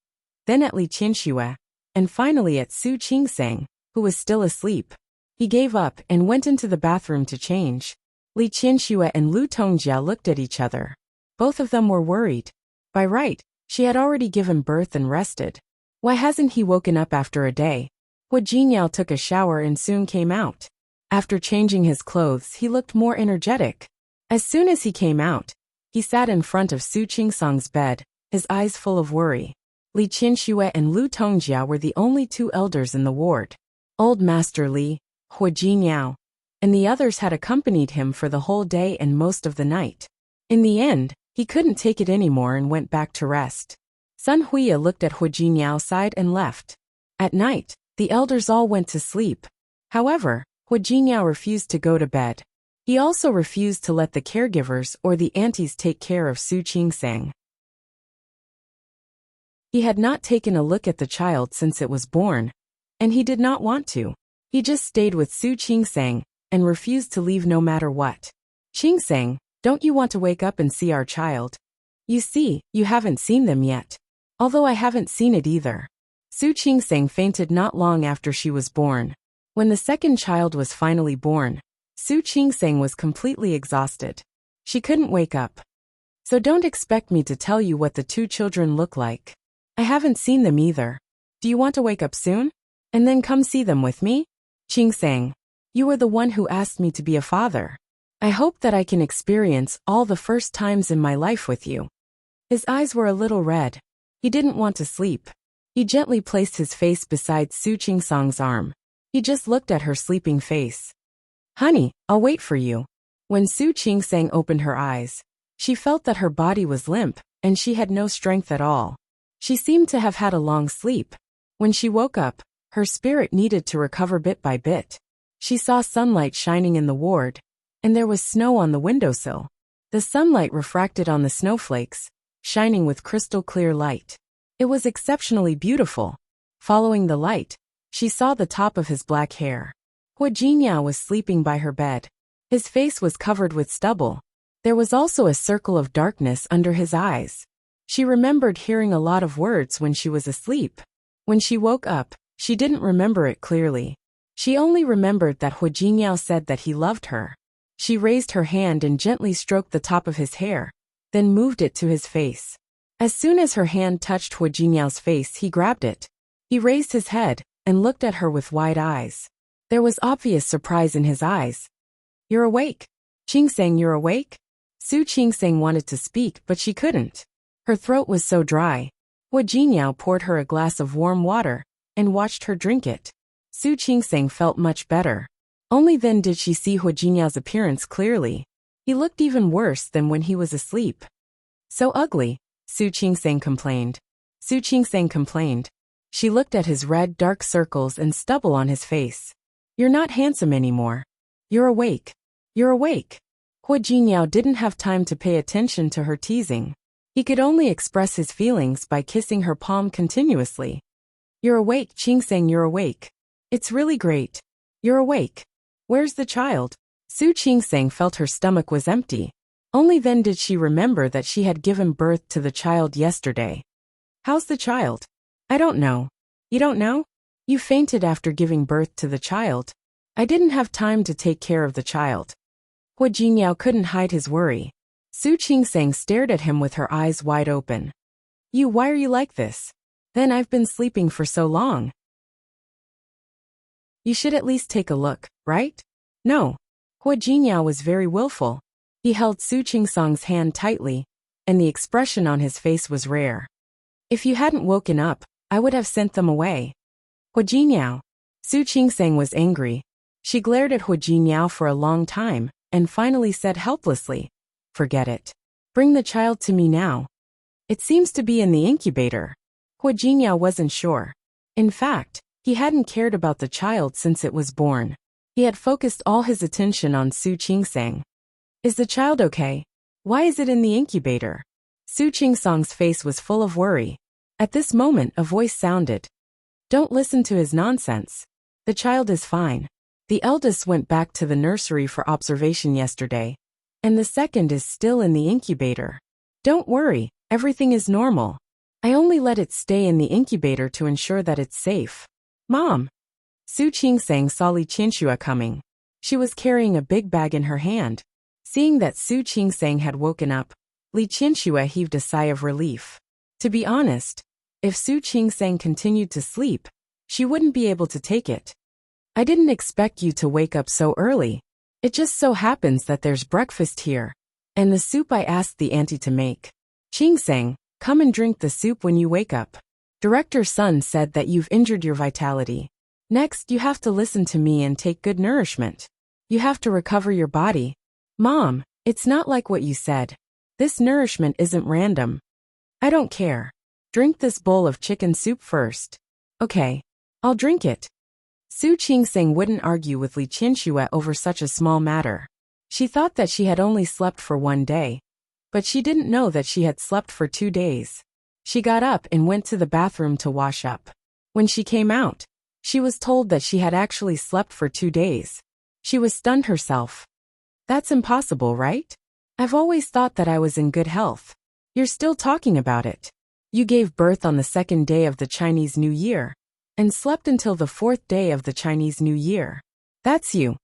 Speaker 1: then at Li Qianxue, and finally at Su Qingsang, who was still asleep. He gave up and went into the bathroom to change. Li Qianxue and Lu Tongjia looked at each other. Both of them were worried. By right, she had already given birth and rested. Why hasn't he woken up after a day? Hua Jinyao took a shower and soon came out. After changing his clothes, he looked more energetic. As soon as he came out, he sat in front of Su Qingsang's bed, his eyes full of worry. Li Qianxue and Lu Tongjia were the only 2 elders in the ward. Old Master Li, Hua Jinyao, and the others had accompanied him for the whole day and most of the night. In the end, he couldn't take it anymore and went back to rest. Sun Huiya looked at Hua Jinyao's side and left. At night, the elders all went to sleep. However, Hua Jinyao refused to go to bed. He also refused to let the caregivers or the aunties take care of Su Qingsang. He had not taken a look at the child since it was born, and he did not want to. He just stayed with Su Qingsang and refused to leave no matter what. Qingsang, don't you want to wake up and see our child? You see, you haven't seen them yet. Although I haven't seen it either. Su Qingsang fainted not long after she was born. When the second child was finally born, Su Qingsang was completely exhausted. She couldn't wake up. So don't expect me to tell you what the 2 children look like. I haven't seen them either. Do you want to wake up soon? And then come see them with me? Qingsang, you were the one who asked me to be a father. I hope that I can experience all the first times in my life with you. His eyes were a little red. He didn't want to sleep. He gently placed his face beside Su Qingsang's arm. He just looked at her sleeping face. Honey, I'll wait for you. When Su Qingsang opened her eyes, She felt that her body was limp, and she had no strength at all. She seemed to have had a long sleep. When she woke up, her spirit needed to recover bit by bit. She saw sunlight shining in the ward, and there was snow on the windowsill. The sunlight refracted on the snowflakes, shining with crystal clear light. It was exceptionally beautiful. Following the light, she saw the top of his black hair. Hua Jinyao was sleeping by her bed. His face was covered with stubble. There was also a circle of darkness under his eyes. She remembered hearing a lot of words when she was asleep. When she woke up, she didn't remember it clearly. She only remembered that Hua Jinyao said that he loved her. She raised her hand and gently stroked the top of his hair, then moved it to his face. As soon as her hand touched Hua Jinyao's face, he grabbed it. He raised his head and looked at her with wide eyes. There was obvious surprise in his eyes. "You're awake. Qingseng, you're awake?" Su Qingseng wanted to speak, but she couldn't. Her throat was so dry. Hua Jinyao poured her a glass of warm water and watched her drink it. Su Qingseng felt much better. Only then did she see Hua Jinyao's appearance clearly. He looked even worse than when he was asleep. "So ugly," Su Qingseng complained. She looked at his red, dark circles and stubble on his face. "You're not handsome anymore. You're awake. You're awake." Hua Jinyao didn't have time to pay attention to her teasing. He could only express his feelings by kissing her palm continuously. "You're awake, Qingseng, you're awake. It's really great. You're awake. Where's the child?" Su Qingseng felt her stomach was empty. Only then did she remember that she had given birth to the child yesterday. "How's the child?" "I don't know." "You don't know? You fainted after giving birth to the child. I didn't have time to take care of the child." Hua Jinyao couldn't hide his worry. Su Qingseng stared at him with her eyes wide open. Why are you like this?" "Then I've been sleeping for so long. You should at least take a look, right?" "No." Hua Jinyao was very willful. He held Su Qingseng's hand tightly, and the expression on his face was rare. "If you hadn't woken up, I would have sent them away." "Hua Jinyao." Su Qingseng was angry. She glared at Hua Jinyao for a long time, and finally said helplessly, "Forget it. Bring the child to me now." "It seems to be in the incubator." Hua Jinyao wasn't sure. In fact, he hadn't cared about the child since it was born. He had focused all his attention on Su Qingseng. "Is the child okay? Why is it in the incubator?" Su Qingseng's face was full of worry. At this moment a voice sounded. "Don't listen to his nonsense. The child is fine. The eldest went back to the nursery for observation yesterday, and the second is still in the incubator. Don't worry, everything is normal. I only let it stay in the incubator to ensure that it's safe." "Mom!" Su Qingseng saw Li Qianxue coming. She was carrying a big bag in her hand. Seeing that Su Qingseng had woken up, Li Qianxue heaved a sigh of relief. To be honest, if Su Qingseng continued to sleep, she wouldn't be able to take it. "I didn't expect you to wake up so early. It just so happens that there's breakfast here, and the soup I asked the auntie to make. Qingseng, come and drink the soup when you wake up. Director Sun said that you've injured your vitality. Next, you have to listen to me and take good nourishment. You have to recover your body." "Mom, it's not like what you said. This nourishment isn't random." "I don't care. Drink this bowl of chicken soup first." "Okay, I'll drink it." Su Qingseng wouldn't argue with Li Qianxue over such a small matter. She thought that she had only slept for 1 day, but she didn't know that she had slept for 2 days. She got up and went to the bathroom to wash up. When she came out, she was told that she had actually slept for 2 days. She was stunned herself. "That's impossible, right? I've always thought that I was in good health. You're still talking about it. You gave birth on the 2nd day of the Chinese New Year, and slept until the 4th day of the Chinese New Year. That's you."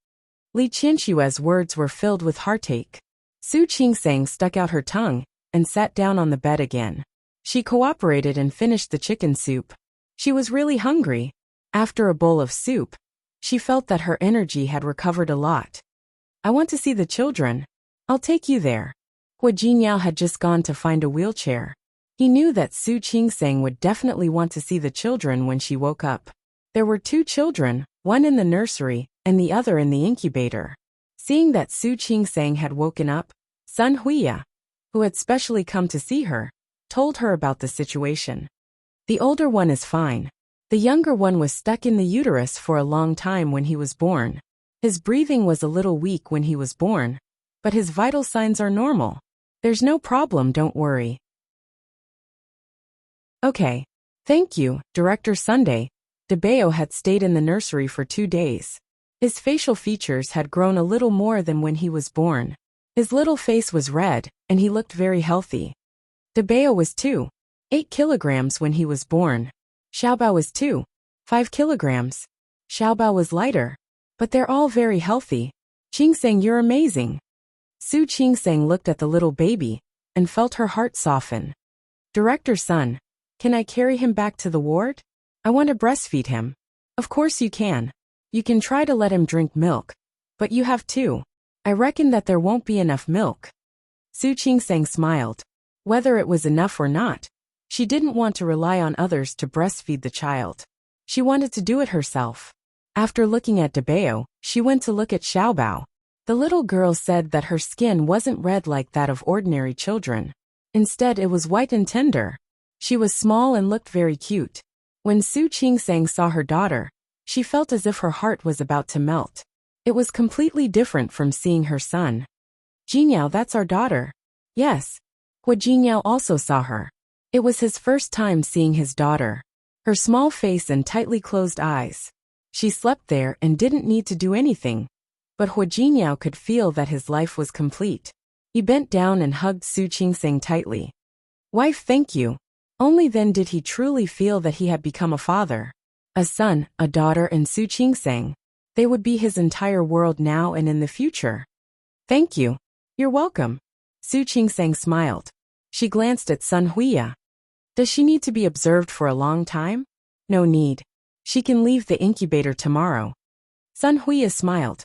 Speaker 1: Li Qianxue's words were filled with heartache. Su Qingseng stuck out her tongue and sat down on the bed again. She cooperated and finished the chicken soup. She was really hungry. After a bowl of soup, she felt that her energy had recovered a lot. "I want to see the children. I'll take you there." Hua Jinyao had just gone to find a wheelchair. He knew that Su Qingseng would definitely want to see the children when she woke up. There were 2 children, one in the nursery and the other in the incubator. Seeing that Su Qingseng had woken up, Sun Huiya, who had specially come to see her, told her about the situation. The older one is fine. The younger one was stuck in the uterus for a long time when he was born. His breathing was a little weak when he was born, but his vital signs are normal. There's no problem, don't worry. Okay. Thank you, Director Sunday. DeBeo had stayed in the nursery for 2 days. His facial features had grown a little more than when he was born. His little face was red, and he looked very healthy. DeBeo was 8 kilograms when he was born. Xiaobao was 5 kilograms. Xiaobao was lighter. But they're all very healthy. Qingseng, you're amazing. Su Qingseng looked at the little baby and felt her heart soften. Director Sun, can I carry him back to the ward? I want to breastfeed him. Of course you can. You can try to let him drink milk. But you have to. I reckon that there won't be enough milk. Su Qingseng smiled. Whether it was enough or not, she didn't want to rely on others to breastfeed the child. She wanted to do it herself. After looking at DeBeo, she went to look at Xiaobao. The little girl said that her skin wasn't red like that of ordinary children. Instead, it was white and tender. She was small and looked very cute. When Su Qingseng saw her daughter, she felt as if her heart was about to melt. It was completely different from seeing her son. Jinyao, that's our daughter. Yes. Hua Jinyao also saw her. It was his first time seeing his daughter. Her small face and tightly closed eyes. She slept there and didn't need to do anything. But Hua Jinyao could feel that his life was complete. He bent down and hugged Su Qingseng tightly. Wife, thank you. Only then did he truly feel that he had become a father. A son, a daughter, and Su Qingseng. They would be his entire world now and in the future. Thank you. You're welcome. Su Qingseng smiled. She glanced at Sun Huiya. Does she need to be observed for a long time? No need. She can leave the incubator tomorrow. Sun Huiya smiled.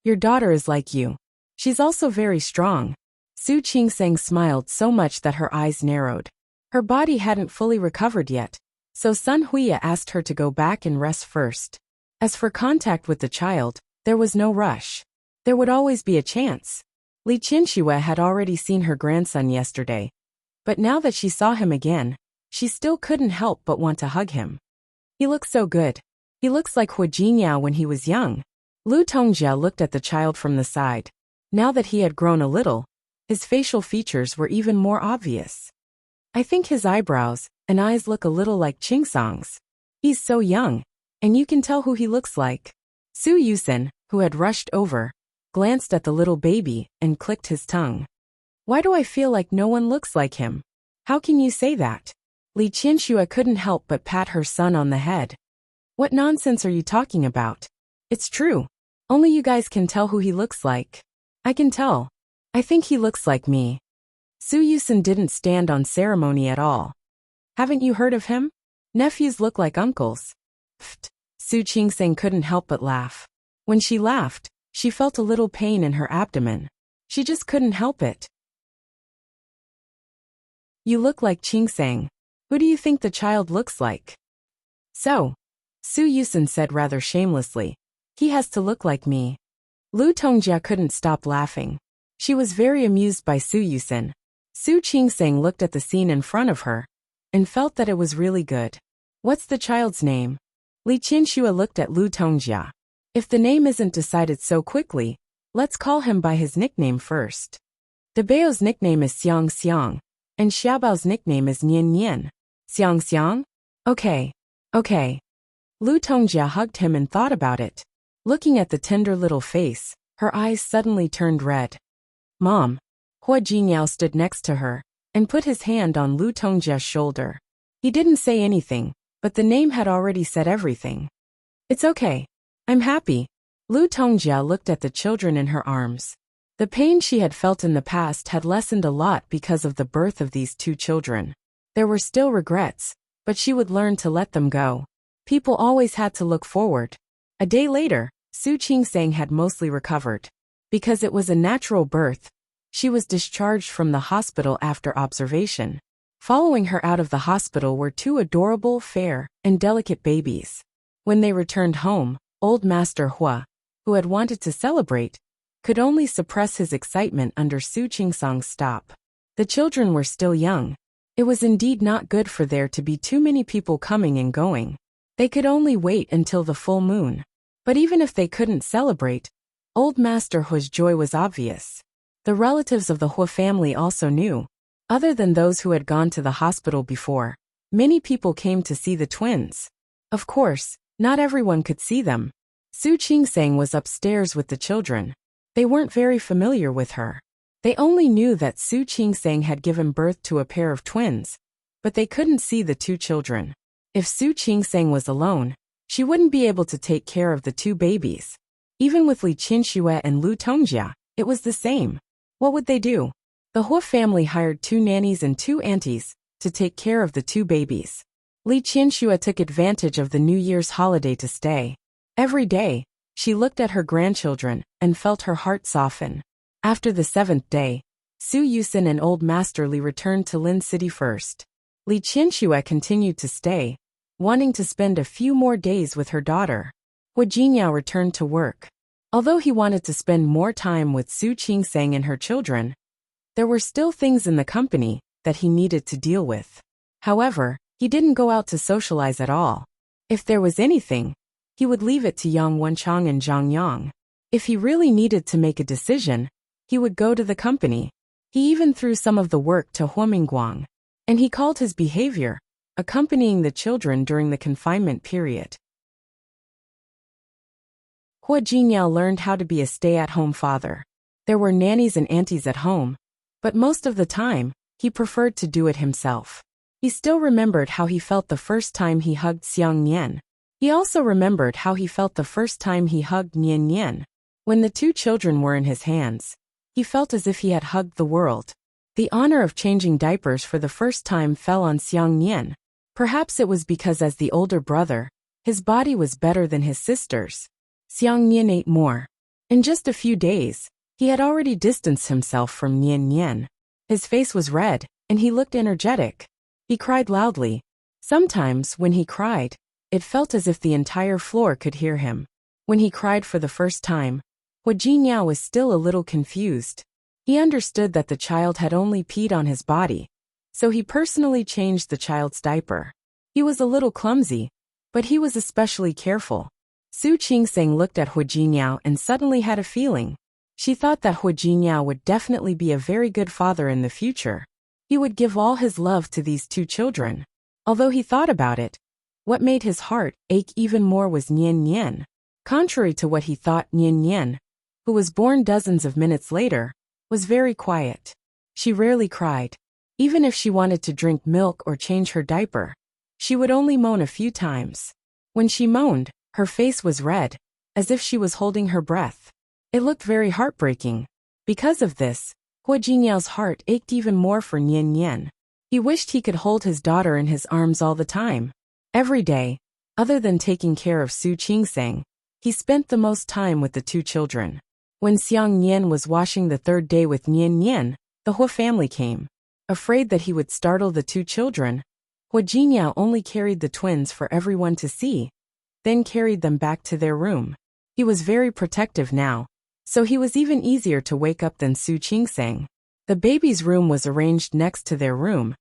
Speaker 1: Your daughter is like you. She's also very strong. Su Qingseng smiled so much that her eyes narrowed. Her body hadn't fully recovered yet, so Sun Huiya asked her to go back and rest first. As for contact with the child, there was no rush. There would always be a chance. Li Qinxue had already seen her grandson yesterday. But now that she saw him again, she still couldn't help but want to hug him. He looks so good. He looks like Hua Jinyao when he was young. Lu Tongjia looked at the child from the side. Now that he had grown a little, his facial features were even more obvious. I think his eyebrows and eyes look a little like Qingsong's. He's so young, and you can tell who he looks like. Su Yusen, who had rushed over, glanced at the little baby and clicked his tongue. Why do I feel like no one looks like him? How can you say that? Li Qianxue couldn't help but pat her son on the head. What nonsense are you talking about? It's true. Only you guys can tell who he looks like. I can tell. I think he looks like me. Su Yusen didn't stand on ceremony at all. Haven't you heard of him? Nephews look like uncles. Pfft. Su Qingseng couldn't help but laugh. When she laughed, she felt a little pain in her abdomen. She just couldn't help it. You look like Qingseng. Who do you think the child looks like? So, Su Yusen said rather shamelessly. He has to look like me. Lu Tongjia couldn't stop laughing. She was very amused by Su Yusen. Su Qingseng looked at the scene in front of her and felt that it was really good. What's the child's name? Li Qinxue looked at Lu Tongjia. If the name isn't decided so quickly, let's call him by his nickname first. DeBeo's nickname is Xiang Xiang, and Xiaobao's nickname is Nian Nian. Xiang Xiang? Okay. Lu Tongjia hugged him and thought about it. Looking at the tender little face, her eyes suddenly turned red. Mom. Hua Jinyao stood next to her and put his hand on Lu Tongjia's shoulder. He didn't say anything, but the name had already said everything. It's okay. I'm happy. Lu Tongjia looked at the children in her arms. The pain she had felt in the past had lessened a lot because of the birth of these 2 children. There were still regrets, but she would learn to let them go. People always had to look forward. A day later, Su Qingseng had mostly recovered. Because it was a natural birth, she was discharged from the hospital after observation. Following her out of the hospital were 2 adorable, fair, and delicate babies. When they returned home, old Master Hua, who had wanted to celebrate, could only suppress his excitement under Su Qingsong's stop. The children were still young. It was indeed not good for there to be too many people coming and going. They could only wait until the full moon. But even if they couldn't celebrate, Old Master Hu's joy was obvious. The relatives of the Hu family also knew. Other than those who had gone to the hospital before, many people came to see the twins. Of course, not everyone could see them. Su Qingsang was upstairs with the children. They weren't very familiar with her. They only knew that Su Qingsang had given birth to a pair of twins, but they couldn't see the two children. If Su Qingsang was alone, she wouldn't be able to take care of the two babies. Even with Li Qinxue and Lu Tongjia, it was the same. What would they do? The Hu family hired 2 nannies and 2 aunties to take care of the 2 babies. Li Qinxue took advantage of the New Year's holiday to stay. Every day, she looked at her grandchildren and felt her heart soften. After the 7th day, Su Yusin and Old Master Li returned to Lin City first. Li Qinxue continued to stay, wanting to spend a few more days with her daughter. Hu Jinyao returned to work. Although he wanted to spend more time with Su Qingsang and her children, there were still things in the company that he needed to deal with. However, he didn't go out to socialize at all. If there was anything, he would leave it to Yang Wenchang and Zhang Yang. If he really needed to make a decision, he would go to the company. He even threw some of the work to Hu Mingguang. And he called his behavior, accompanying the children during the confinement period. Hu Jinyao learned how to be a stay-at-home father. There were nannies and aunties at home, but most of the time, he preferred to do it himself. He still remembered how he felt the first time he hugged Xiang Nian. He also remembered how he felt the first time he hugged Nian Nian. When the 2 children were in his hands, he felt as if he had hugged the world. The honor of changing diapers for the first time fell on Xiang Nian. Perhaps it was because as the older brother, his body was better than his sister's. Xiang Nian ate more. In just a few days, he had already distanced himself from Nian Nian. His face was red, and he looked energetic. He cried loudly. Sometimes, when he cried, it felt as if the entire floor could hear him. When he cried for the first time, Hu Jinyao was still a little confused. He understood that the child had only peed on his body, so he personally changed the child's diaper. He was a little clumsy, but he was especially careful. Su Qingsang looked at Hu Jinyao and suddenly had a feeling. She thought that Hu Jinyao would definitely be a very good father in the future. He would give all his love to these 2 children. Although he thought about it, what made his heart ache even more was Nian Nian. Contrary to what he thought, Nian Nian, who was born dozens of minutes later, was very quiet. She rarely cried. Even if she wanted to drink milk or change her diaper, she would only moan a few times. When she moaned, her face was red, as if she was holding her breath. It looked very heartbreaking. Because of this, Hu Jinyao's heart ached even more for Nian Nian. He wished he could hold his daughter in his arms all the time. Every day, other than taking care of Su Qingsang, he spent the most time with the 2 children. When Xiang Nian was washing the 3rd day with Nian Nian, the Hu family came. Afraid that he would startle the 2 children, Hu Jinyao only carried the twins for everyone to see, then carried them back to their room. He was very protective now, so he was even easier to wake up than Su Qingsang. The baby's room was arranged next to their room,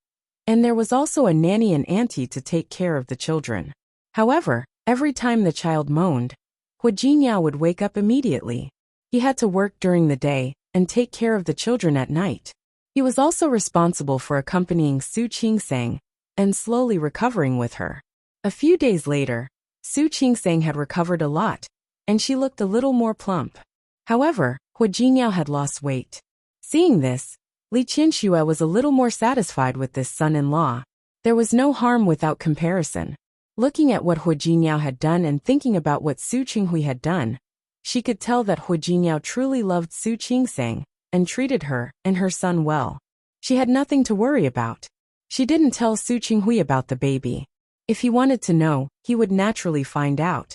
Speaker 1: and there was also a nanny and auntie to take care of the children. However, every time the child moaned, Hu Jinyao would wake up immediately. He had to work during the day and take care of the children at night. He was also responsible for accompanying Su Qingsang and slowly recovering with her. A few days later, Su Qingsang had recovered a lot, and she looked a little more plump. However, Hu Jinyao had lost weight. Seeing this, Li Qinxue was a little more satisfied with this son-in-law. There was no harm without comparison. Looking at what Hu Jinyao had done and thinking about what Su Qinghui had done, she could tell that Hu Jinyao truly loved Su Qingsang and treated her and her son well. She had nothing to worry about. She didn't tell Su Qinghui about the baby. If he wanted to know, he would naturally find out.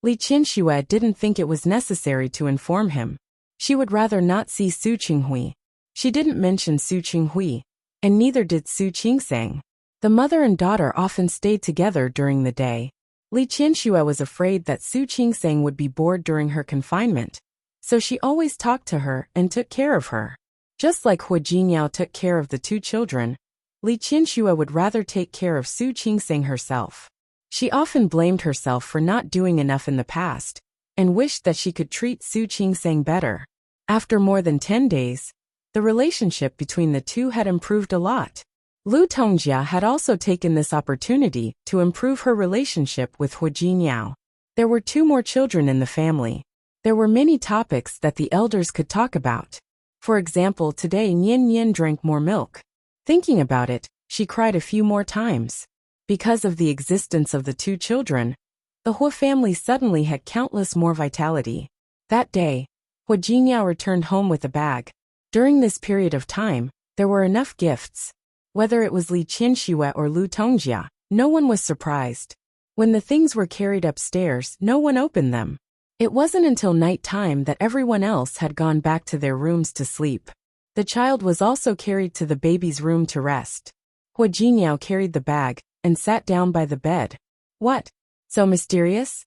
Speaker 1: Li Qinxue didn't think it was necessary to inform him. She would rather not see Su Qinghui. She didn't mention Su Qinghui, and neither did Su Qingsang. The mother and daughter often stayed together during the day. Li Qinxue was afraid that Su Qingsang would be bored during her confinement, so she always talked to her and took care of her. Just like Hua Jiniao took care of the two children, Li Qianxue would rather take care of Su Qingsing herself. She often blamed herself for not doing enough in the past, and wished that she could treat Su Qingsing better. After more than 10 days, the relationship between the two had improved a lot. Lu Tongjia had also taken this opportunity to improve her relationship with Hua Jiniao. There were 2 more children in the family. There were many topics that the elders could talk about. For example, today Nian Nian drank more milk. Thinking about it, she cried a few more times. Because of the existence of the 2 children, the Hua family suddenly had countless more vitality. That day, Hua Jiniao returned home with a bag. During this period of time, there were enough gifts. Whether it was Li Qianxue or Lu Tongjia, no one was surprised. When the things were carried upstairs, no one opened them. It wasn't until night time that everyone else had gone back to their rooms to sleep. The child was also carried to the baby's room to rest. Hua Jiniao carried the bag and sat down by the bed. What? So mysterious?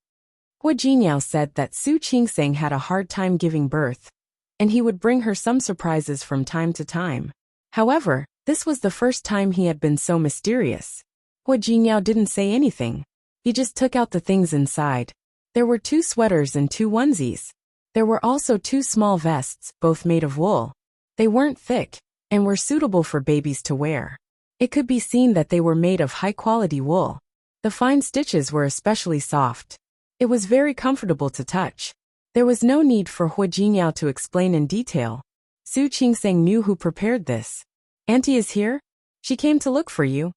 Speaker 1: Hua Jiniao said that Su Qingsing had a hard time giving birth, and he would bring her some surprises from time to time. However, this was the first time he had been so mysterious. Hua Jiniao didn't say anything. He just took out the things inside. There were 2 sweaters and 2 onesies. There were also 2 small vests, both made of wool. They weren't thick, and were suitable for babies to wear. It could be seen that they were made of high-quality wool. The fine stitches were especially soft. It was very comfortable to touch. There was no need for Hua Jiniao to explain in detail. Su Qingsing knew who prepared this. Auntie is here? She came to look for you.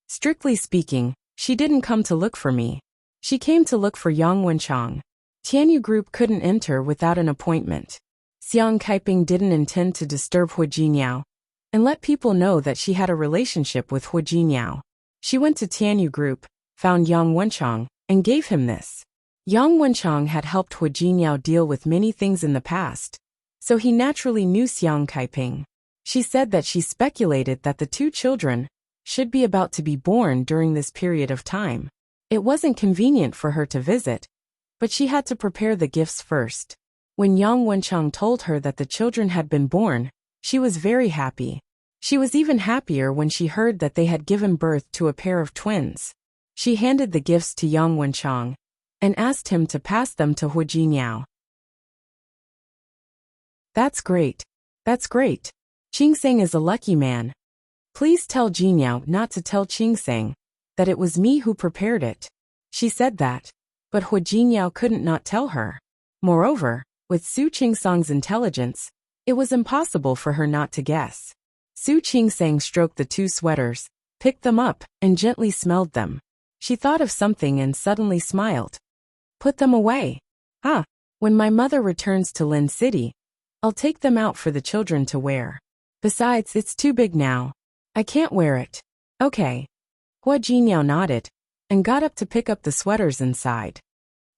Speaker 1: Strictly speaking, she didn't come to look for me. She came to look for Yang Wenchang. Tianyu Group couldn't enter without an appointment. Xiang Kaiping didn't intend to disturb Hua Jiniao and let people know that she had a relationship with Hua Jiniao. She went to Tianyu Group, found Yang Wenchang, and gave him this. Yang Wenchang had helped Hua Jiniao deal with many things in the past, so he naturally knew Xiang Kaiping. She said that she speculated that the 2 children should be about to be born during this period of time. It wasn't convenient for her to visit, but she had to prepare the gifts first. When Yang Wenchang told her that the children had been born, she was very happy. She was even happier when she heard that they had given birth to a pair of twins. She handed the gifts to Yang Wenchang and asked him to pass them to Hua Jiniao. That's great. That's great. Qingsing is a lucky man. Please tell Jiniao not to tell Qingsing that it was me who prepared it. She said that, but Hua Jiniao couldn't not tell her. Moreover, with Su Qingsang's intelligence, it was impossible for her not to guess. Su Qingsang stroked the 2 sweaters, picked them up, and gently smelled them. She thought of something and suddenly smiled. Put them away. When my mother returns to Lin City, I'll take them out for the children to wear. Besides, it's too big now. I can't wear it. Okay. Hua Jiniao nodded and got up to pick up the sweaters inside.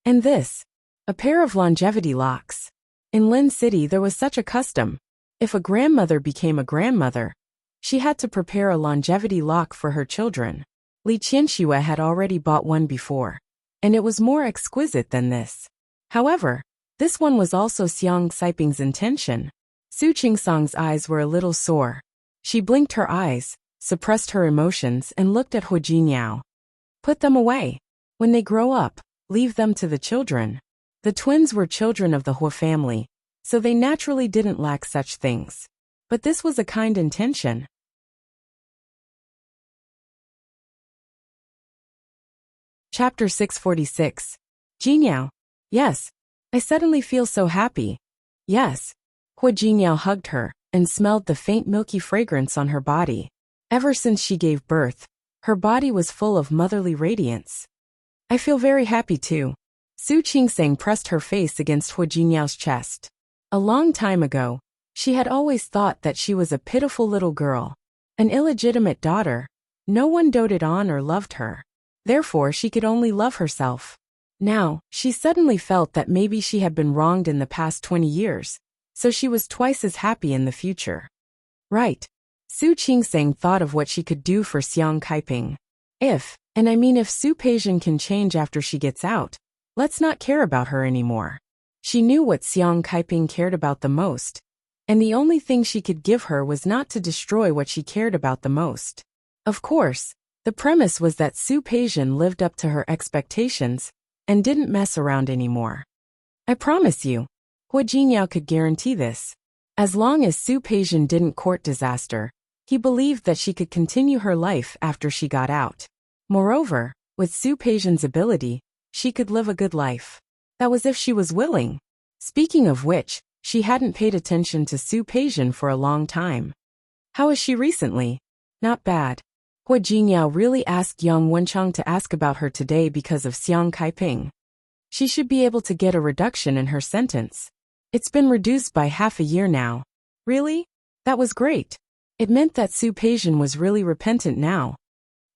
Speaker 1: And this, a pair of longevity locks. In Lin City there was such a custom. If a grandmother became a grandmother, she had to prepare a longevity lock for her children. Li Qianxue had already bought one before, and it was more exquisite than this. However, this one was also Xiang Kaiping's intention. Su Qingsang's eyes were a little sore. She blinked her eyes, suppressed her emotions, and looked at Hua Jiniao. Put them away. When they grow up, leave them to the children. The twins were children of the Hua family, so they naturally didn't lack such things. But this was a kind intention. Chapter 646. Jiniao. Yes. I suddenly feel so happy. Yes. Hua Jiniao hugged her and smelled the faint milky fragrance on her body. Ever since she gave birth, her body was full of motherly radiance. I feel very happy too. Su Qingsing pressed her face against Hua Jiniao's chest. A long time ago, she had always thought that she was a pitiful little girl, an illegitimate daughter. No one doted on or loved her. Therefore, she could only love herself. Now, she suddenly felt that maybe she had been wronged in the past 20 years, so she was twice as happy in the future. Right. Su Qingsing thought of what she could do for Xiang Kaiping. If Su Peijian can change after she gets out, let's not care about her anymore. She knew what Xiang Kaiping cared about the most. and the only thing she could give her was not to destroy what she cared about the most. Of course, the premise was that Su Peijian lived up to her expectations and didn't mess around anymore. I promise you, Hua Jinyao could guarantee this. As long as Su Peijian didn't court disaster, he believed that she could continue her life after she got out. Moreover, with Su Peijian's ability, she could live a good life. That was if she was willing. Speaking of which, she hadn't paid attention to Su Peijian for a long time. How is she recently? Not bad. Hua Jinyao really asked Yang Wenchang to ask about her today because of Xiang Kaiping. She should be able to get a reduction in her sentence. It's been reduced by half a year now. Really? That was great. It meant that Su Peijian was really repentant now.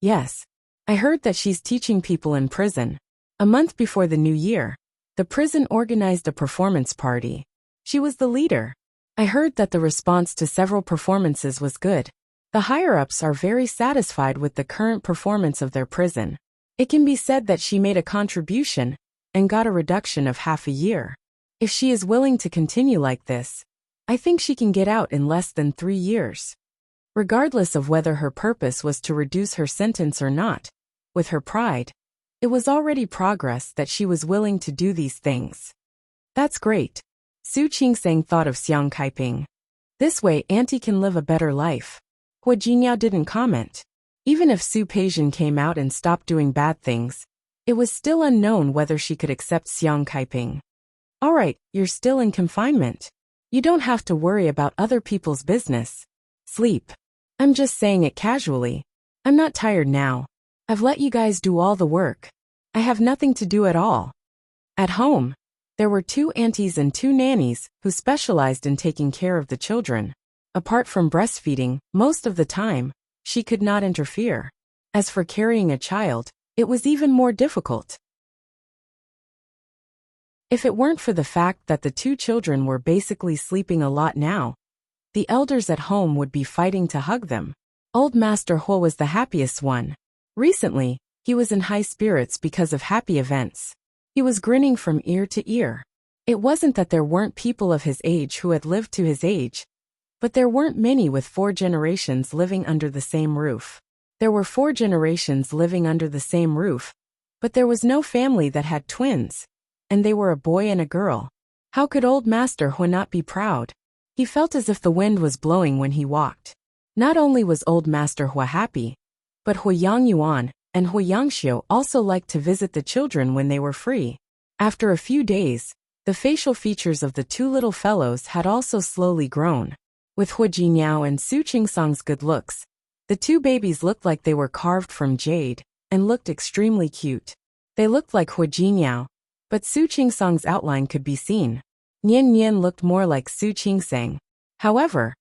Speaker 1: Yes. I heard that she's teaching people in prison. A month before the new year, the prison organized a performance party. She was the leader. I heard that the response to several performances was good. The higher-ups are very satisfied with the current performance of their prison. It can be said that she made a contribution and got a reduction of half a year. If she is willing to continue like this, I think she can get out in less than 3 years. Regardless of whether her purpose was to reduce her sentence or not, with her pride, it was already progress that she was willing to do these things. That's great. Su Qingsang thought of Xiang Kaiping. This way Auntie can live a better life. Hua Jinyao didn't comment. Even if Su Peijian came out and stopped doing bad things, it was still unknown whether she could accept Xiang Kaiping. Alright, you're still in confinement. You don't have to worry about other people's business. Sleep. I'm just saying it casually. I'm not tired now. I've let you guys do all the work. I have nothing to do at all. At home, there were 2 aunties and 2 nannies who specialized in taking care of the children. Apart from breastfeeding, most of the time, she could not interfere. As for carrying a child, it was even more difficult. If it weren't for the fact that the 2 children were basically sleeping a lot now, the elders at home would be fighting to hug them. Old Master Hua was the happiest one. Recently, he was in high spirits because of happy events. He was grinning from ear to ear. It wasn't that there weren't people of his age who had lived to his age, but there weren't many with 4 generations living under the same roof. There were 4 generations living under the same roof, but there was no family that had twins, and they were a boy and a girl. How could Old Master Hua not be proud? He felt as if the wind was blowing when he walked. Not only was Old Master Hua happy, but Hua Yangyuan and Hua Yangxiu also liked to visit the children when they were free. After a few days, the facial features of the 2 little fellows had also slowly grown. With Hua Jinyao and Su Qingsang's good looks, the 2 babies looked like they were carved from jade and looked extremely cute. They looked like Hua Jinyao, but Su Qingsang's outline could be seen. Nian Nian looked more like Su Qingsang. However,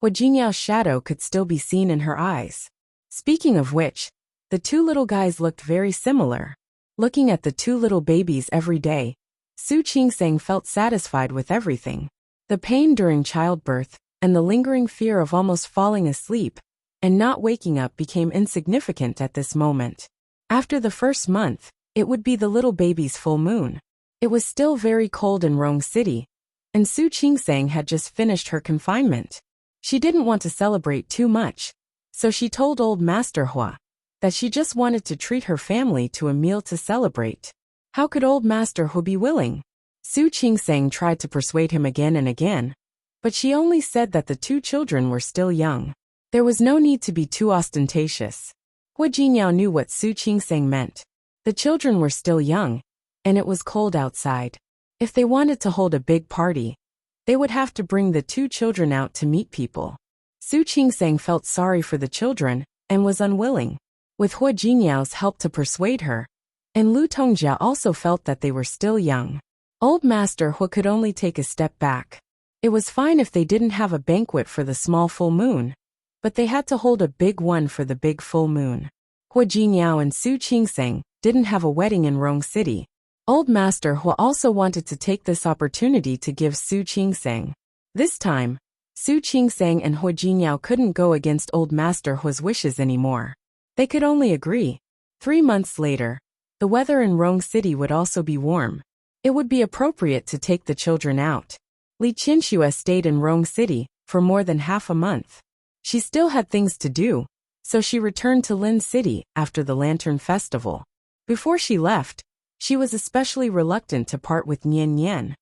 Speaker 1: Hua Jinyao's shadow could still be seen in her eyes. Speaking of which, the 2 little guys looked very similar. Looking at the 2 little babies every day, Su Qingsang felt satisfied with everything. The pain during childbirth and the lingering fear of almost falling asleep and not waking up became insignificant at this moment. After the first month, it would be the little baby's full moon. It was still very cold in Rong City, and Su Qingsang had just finished her confinement. She didn't want to celebrate too much, so she told Old Master Hua that she just wanted to treat her family to a meal to celebrate. How could Old Master Hua be willing? Su Qingsang tried to persuade him again and again, but she only said that the 2 children were still young. There was no need to be too ostentatious. Hua Jinyao knew what Su Qingsang meant. The children were still young, and it was cold outside. If they wanted to hold a big party, they would have to bring the 2 children out to meet people. Su Qingsang felt sorry for the children and was unwilling. With Hua Jinyao's help to persuade her, and Lu Tongjia also felt that they were still young. Old Master Hua could only take a step back. It was fine if they didn't have a banquet for the small full moon, but they had to hold a big one for the big full moon. Hua Jinyao and Su Qingsang didn't have a wedding in Rong City. Old Master Hua also wanted to take this opportunity to give Su Qingsang. This time, Su Qingsang and Hua Jinyao couldn't go against Old Master Hua's wishes anymore. They could only agree. 3 months later, the weather in Rong City would also be warm. It would be appropriate to take the children out. Li Qinxue stayed in Rong City for more than half a month. She still had things to do, so she returned to Lin City after the Lantern Festival. Before she left, she was especially reluctant to part with Nian Nian.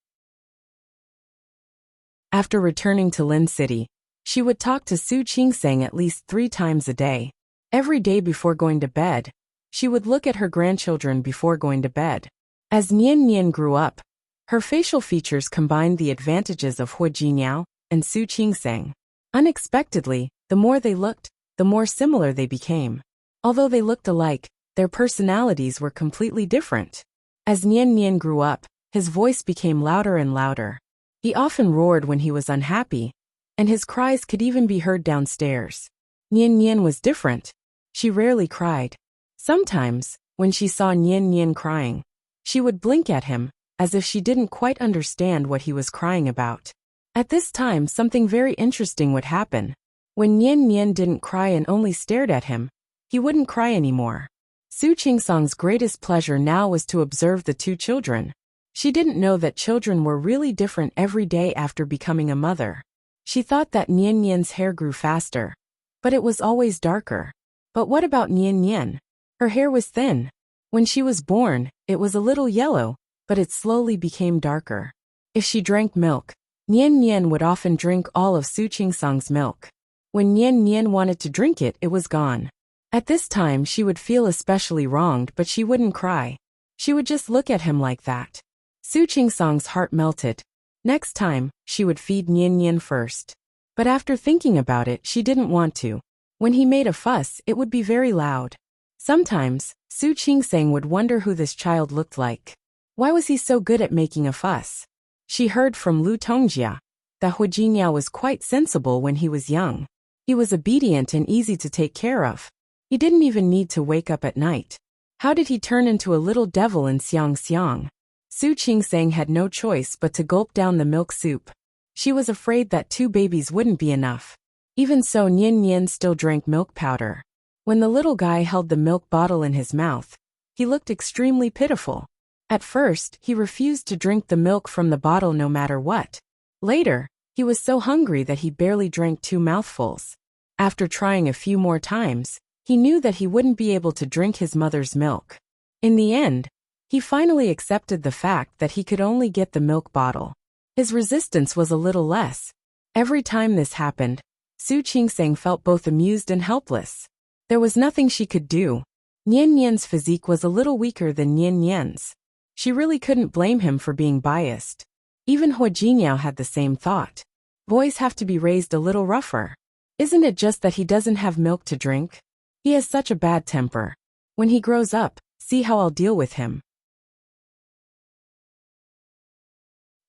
Speaker 1: After returning to Lin City, she would talk to Su Qingsang at least 3 times a day. Every day before going to bed, she would look at her grandchildren before going to bed. As Nian Nian grew up, her facial features combined the advantages of Hu Jiniao and Su Qingsang. Unexpectedly, the more they looked, the more similar they became. Although they looked alike, their personalities were completely different. As Nian Nian grew up, his voice became louder and louder. He often roared when he was unhappy, and his cries could even be heard downstairs. Nian Nian was different. She rarely cried. Sometimes, when she saw Nian Nian crying, she would blink at him, as if she didn't quite understand what he was crying about. At this time, something very interesting would happen. When Nian Nian didn't cry and only stared at him, he wouldn't cry anymore. Su Qingsang's greatest pleasure now was to observe the 2 children. She didn't know that children were really different every day after becoming a mother. She thought that Nian Nian's hair grew faster, but it was always darker. But what about Nian Nian? Her hair was thin. When she was born, it was a little yellow, but it slowly became darker. If she drank milk, Nian Nian would often drink all of Su Qingsang's milk. When Nian Nian wanted to drink it, it was gone. At this time she would feel especially wronged, but she wouldn't cry. She would just look at him like that. Su Qingsang's heart melted. Next time, she would feed Nian Nian first. But after thinking about it, she didn't want to. When he made a fuss, it would be very loud. Sometimes, Su Qingsang would wonder who this child looked like. Why was he so good at making a fuss? She heard from Lu Tongjia that Hu Jiniao was quite sensible when he was young. He was obedient and easy to take care of. He didn't even need to wake up at night. How did he turn into a little devil in Xiang Xiang? Su Qingsang had no choice but to gulp down the milk soup. She was afraid that 2 babies wouldn't be enough. Even so, Nian Nian still drank milk powder. When the little guy held the milk bottle in his mouth, he looked extremely pitiful. At first, he refused to drink the milk from the bottle no matter what. Later, he was so hungry that he barely drank 2 mouthfuls. After trying a few more times, he knew that he wouldn't be able to drink his mother's milk. In the end, he finally accepted the fact that he could only get the milk bottle. His resistance was a little less. Every time this happened, Su Qingsang felt both amused and helpless. There was nothing she could do. Nian Nian's physique was a little weaker than Nian Nian's. She really couldn't blame him for being biased. Even Hu Jiniao had the same thought. Boys have to be raised a little rougher. Isn't it just that he doesn't have milk to drink? He has such a bad temper. When he grows up, see how I'll deal with him.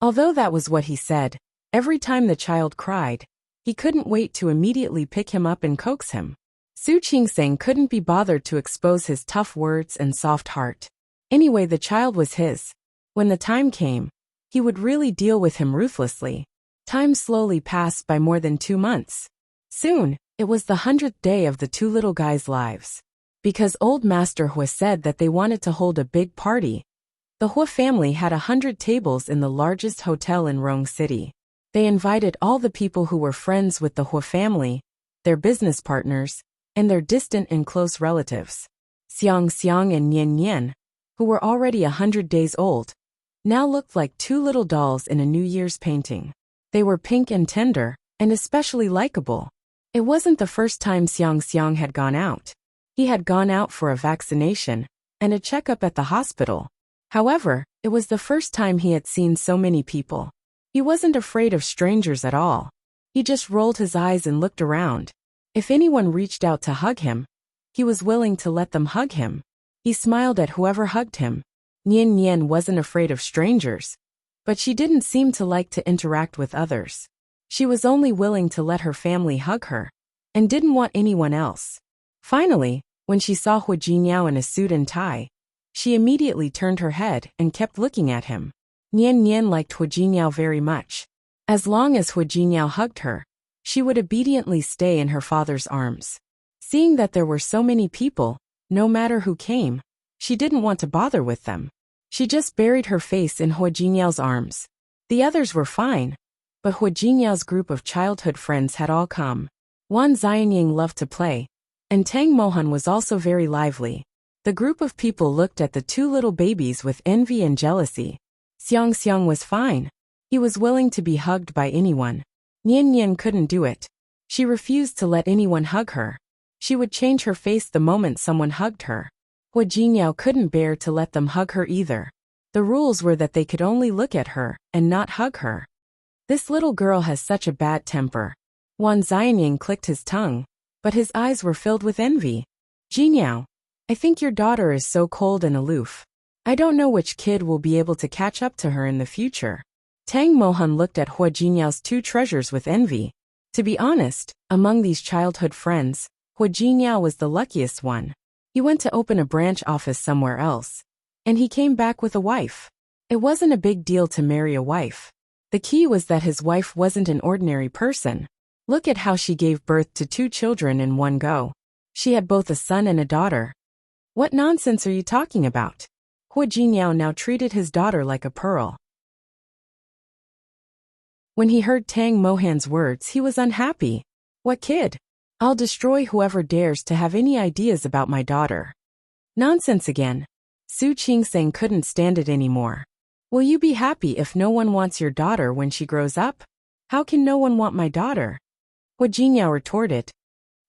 Speaker 1: Although that was what he said, every time the child cried, he couldn't wait to immediately pick him up and coax him. Su Qingsang couldn't be bothered to expose his tough words and soft heart. Anyway, the child was his. When the time came, he would really deal with him ruthlessly. Time slowly passed by more than 2 months. Soon, it was the 100th day of the 2 little guys' lives. Because old Master Hu said that they wanted to hold a big party, the Hu family had 100 tables in the largest hotel in Rong City. They invited all the people who were friends with the Hu family, their business partners, and their distant and close relatives. Xiang Xiang and Nian Nian, who were already 100 days old, now looked like 2 little dolls in a New Year's painting. They were pink and tender, and especially likable. It wasn't the first time Xiang Xiang had gone out. He had gone out for a vaccination and a checkup at the hospital. However, it was the first time he had seen so many people. He wasn't afraid of strangers at all. He just rolled his eyes and looked around. If anyone reached out to hug him, he was willing to let them hug him. He smiled at whoever hugged him. Nian Nian wasn't afraid of strangers, but she didn't seem to like to interact with others. She was only willing to let her family hug her, and didn't want anyone else. Finally, when she saw Hu Jiniao in a suit and tie, she immediately turned her head and kept looking at him. Nian Nian liked Hu Jiniao very much. As long as Hu Jiniao hugged her, she would obediently stay in her father's arms. Seeing that there were so many people, no matter who came, she didn't want to bother with them. She just buried her face in Hu Jiniao's arms. The others were fine. but Hua Jinyao's group of childhood friends had all come. Wan Xianying loved to play, and Tang Mohan was also very lively. The group of people looked at the two little babies with envy and jealousy. Xiang Xiang was fine. He was willing to be hugged by anyone. Nian Nian couldn't do it. She refused to let anyone hug her. She would change her face the moment someone hugged her. Hua Jinyao couldn't bear to let them hug her either. The rules were that they could only look at her and not hug her. This little girl has such a bad temper. Wan Xianying clicked his tongue, but his eyes were filled with envy. Jinyao, I think your daughter is so cold and aloof. I don't know which kid will be able to catch up to her in the future. Tang Mohan looked at Hua Jinyao's two treasures with envy. To be honest, among these childhood friends, Hua Jinyao was the luckiest one. He went to open a branch office somewhere else, and he came back with a wife. It wasn't a big deal to marry a wife. The key was that his wife wasn't an ordinary person. Look at how she gave birth to 2 children in one go. She had both a son and a daughter. What nonsense are you talking about? Hua Jinyao now treated his daughter like a pearl. When he heard Tang Mohan's words, he was unhappy. What kid? I'll destroy whoever dares to have any ideas about my daughter. Nonsense again. Su Qingseng couldn't stand it anymore. Will you be happy if no one wants your daughter when she grows up? How can no one want my daughter? Hua Jinyao retorted.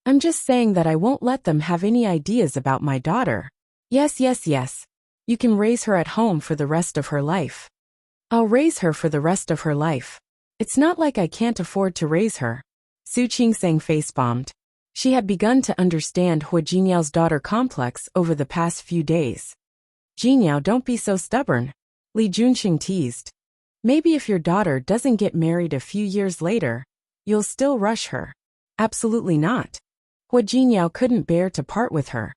Speaker 1: I'm just saying that I won't let them have any ideas about my daughter. Yes. You can raise her at home for the rest of her life. I'll raise her for the rest of her life. It's not like I can't afford to raise her. Su Qingseng face-bombed. She had begun to understand Hua Jinyao's daughter complex over the past few days. Jinyao, don't be so stubborn. Li Junxing teased. Maybe if your daughter doesn't get married a few years later, you'll still rush her. Absolutely not. Hua Jinyao couldn't bear to part with her.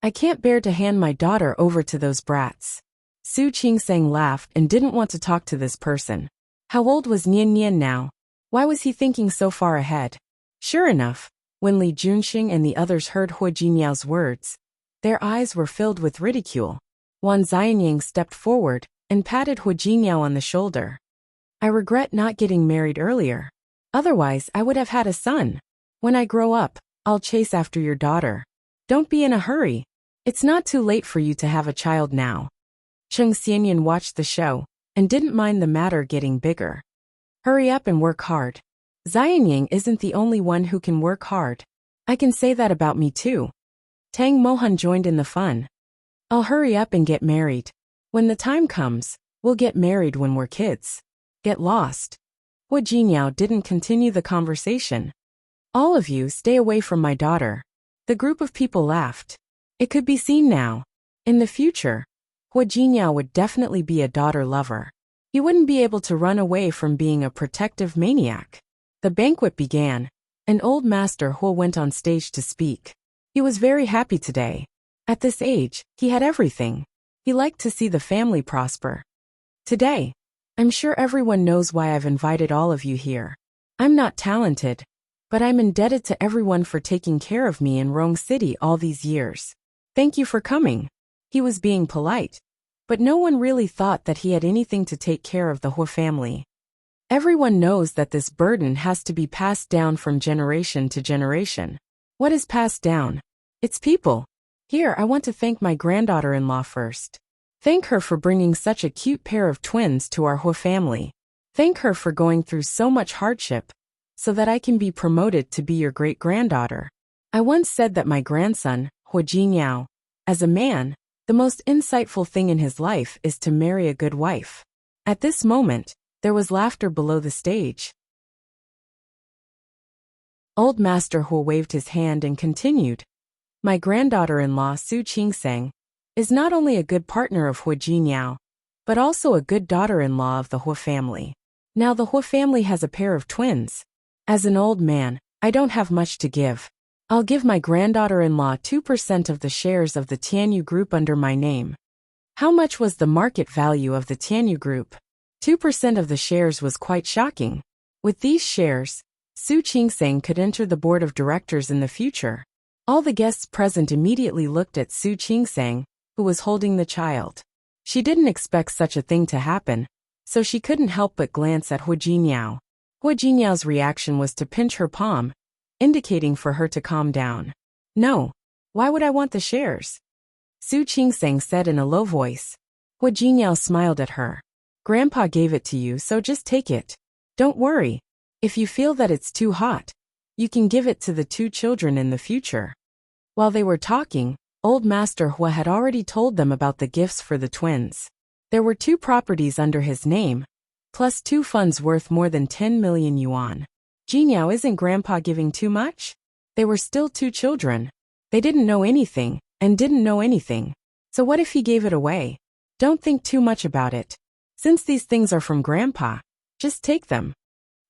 Speaker 1: I can't bear to hand my daughter over to those brats. Su Qingseng laughed and didn't want to talk to this person. How old was Nian Nian now? Why was he thinking so far ahead? Sure enough, when Li Junxing and the others heard Hua Jinyao's words, their eyes were filled with ridicule. Wan Xianying stepped forward and patted Hua Jinyao on the shoulder. I regret not getting married earlier. Otherwise, I would have had a son. When I grow up, I'll chase after your daughter. Don't be in a hurry. It's not too late for you to have a child now. Cheng Xianyan watched the show and didn't mind the matter getting bigger. Hurry up and work hard. Xianying isn't the only one who can work hard. I can say that about me too. Tang Mohan joined in the fun. I'll hurry up and get married. When the time comes, we'll get married when we're kids. Get lost. Hua Jinyao didn't continue the conversation. All of you stay away from my daughter. The group of people laughed. It could be seen now. In the future, Hua Jinyao would definitely be a daughter lover. He wouldn't be able to run away from being a protective maniac. The banquet began, and old master Hua went on stage to speak. He was very happy today. At this age, he had everything. He liked to see the family prosper. Today, I'm sure everyone knows why I've invited all of you here. I'm not talented, but I'm indebted to everyone for taking care of me in Rong City all these years. Thank you for coming. He was being polite, but no one really thought that he had anything to take care of the Hua family. Everyone knows that this burden has to be passed down from generation to generation. What is passed down? It's people. Here, I want to thank my granddaughter-in-law first. Thank her for bringing such a cute pair of twins to our Hua family. Thank her for going through so much hardship, so that I can be promoted to be your great-granddaughter. I once said that my grandson, Hua Jinyao, as a man, the most insightful thing in his life is to marry a good wife. At this moment, there was laughter below the stage. Old Master Hua waved his hand and continued. My granddaughter-in-law Su Qingseng is not only a good partner of Hua Jinyao, but also a good daughter-in-law of the Hua family. Now the Hua family has a pair of twins. As an old man, I don't have much to give. I'll give my granddaughter-in-law 2% of the shares of the Tianyu Group under my name. How much was the market value of the Tianyu Group? 2% of the shares was quite shocking. With these shares, Su Qingseng could enter the board of directors in the future. All the guests present immediately looked at Su Qingseng, who was holding the child. She didn't expect such a thing to happen, so she couldn't help but glance at Hua Jinyao. Hua Jinyao's reaction was to pinch her palm, indicating for her to calm down. No. Why would I want the shares? Su Qingseng said in a low voice. Hua Jinyao smiled at her. Grandpa gave it to you, so just take it. Don't worry. If you feel that it's too hot, you can give it to the two children in the future. While they were talking, Old Master Hua had already told them about the gifts for the twins. There were 2 properties under his name, plus 2 funds worth more than 10 million yuan. Jinyao, isn't Grandpa giving too much? They were still 2 children. They didn't know anything, and didn't know anything. So what if he gave it away? Don't think too much about it. Since these things are from Grandpa, just take them.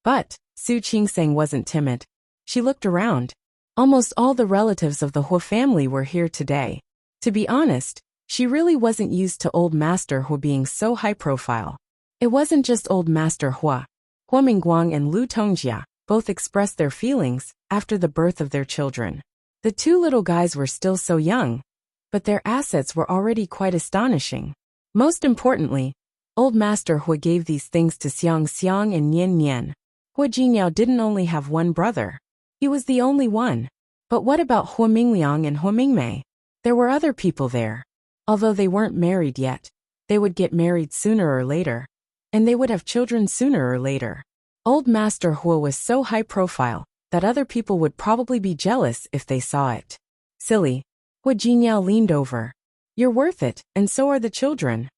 Speaker 1: But Su Qingseng wasn't timid. She looked around. Almost all the relatives of the Hua family were here today. To be honest, she really wasn't used to Old Master Hua being so high profile. It wasn't just Old Master Hua. Hua Mingguang and Lu Tongjia both expressed their feelings after the birth of their children. The 2 little guys were still so young, but their assets were already quite astonishing. Most importantly, Old Master Hua gave these things to Xiang Xiang and Nian Nian. Hua Jinyao didn't only have one brother. He was the only one. But what about Hua Mingliang and Hua Mingmei? There were other people there. Although they weren't married yet, they would get married sooner or later, and they would have children sooner or later. Old Master Hua was so high profile that other people would probably be jealous if they saw it. Silly. Hua Jinyao leaned over. You're worth it, and so are the children.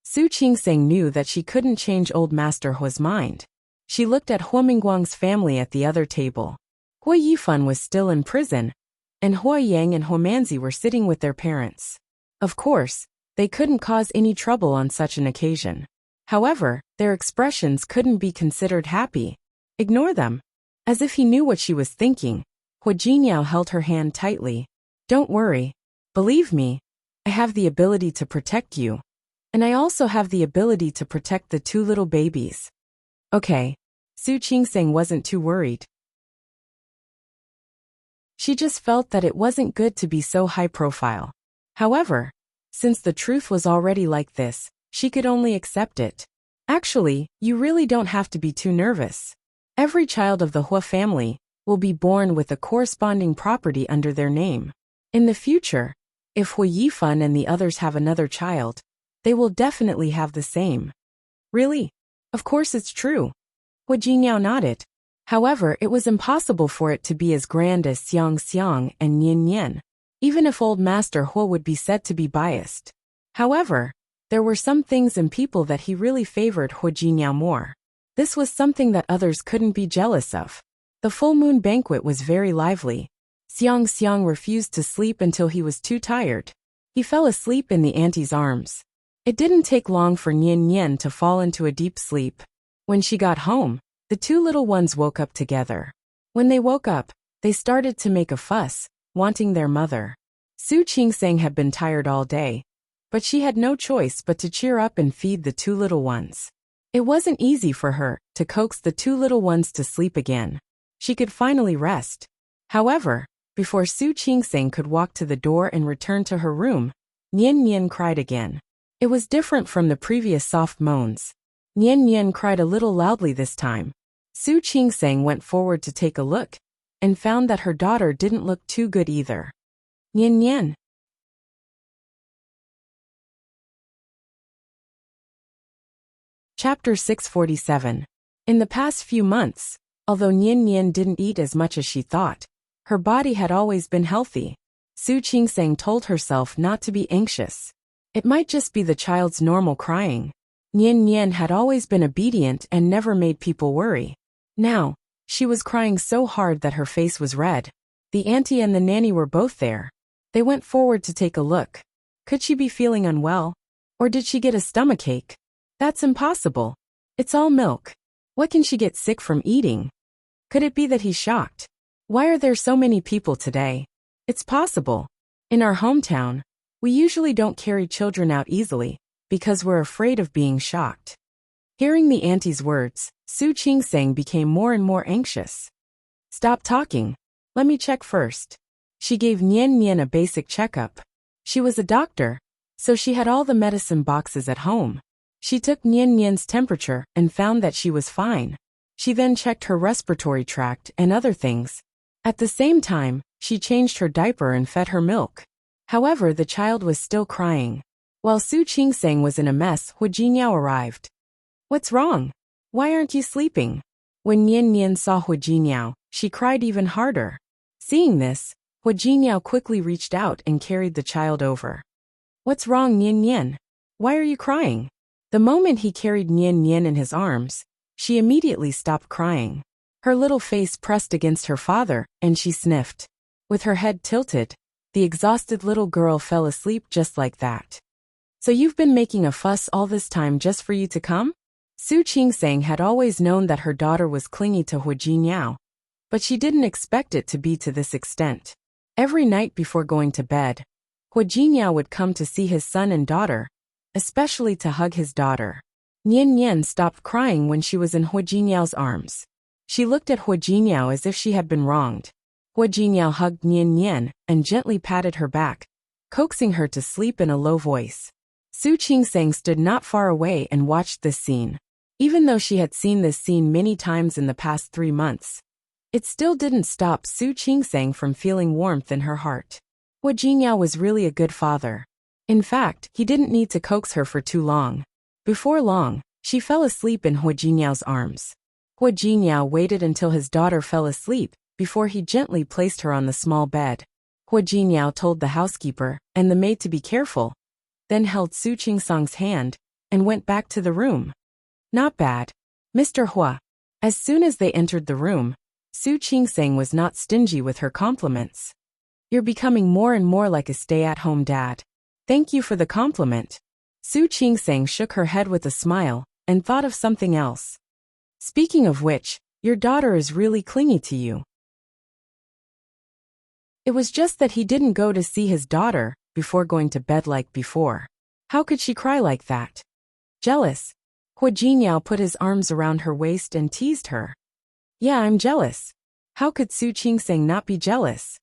Speaker 1: Su Qingseng knew that she couldn't change Old Master Hua's mind. She looked at Hua Mingguang's family at the other table. Hua Yifan was still in prison, and Hua Yang and Hua Manzi were sitting with their parents. Of course, they couldn't cause any trouble on such an occasion. However, their expressions couldn't be considered happy. Ignore them. As if he knew what she was thinking, Hua Jinyao held her hand tightly. Don't worry. Believe me, I have the ability to protect you. And I also have the ability to protect the 2 little babies. Okay. Su Qingseng wasn't too worried. She just felt that it wasn't good to be so high profile. However, since the truth was already like this, she could only accept it. Actually, you really don't have to be too nervous. Every child of the Hua family will be born with a corresponding property under their name. In the future, if Hua Yifan and the others have another child, they will definitely have the same. Really? Of course it's true. Hua Jinyao nodded. However, it was impossible for it to be as grand as Xiang Xiang and Nian Nian, even if Old Master Hua would be said to be biased. However, there were some things and people that he really favored Hua Jinyao more. This was something that others couldn't be jealous of. The full moon banquet was very lively. Xiang Xiang refused to sleep until he was too tired. He fell asleep in the auntie's arms. It didn't take long for Nian Nian to fall into a deep sleep. When she got home, the 2 little ones woke up together. When they woke up, they started to make a fuss, wanting their mother. Su Qingseng had been tired all day, but she had no choice but to cheer up and feed the 2 little ones. It wasn't easy for her to coax the 2 little ones to sleep again. She could finally rest. However, before Su Qingseng could walk to the door and return to her room, Nian Nian cried again. It was different from the previous soft moans. Nian Nian cried a little loudly this time. Su Qingseng went forward to take a look, and found that her daughter didn't look too good either. Nian Nian. Chapter 647. In the past few months, although Nian Nian didn't eat as much as she thought, her body had always been healthy. Su Qingseng told herself not to be anxious. It might just be the child's normal crying. Nian Nian had always been obedient and never made people worry. Now, she was crying so hard that her face was red. The auntie and the nanny were both there. They went forward to take a look. Could she be feeling unwell? Or did she get a stomachache? That's impossible. It's all milk. What can she get sick from eating? Could it be that he's shocked? Why are there so many people today? It's possible. In our hometown, we usually don't carry children out easily, because we're afraid of being shocked. Hearing the auntie's words, Su Qingseng became more and more anxious. Stop talking. Let me check first. She gave Nian Nian a basic checkup. She was a doctor, so she had all the medicine boxes at home. She took Nian Nian's temperature and found that she was fine. She then checked her respiratory tract and other things. At the same time, she changed her diaper and fed her milk. However, the child was still crying. While Su Qingseng was in a mess, Hu Jiniao arrived. "What's wrong? Why aren't you sleeping?" When Nian Nian saw Hu Jiniao, she cried even harder. Seeing this, Hu Jiniao quickly reached out and carried the child over. "What's wrong, Nian Nian? Why are you crying?" The moment he carried Nian Nian in his arms, she immediately stopped crying. Her little face pressed against her father, and she sniffed. With her head tilted, the exhausted little girl fell asleep just like that. "So you've been making a fuss all this time just for you to come?" Su Qingseng had always known that her daughter was clingy to Hu Jiniao, but she didn't expect it to be to this extent. Every night before going to bed, Hu Jiniao would come to see his son and daughter, especially to hug his daughter. Nian Nian stopped crying when she was in Hu Jiniao's arms. She looked at Hu Jiniao as if she had been wronged. Hu Jiniao hugged Nian Nian and gently patted her back, coaxing her to sleep in a low voice. Su Qingseng stood not far away and watched this scene. Even though she had seen this scene many times in the past 3 months, it still didn't stop Su Qingseng from feeling warmth in her heart. Hu Jiniao was really a good father. In fact, he didn't need to coax her for too long. Before long, she fell asleep in Hu Jiniao's arms. Hu Jiniao waited until his daughter fell asleep before he gently placed her on the small bed. Hu Jiniao told the housekeeper and the maid to be careful, then held Su Qingseng's hand and went back to the room. "Not bad, Mr. Hua." As soon as they entered the room, Su Qingseng was not stingy with her compliments. "You're becoming more and more like a stay-at-home dad. Thank you for the compliment." Su Qingseng shook her head with a smile and thought of something else. "Speaking of which, your daughter is really clingy to you." It was just that he didn't go to see his daughter before going to bed like before. How could she cry like that? "Jealous?" Hu Jiniao put his arms around her waist and teased her. "Yeah, I'm jealous. How could Su Qingseng not be jealous?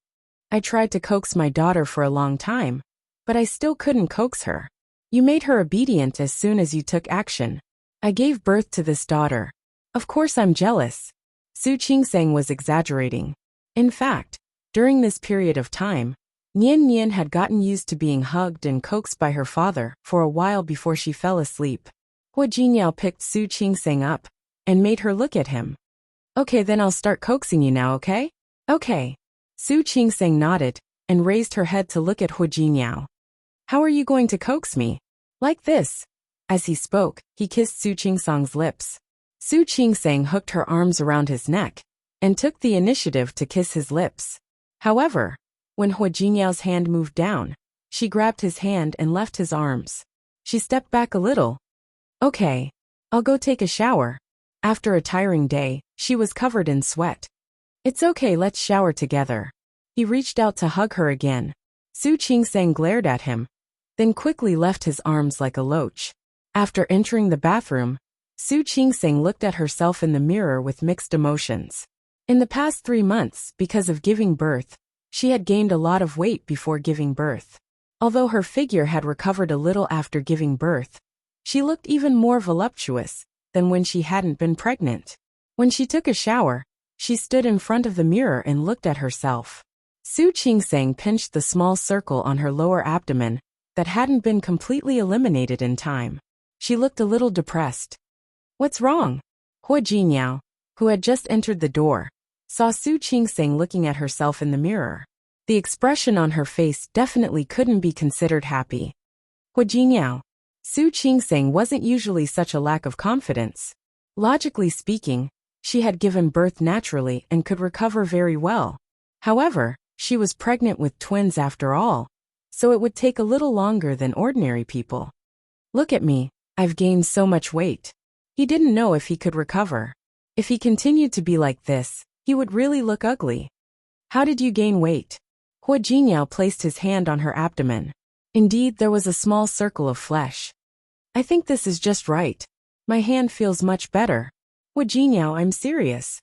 Speaker 1: I tried to coax my daughter for a long time, but I still couldn't coax her. You made her obedient as soon as you took action. I gave birth to this daughter. Of course I'm jealous." Su Qingseng was exaggerating. In fact, during this period of time, Nian Nian had gotten used to being hugged and coaxed by her father for a while before she fell asleep. Hu Jiniao picked Su Qingseng up and made her look at him. "Okay, then I'll start coaxing you now, okay?" "Okay." Su Qingseng nodded and raised her head to look at Hu Jiniao. "How are you going to coax me?" "Like this." As he spoke, he kissed Su Qingseng's lips. Su Qingseng hooked her arms around his neck and took the initiative to kiss his lips. However, when Hu Jiniao's hand moved down, she grabbed his hand and left his arms. She stepped back a little. "Okay, I'll go take a shower." After a tiring day, she was covered in sweat. "It's okay, let's shower together." He reached out to hug her again. Su Qingseng glared at him, then quickly left his arms like a loach. After entering the bathroom, Su Qingseng looked at herself in the mirror with mixed emotions. In the past 3 months, because of giving birth, she had gained a lot of weight before giving birth. Although her figure had recovered a little after giving birth, she looked even more voluptuous than when she hadn't been pregnant. When she took a shower, she stood in front of the mirror and looked at herself. Su Qingseng pinched the small circle on her lower abdomen that hadn't been completely eliminated in time. She looked a little depressed. "What's wrong?" Hu Jiniao, who had just entered the door, saw Su Qingseng looking at herself in the mirror. The expression on her face definitely couldn't be considered happy. "Hu Jiniao." Su Qingseng wasn't usually such a lack of confidence. Logically speaking, she had given birth naturally and could recover very well. However, she was pregnant with twins after all, so it would take a little longer than ordinary people. "Look at me, I've gained so much weight." He didn't know if he could recover. If he continued to be like this, he would really look ugly. "How did you gain weight?" Hu Jiniao placed his hand on her abdomen. Indeed, there was a small circle of flesh. "I think this is just right. My hand feels much better." "Hu Jiniao, I'm serious."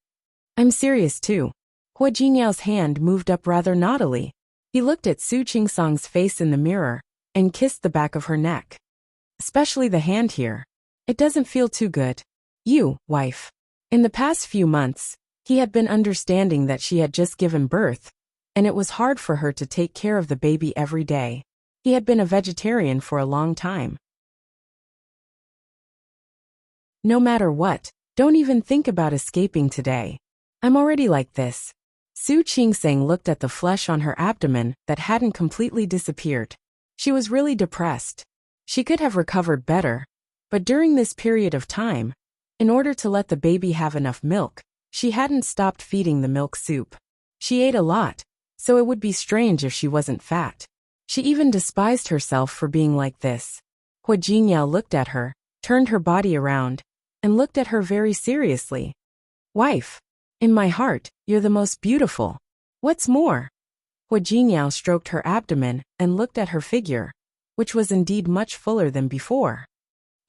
Speaker 1: "I'm serious too." Hu Jiniao's hand moved up rather naughtily. He looked at Su Qingseng's face in the mirror and kissed the back of her neck. "Especially the hand here. It doesn't feel too good." "You, wife. In the past few months, he had been understanding that she had just given birth, and it was hard for her to take care of the baby every day. He had been a vegetarian for a long time. No matter what, don't even think about escaping today. I'm already like this. Su Qingseng looked at the flesh on her abdomen that hadn't completely disappeared. She was really depressed. She could have recovered better, but during this period of time, in order to let the baby have enough milk, she hadn't stopped feeding the milk soup. She ate a lot, so it would be strange if she wasn't fat. She even despised herself for being like this. Hua Jingyao looked at her, turned her body around, and looked at her very seriously. Wife, in my heart, you're the most beautiful. What's more? Hua Jingyao stroked her abdomen and looked at her figure, which was indeed much fuller than before.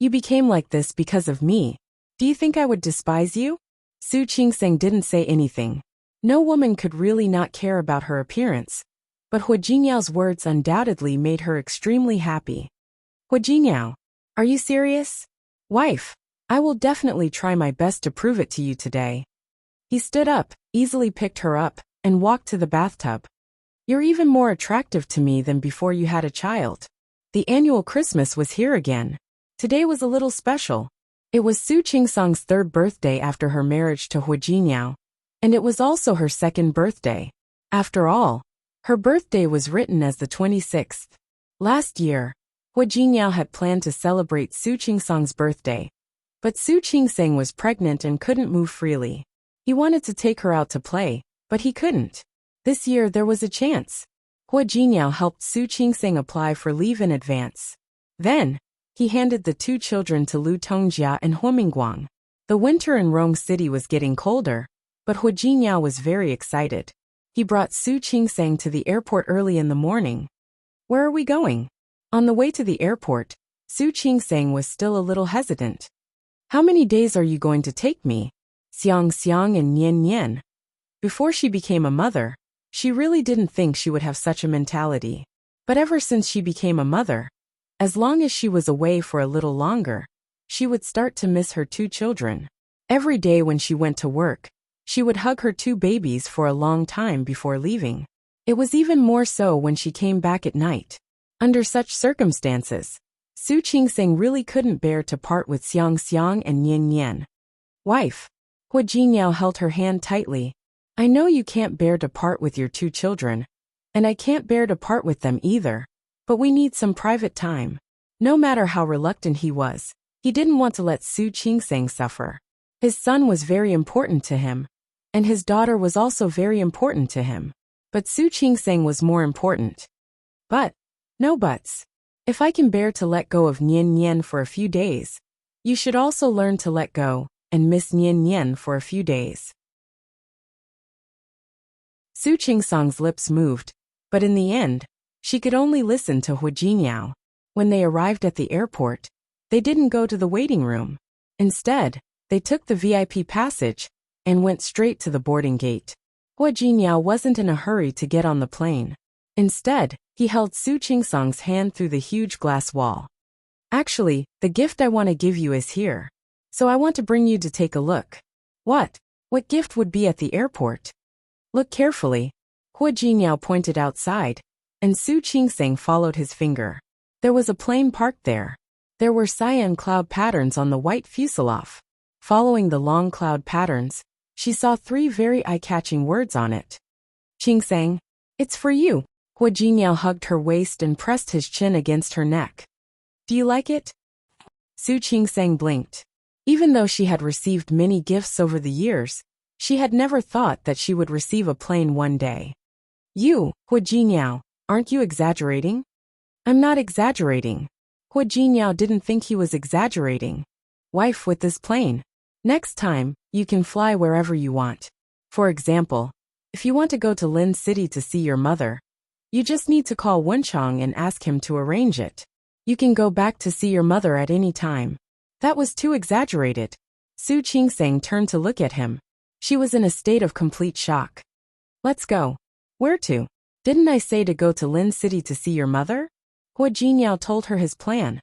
Speaker 1: You became like this because of me. Do you think I would despise you? Su Qingseng didn't say anything. No woman could really not care about her appearance, but Hua Jingyao's words undoubtedly made her extremely happy. Hua Jingyao, are you serious? Wife, I will definitely try my best to prove it to you today. He stood up, easily picked her up, and walked to the bathtub. You're even more attractive to me than before you had a child. The annual Christmas was here again. Today was a little special. It was Su Qingsang's third birthday after her marriage to Hua Jingyao, and it was also her second birthday. After all, her birthday was written as the 26th. Last year, Hua Jingyao had planned to celebrate Su Qingsang's birthday, but Su Qingsang was pregnant and couldn't move freely. He wanted to take her out to play, but he couldn't. This year there was a chance. Hua Jingyao helped Su Qingsang apply for leave in advance. Then, he handed the two children to Lu Tongjia and Hua Mingguang. The winter in Rong City was getting colder, but Hua Jingyao was very excited. He brought Su Qingsang to the airport early in the morning. Where are we going? On the way to the airport, Su Qingsang was still a little hesitant. How many days are you going to take me? Xiang Xiang and Nian Nian. Before she became a mother, she really didn't think she would have such a mentality. But ever since she became a mother, as long as she was away for a little longer, she would start to miss her two children. Every day when she went to work, she would hug her two babies for a long time before leaving. It was even more so when she came back at night. Under such circumstances, Su Qingsang really couldn't bear to part with Xiang Xiang and Nian Nian. Wife, Hua Jingyao held her hand tightly. I know you can't bear to part with your two children, and I can't bear to part with them either, but we need some private time. No matter how reluctant he was, he didn't want to let Su Qingsang suffer. His son was very important to him, and his daughter was also very important to him. But Su Qingsang was more important. But, no buts. If I can bear to let go of Nian Nian for a few days, you should also learn to let go and miss Nian Nian for a few days. Su Qingsang's lips moved, but in the end, she could only listen to Hua Jingyao. When they arrived at the airport, they didn't go to the waiting room. Instead, they took the VIP passage and went straight to the boarding gate. Hua Jingyao wasn't in a hurry to get on the plane. Instead, he held Su Qingsang's hand through the huge glass wall. Actually, the gift I want to give you is here. So I want to bring you to take a look. What? What gift would be at the airport? Look carefully. Hua Jingyao pointed outside, and Su Qingsang followed his finger. There was a plane parked there. There were cyan cloud patterns on the white fuselage. Following the long cloud patterns, she saw three very eye-catching words on it. Qingsang, it's for you. Hua Jingyao hugged her waist and pressed his chin against her neck. Do you like it? Su Qingsang blinked. Even though she had received many gifts over the years, she had never thought that she would receive a plane one day. You, Hua Jingyao, aren't you exaggerating? I'm not exaggerating. Hua Jingyao didn't think he was exaggerating. Wife, with this plane, next time, you can fly wherever you want. For example, if you want to go to Lin City to see your mother, you just need to call Wenchang and ask him to arrange it. You can go back to see your mother at any time. That was too exaggerated. Su Qingsang turned to look at him. She was in a state of complete shock. Let's go. Where to? Didn't I say to go to Lin City to see your mother? Hua Jingyao told her his plan.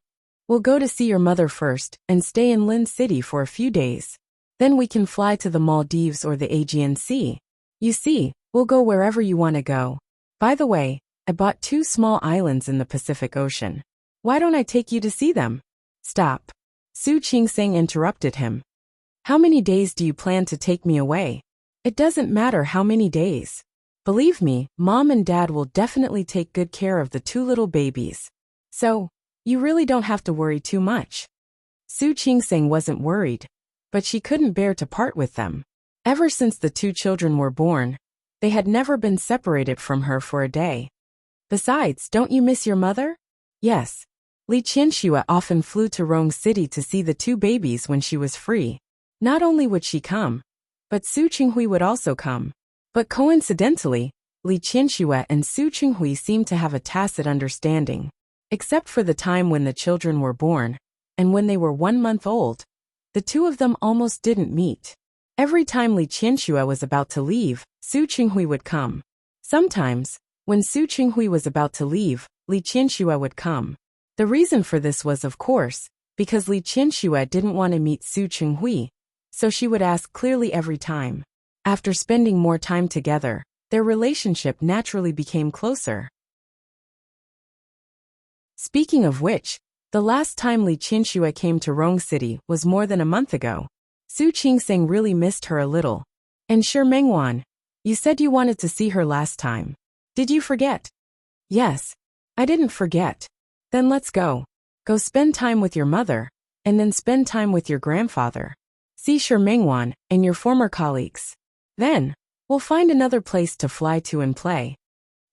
Speaker 1: We'll go to see your mother first and stay in Lin City for a few days. Then we can fly to the Maldives or the Aegean Sea. You see, we'll go wherever you want to go. By the way, I bought 2 small islands in the Pacific Ocean. Why don't I take you to see them? Stop. Su Qingsing interrupted him. How many days do you plan to take me away? It doesn't matter how many days. Believe me, Mom and Dad will definitely take good care of the 2 little babies. So, you really don't have to worry too much. Su Qingsing wasn't worried, but she couldn't bear to part with them. Ever since the 2 children were born, they had never been separated from her for a day. Besides, don't you miss your mother? Yes. Li Qianxue often flew to Rong City to see the 2 babies when she was free. Not only would she come, but Su Qinghui would also come. But coincidentally, Li Qianxue and Su Qinghui seemed to have a tacit understanding. Except for the time when the children were born, and when they were 1 month old, the 2 of them almost didn't meet. Every time Li Qianxue was about to leave, Su Qinghui would come. Sometimes, when Su Qinghui was about to leave, Li Qianxue would come. The reason for this was, of course, because Li Qianxue didn't want to meet Su Qinghui, so she would ask clearly every time. After spending more time together, their relationship naturally became closer. Speaking of which, the last time Li Qianxue came to Rong City was more than a month ago. Su Qingsing really missed her a little. And sure, Mengwan, you said you wanted to see her last time. Did you forget? Yes, I didn't forget. Then let's go. Go spend time with your mother, and then spend time with your grandfather. See Sher Mengwan and your former colleagues. Then, we'll find another place to fly to and play.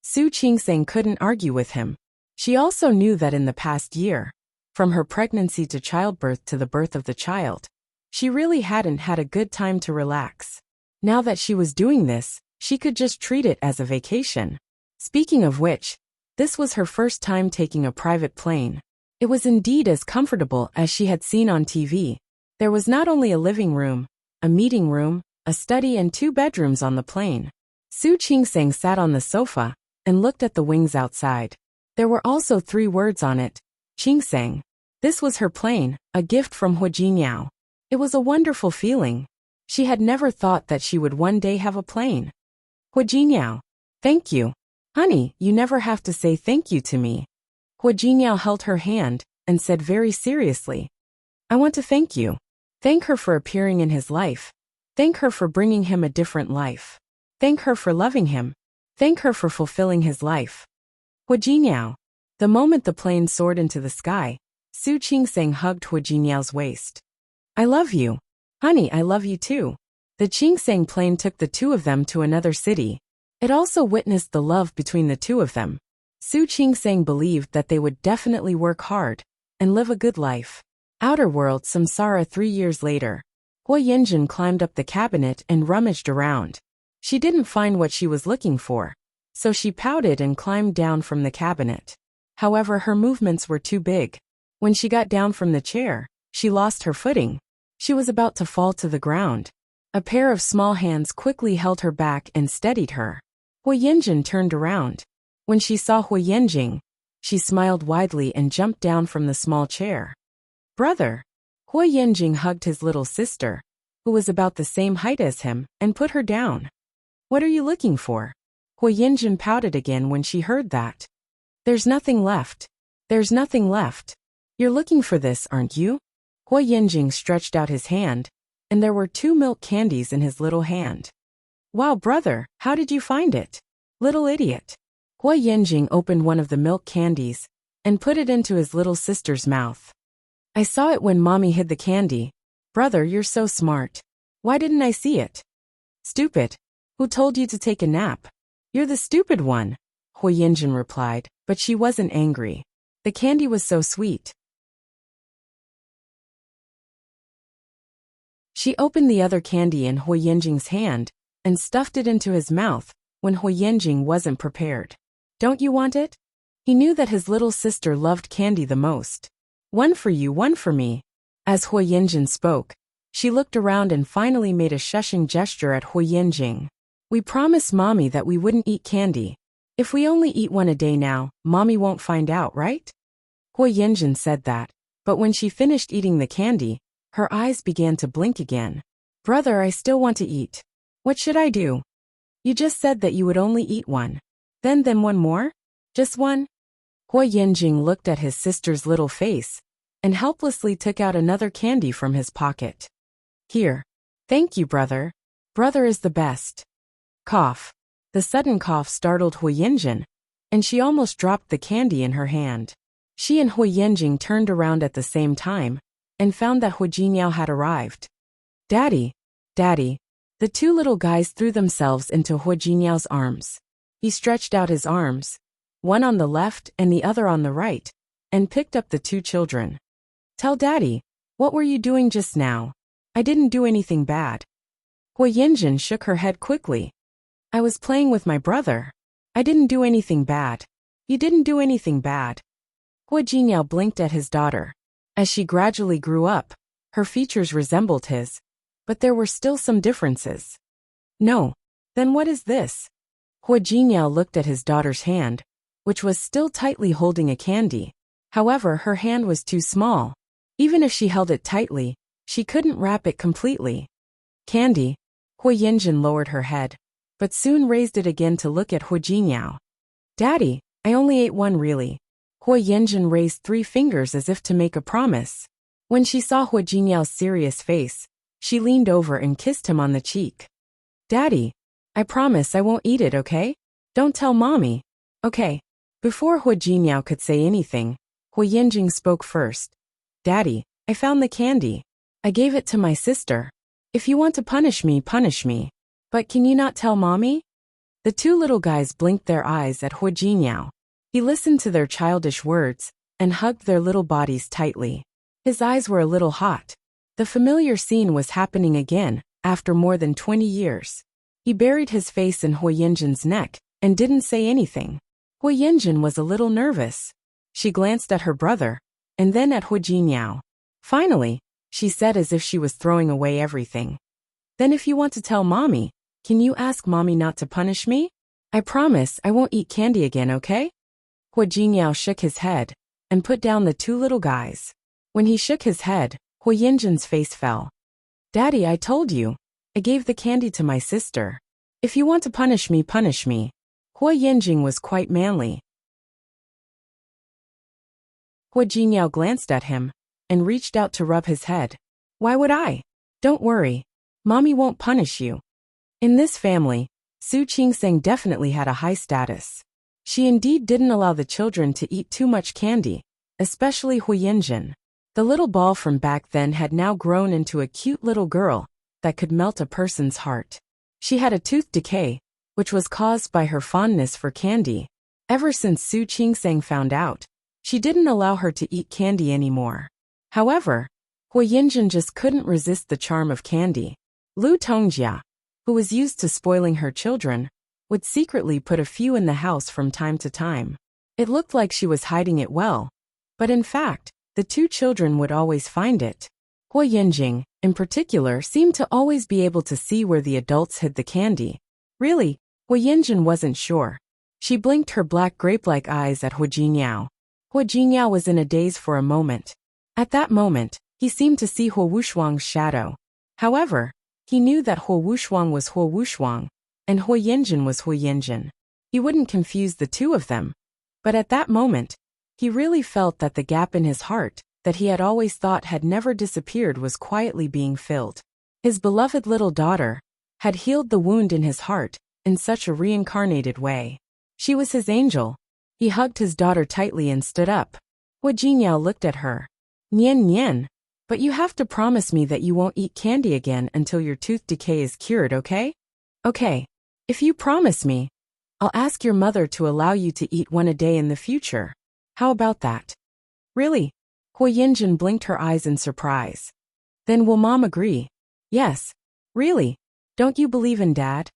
Speaker 1: Su Qingsing couldn't argue with him. She also knew that in the past year, from her pregnancy to childbirth to the birth of the child, she really hadn't had a good time to relax. Now that she was doing this, she could just treat it as a vacation. Speaking of which, this was her first time taking a private plane. It was indeed as comfortable as she had seen on TV. There was not only a living room, a meeting room, a study and 2 bedrooms on the plane. Su Qingsing sat on the sofa and looked at the wings outside. There were also 3 words on it, Qingsing. This was her plane, a gift from Huijinyao. It was a wonderful feeling. She had never thought that she would one day have a plane. Huijinyao. Thank you. Honey, you never have to say thank you to me. Huijinyao held her hand and said very seriously, I want to thank you. Thank her for appearing in his life. Thank her for bringing him a different life. Thank her for loving him. Thank her for fulfilling his life. Huijinyao. The moment the plane soared into the sky, Su Qingsing hugged Huijinyao's waist. I love you. Honey, I love you too. The Qingsing plane took the 2 of them to another city. It also witnessed the love between the 2 of them. Su Qingsing believed that they would definitely work hard and live a good life. Outer world samsara 3 years later. Hua Yinjin climbed up the cabinet and rummaged around. She didn't find what she was looking for, so she pouted and climbed down from the cabinet. However, her movements were too big. When she got down from the chair, she lost her footing. She was about to fall to the ground. A pair of small hands quickly held her back and steadied her. Hua Yinjin turned around. When she saw Hua Yinjing, she smiled widely and jumped down from the small chair. Brother. Hua Yinjing hugged his little sister, who was about the same height as him, and put her down. What are you looking for? Hua Yinjin pouted again when she heard that. There's nothing left. There's nothing left. You're looking for this, aren't you? Hua Yinjing stretched out his hand, and there were 2 milk candies in his little hand. Wow, brother, how did you find it? Little idiot. Hua Yinjing opened one of the milk candies and put it into his little sister's mouth. I saw it when Mommy hid the candy. Brother, you're so smart. Why didn't I see it? Stupid. Who told you to take a nap? You're the stupid one, Hua Yinjin replied, but she wasn't angry. The candy was so sweet. She opened the other candy in Hua Yinjing's hand and stuffed it into his mouth when Hua Yinjing wasn't prepared. Don't you want it? He knew that his little sister loved candy the most. One for you, one for me. As Hua Yinjin spoke, she looked around and finally made a shushing gesture at Hua Yinjing. We promised Mommy that we wouldn't eat candy. If we only eat one a day now, Mommy won't find out, right? Hua Yinjin said that, but when she finished eating the candy, her eyes began to blink again. Brother, I still want to eat. What should I do? You just said that you would only eat one. Then one more? Just one? Hua Yanjing looked at his sister's little face and helplessly took out another candy from his pocket. Here. Thank you, brother. Brother is the best. Cough. The sudden cough startled Hua Yanjing, and she almost dropped the candy in her hand. She and Hua Yanjing turned around at the same time and found that Hua Jingyao had arrived. Daddy, Daddy. The two little guys threw themselves into Hua Jinyao's arms. He stretched out his arms, one on the left and the other on the right, and picked up the two children. Tell Daddy, what were you doing just now? I didn't do anything bad. Hua Yanjing shook her head quickly. I was playing with my brother. I didn't do anything bad. You didn't do anything bad. Hua Jingyao blinked at his daughter. As she gradually grew up, her features resembled his, but there were still some differences. No. Then what is this? Hua Jingyao looked at his daughter's hand, which was still tightly holding a candy. However, her hand was too small. Even if she held it tightly, she couldn't wrap it completely. Candy. Hua Yanjing lowered her head, but soon raised it again to look at Hua Jingyao. Daddy, I only ate one really. Hua Yanjing raised 3 fingers as if to make a promise. When she saw Hua Jingyao's serious face, she leaned over and kissed him on the cheek. Daddy, I promise I won't eat it, okay? Don't tell Mommy. Okay. Before Hua Jingyao could say anything, Hua Yanjing spoke first. Daddy, I found the candy. I gave it to my sister. If you want to punish me, punish me. But can you not tell Mommy? The two little guys blinked their eyes at Hua Jingyao. He listened to their childish words and hugged their little bodies tightly. His eyes were a little hot. The familiar scene was happening again, after more than 20 years. He buried his face in Hua Yanjing's neck and didn't say anything. Hua Yanjing was a little nervous. She glanced at her brother, and then at Hua Jingyao. Finally, she said as if she was throwing away everything. Then if you want to tell Mommy, can you ask Mommy not to punish me? I promise I won't eat candy again, okay? Hua Jingyao shook his head and put down the two little guys. When he shook his head, Hua Yanjing's face fell. Daddy, I told you. I gave the candy to my sister. If you want to punish me, punish me. Hua Yanjing was quite manly. Hua Jingyao glanced at him and reached out to rub his head. Why would I? Don't worry. Mommy won't punish you. In this family, Su Qingseng definitely had a high status. She indeed didn't allow the children to eat too much candy, especially Hua Yanjing. The little ball from back then had now grown into a cute little girl that could melt a person's heart. She had a tooth decay, which was caused by her fondness for candy. Ever since Su Qingseng found out, she didn't allow her to eat candy anymore. However, Hua Yanjing just couldn't resist the charm of candy. Lu Tongjia, who was used to spoiling her children, would secretly put a few in the house from time to time. It looked like she was hiding it well, but in fact, the two children would always find it. Hua Yanjing, in particular, seemed to always be able to see where the adults hid the candy. Really, Hua Yanjing wasn't sure. She blinked her black grape-like eyes at Hua Jingyao. Hua Jingyao was in a daze for a moment. At that moment, he seemed to see Hua Wushuang's shadow. However, he knew that Hua Wushuang was Hua Wushuang, and Hua Yanjing was Hua Yanjing. He wouldn't confuse the two of them. But at that moment, he really felt that the gap in his heart, that he had always thought had never disappeared, was quietly being filled. His beloved little daughter had healed the wound in his heart in such a reincarnated way. She was his angel. He hugged his daughter tightly and stood up. Hua Jingyao looked at her. Nian Nian, but you have to promise me that you won't eat candy again until your tooth decay is cured, okay? Okay. If you promise me, I'll ask your mother to allow you to eat one a day in the future. How about that? Really? Hua Yanjing blinked her eyes in surprise. Then will Mom agree? Yes. Really? Don't you believe in Dad?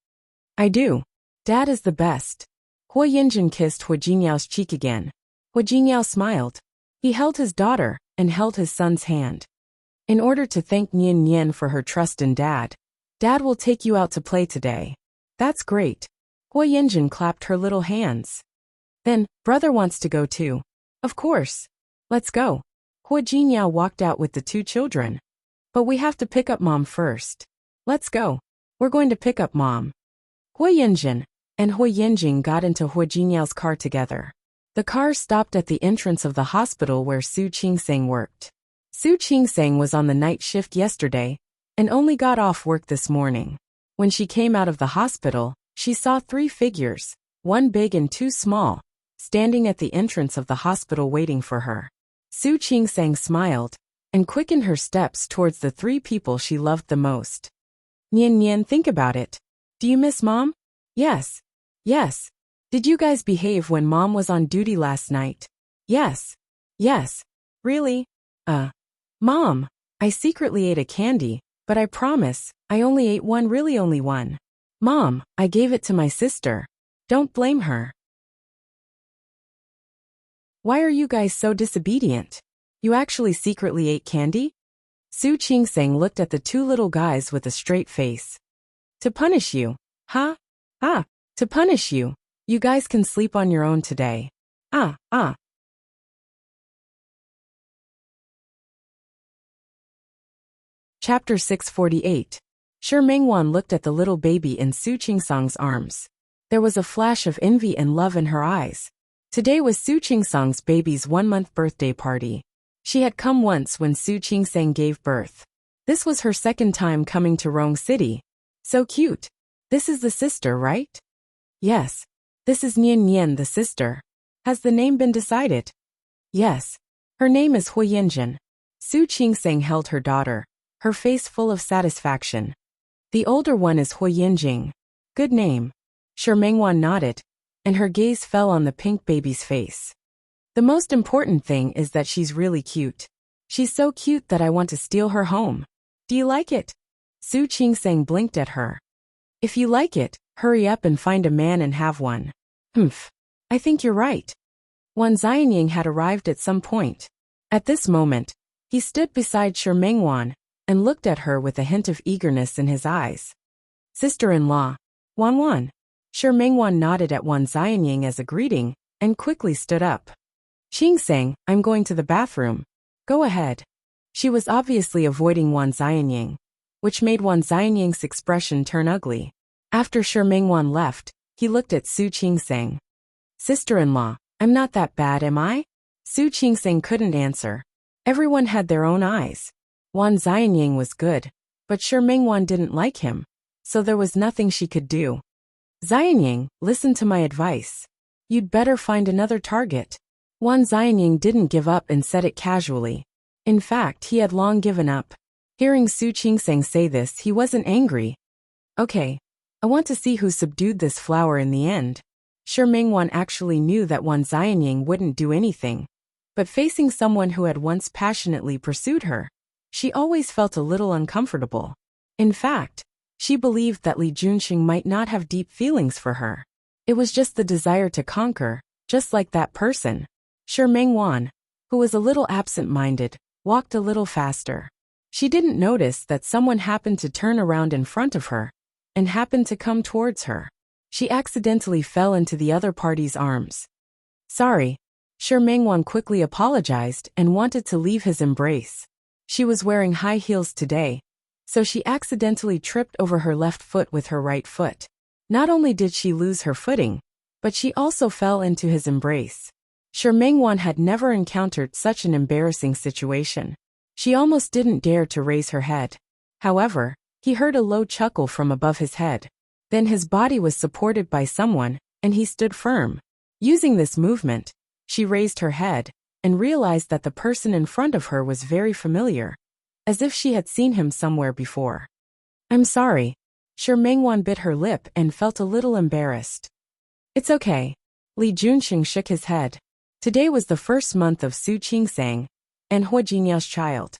Speaker 1: I do. Dad is the best. Hua Yanjing kissed Hua Jingyao's cheek again. Hua Jingyao smiled. He held his daughter and held his son's hand. In order to thank Nian Nian for her trust in Dad, Dad will take you out to play today. That's great. Hua Yanjing clapped her little hands. Then, brother wants to go too. Of course. Let's go. Hua Jingyao walked out with the two children. But we have to pick up Mom first. Let's go. We're going to pick up Mom. Hui Yinjin and Hui Yinjing got into Hui Jinyao's car together. The car stopped at the entrance of the hospital where Su Qingsang worked. Su Qingsang was on the night shift yesterday and only got off work this morning. When she came out of the hospital, she saw 3 figures, 1 big and 2 small, standing at the entrance of the hospital waiting for her. Su Qingsang smiled and quickened her steps towards the 3 people she loved the most. Nian Nian, think about it. Do you miss Mom? Yes. Yes. Did you guys behave when Mom was on duty last night? Yes. Yes. Really? Mom, I secretly ate a candy, but I promise, I only ate one, really only one. Mom, I gave it to my sister. Don't blame her. Why are you guys so disobedient? You actually secretly ate candy? Su Qingsang looked at the 2 little guys with a straight face. To punish you. Huh? To punish you. You guys can sleep on your own today. Chapter 648. Shi Mingwan looked at the little baby in Su Qingsang's arms. There was a flash of envy and love in her eyes. Today was Su Qingsang's baby's 1-month birthday party. She had come once when Su Qingsang gave birth. This was her 2nd time coming to Rong City. So cute. This is the sister, right? Yes. This is Nian Nian, the sister. Has the name been decided? Yes. Her name is Hui Yinjin. Su Qingsang held her daughter, her face full of satisfaction. The older one is Hui Yinjing. Good name. Shi Mingwan nodded, and her gaze fell on the pink baby's face. The most important thing is that she's really cute. She's so cute that I want to steal her home. Do you like it? Su Qingsang blinked at her. If you like it, hurry up and find a man and have one. I think you're right. Wan Xianying had arrived at some point. At this moment, he stood beside Shi Mingwan and looked at her with a hint of eagerness in his eyes. Sister-in-law, Wan. Shi Mingwan nodded at Wan Xianying as a greeting and quickly stood up. Qingsang, I'm going to the bathroom. Go ahead. She was obviously avoiding Wan Xianying, which made Wan Xianying's expression turn ugly. After Shi Mingwan left, he looked at Su Qingsang. Sister-in-law, I'm not that bad, am I? Su Qingsang couldn't answer. Everyone had their own eyes. Wan Xianying was good, but Shi Mingwan didn't like him, so there was nothing she could do. Xianying, listen to my advice. You'd better find another target. Wan Xianying didn't give up and said it casually. In fact, he had long given up. Hearing Su Qingsang say this, he wasn't angry. Okay. I want to see who subdued this flower in the end. Shi Mingwan actually knew that Wan Xianying wouldn't do anything. But facing someone who had once passionately pursued her, she always felt a little uncomfortable. In fact, she believed that Li Junxing might not have deep feelings for her. It was just the desire to conquer, just like that person. Shi Mingwan, who was a little absent-minded, walked a little faster. She didn't notice that someone happened to turn around in front of her and happened to come towards her. She accidentally fell into the other party's arms. Sorry. Shi Mingwan quickly apologized and wanted to leave his embrace. She was wearing high heels today, so she accidentally tripped over her left foot with her right foot. Not only did she lose her footing, but she also fell into his embrace. Shi Mingwan had never encountered such an embarrassing situation. She almost didn't dare to raise her head. However, he heard a low chuckle from above his head. Then his body was supported by someone, and he stood firm. Using this movement, she raised her head and realized that the person in front of her was very familiar, as if she had seen him somewhere before. I'm sorry. Shi Mingwan bit her lip and felt a little embarrassed. It's okay. Li Junxing shook his head. Today was the 1st month of Su Qingsang and Hui Jinyao's child.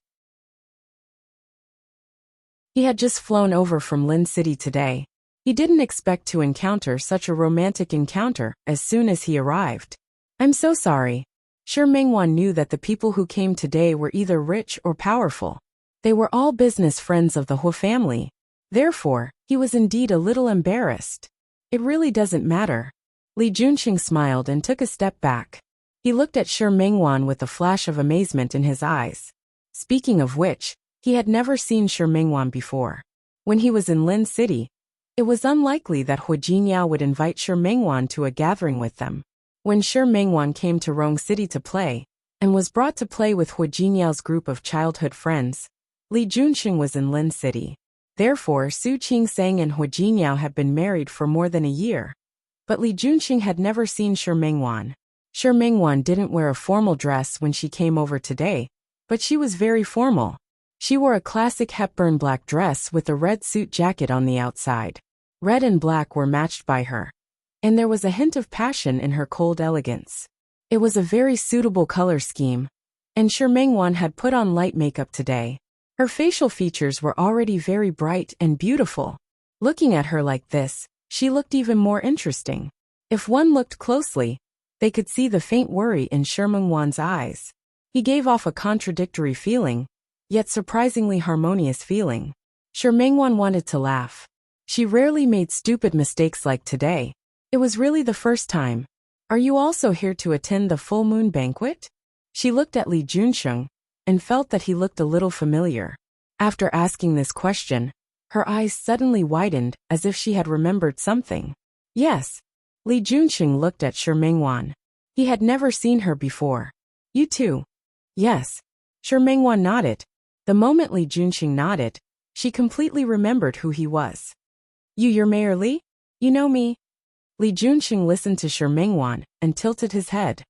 Speaker 1: He had just flown over from Lin City today. He didn't expect to encounter such a romantic encounter as soon as he arrived. I'm so sorry. Shi Mingwan knew that the people who came today were either rich or powerful. They were all business friends of the Hu family. Therefore, he was indeed a little embarrassed. It really doesn't matter. Li Junxing smiled and took a step back. He looked at Shi Mingwan with a flash of amazement in his eyes. Speaking of which, he had never seen Shi Mingwan before. When he was in Lin City, it was unlikely that Hu Jingyao would invite Shi Mengwan to a gathering with them. When Shi Mengwan came to Rong City to play, and was brought to play with Hu Jingyao's group of childhood friends, Li Junxing was in Lin City. Therefore, Su Qingsang and Hu Jingyao had been married for more than a year. But Li Junxing had never seen Shi Mengwan. Shi Mengwan didn't wear a formal dress when she came over today, but she was very formal. She wore a classic Hepburn black dress with a red suit jacket on the outside. Red and black were matched by her, and there was a hint of passion in her cold elegance. It was a very suitable color scheme, and Shi Mengwan had put on light makeup today. Her facial features were already very bright and beautiful. Looking at her like this, she looked even more interesting. If one looked closely, they could see the faint worry in Shi Mengwan's eyes. He gave off a contradictory feeling, yet surprisingly harmonious feeling. Shi Mengwan wanted to laugh. She rarely made stupid mistakes like today. It was really the first time. Are you also here to attend the full moon banquet? She looked at Li Junxing and felt that he looked a little familiar. After asking this question, her eyes suddenly widened as if she had remembered something. Yes. Li Junxing looked at Shi Mengwan. He had never seen her before. You too? Yes. Shi Mengwan nodded. The moment Li Junxing nodded, she completely remembered who he was. You're Mayor Li? You know me? Li Junxing listened to Shi Mengwan and tilted his head.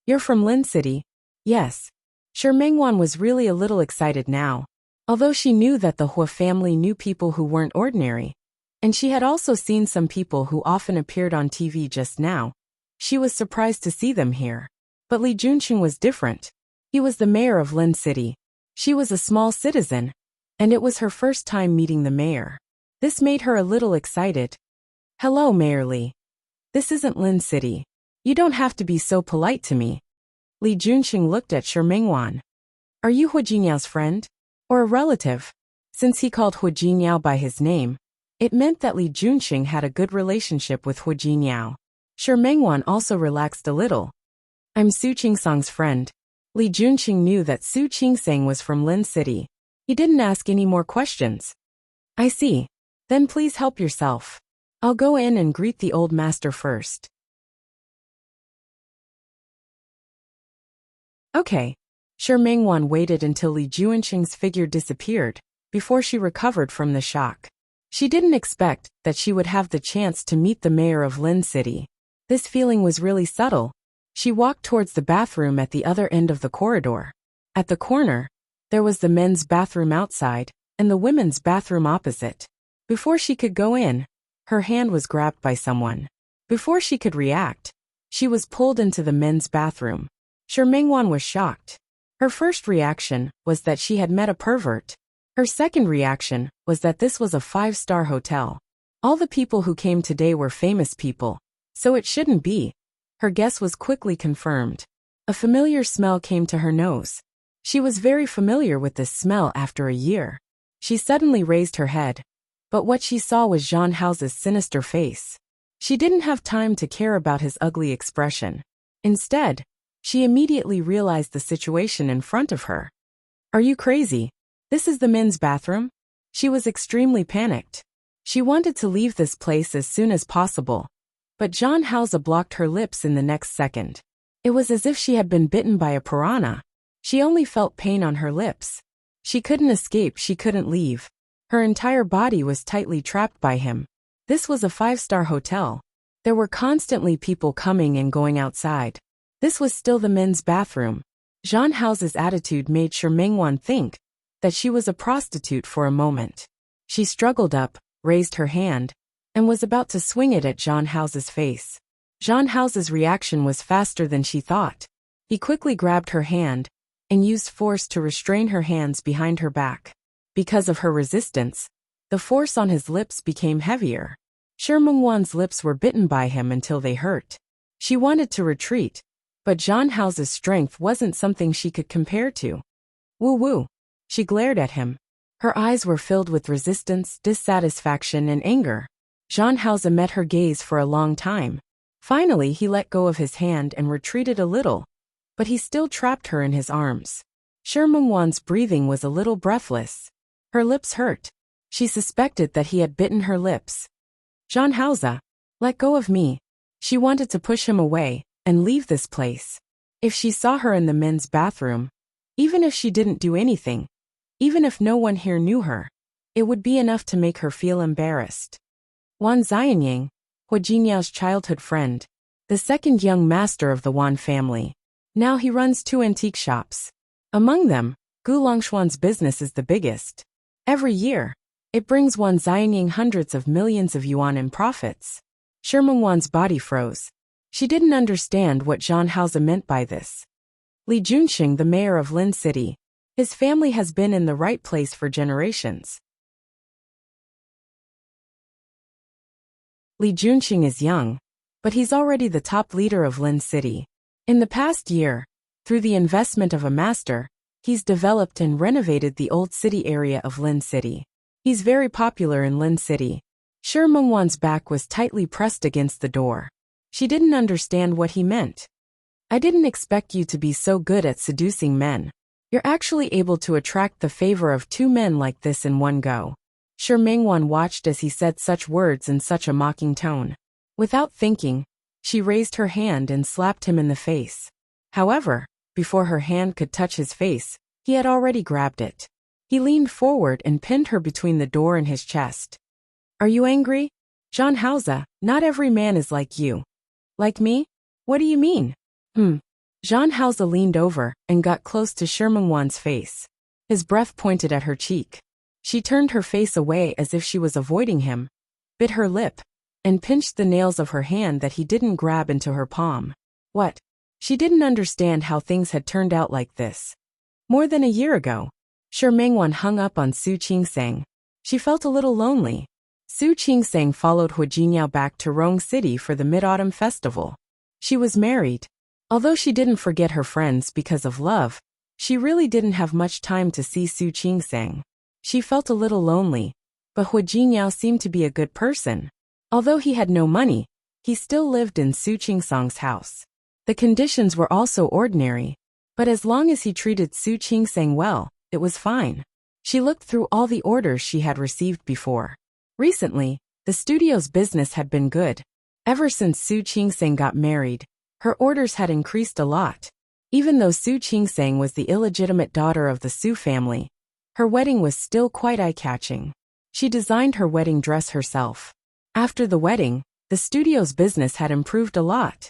Speaker 1: You're from Lin City? Yes. Shi Mengwan was really a little excited now. Although she knew that the Hua family knew people who weren't ordinary, and she had also seen some people who often appeared on TV just now, she was surprised to see them here. But Li Junxing was different. He was the mayor of Lin City. She was a small citizen, and it was her first time meeting the mayor. This made her a little excited. Hello, Mayor Li. This isn't Lin City. You don't have to be so polite to me. Li Junxing looked at Shi Mengwan. Are you Hu Jingyao's friend? Or a relative? Since he called Hu Jingyao by his name, it meant that Li Junxing had a good relationship with Hu Jingyao. Shi Mengwan also relaxed a little. I'm Su Qingsang's friend. Li Junxing knew that Su Qingsang was from Lin City. He didn't ask any more questions. I see. Then please help yourself. I'll go in and greet the old master first. Okay. Shi Mengwan waited until Li Junxing's figure disappeared before she recovered from the shock. She didn't expect that she would have the chance to meet the mayor of Lin City. This feeling was really subtle. She walked towards the bathroom at the other end of the corridor. At the corner, there was the men's bathroom outside and the women's bathroom opposite. Before she could go in, her hand was grabbed by someone. Before she could react, she was pulled into the men's bathroom. Shi Mengwan was shocked. Her first reaction was that she had met a pervert. Her second reaction was that this was a 5-star hotel. All the people who came today were famous people, so it shouldn't be. Her guess was quickly confirmed. A familiar smell came to her nose. She was very familiar with this smell after a year. She suddenly raised her head, but what she saw was Zhang Hao's sinister face. She didn't have time to care about his ugly expression. Instead, she immediately realized the situation in front of her. Are you crazy? This is the men's bathroom? She was extremely panicked. She wanted to leave this place as soon as possible, but Zhang Hao's blocked her lips in the next second. It was as if she had been bitten by a piranha. She only felt pain on her lips. She couldn't escape, she couldn't leave. Her entire body was tightly trapped by him. This was a 5-star hotel. There were constantly people coming and going outside. This was still the men's bathroom. Zhang Hao's attitude made Shi Mengwan think that she was a prostitute for a moment. She struggled up, raised her hand, and was about to swing it at Zhang Hao's face. Zhang Hao's reaction was faster than she thought. He quickly grabbed her hand and used force to restrain her hands behind her back. Because of her resistance, the force on his lips became heavier. Shi Mengwan's lips were bitten by him until they hurt. She wanted to retreat, but Zhang Hao's strength wasn't something she could compare to. Woo woo. She glared at him. Her eyes were filled with resistance, dissatisfaction, and anger. Zhang Hao met her gaze for a long time. Finally, he let go of his hand and retreated a little, but he still trapped her in his arms. Shi Mengwan's breathing was a little breathless. Her lips hurt. She suspected that he had bitten her lips. Jean Hausa, let go of me. She wanted to push him away and leave this place. If she saw her in the men's bathroom, even if she didn't do anything, even if no one here knew her, it would be enough to make her feel embarrassed. Wan Xianyang, Hua Jinyao's childhood friend, the second young master of the Wan family. Now he runs 2 antique shops. Among them, Gu Longshuan's business is the biggest. Every year, it brings Wan Xianyang hundreds of millions of yuan in profits. Sherman Wan's body froze. She didn't understand what Jean Hausa meant by this. Li Junxing, the mayor of Lin City. His family has been in the right place for generations. Li Junxing is young, but he's already the top leader of Lin City. In the past year, through the investment of a master, he's developed and renovated the old city area of Lin City. He's very popular in Lin City. Shi Mengwan's back was tightly pressed against the door. She didn't understand what he meant. I didn't expect you to be so good at seducing men. You're actually able to attract the favor of 2 men like this in one go. Shi Mengwan watched as he said such words in such a mocking tone. Without thinking, she raised her hand and slapped him in the face. However, before her hand could touch his face, he had already grabbed it. He leaned forward and pinned her between the door and his chest. Are you angry? Jean Hausa, not every man is like you. Like me? What do you mean? Jean Hausa leaned over and got close to Shi Mengwan's face. His breath pointed at her cheek. She turned her face away as if she was avoiding him, bit her lip, and pinched the nails of her hand that he didn't grab into her palm. What? She didn't understand how things had turned out like this. More than a year ago, Shi Mengwan hung up on Su Qingsang. She felt a little lonely. Su Qingsang followed Hua Jinyao back to Rong City for the Mid-Autumn Festival. She was married. Although she didn't forget her friends because of love, she really didn't have much time to see Su Qingsang. She felt a little lonely, but Hua Jinyao seemed to be a good person. Although he had no money, he still lived in Su Qingsang's house. The conditions were also ordinary, but as long as he treated Su Qingsang well, it was fine. She looked through all the orders she had received before. Recently, the studio's business had been good. Ever since Su Qingsang got married, her orders had increased a lot. Even though Su Qingsang was the illegitimate daughter of the Su family, her wedding was still quite eye-catching. She designed her wedding dress herself. After the wedding, the studio's business had improved a lot.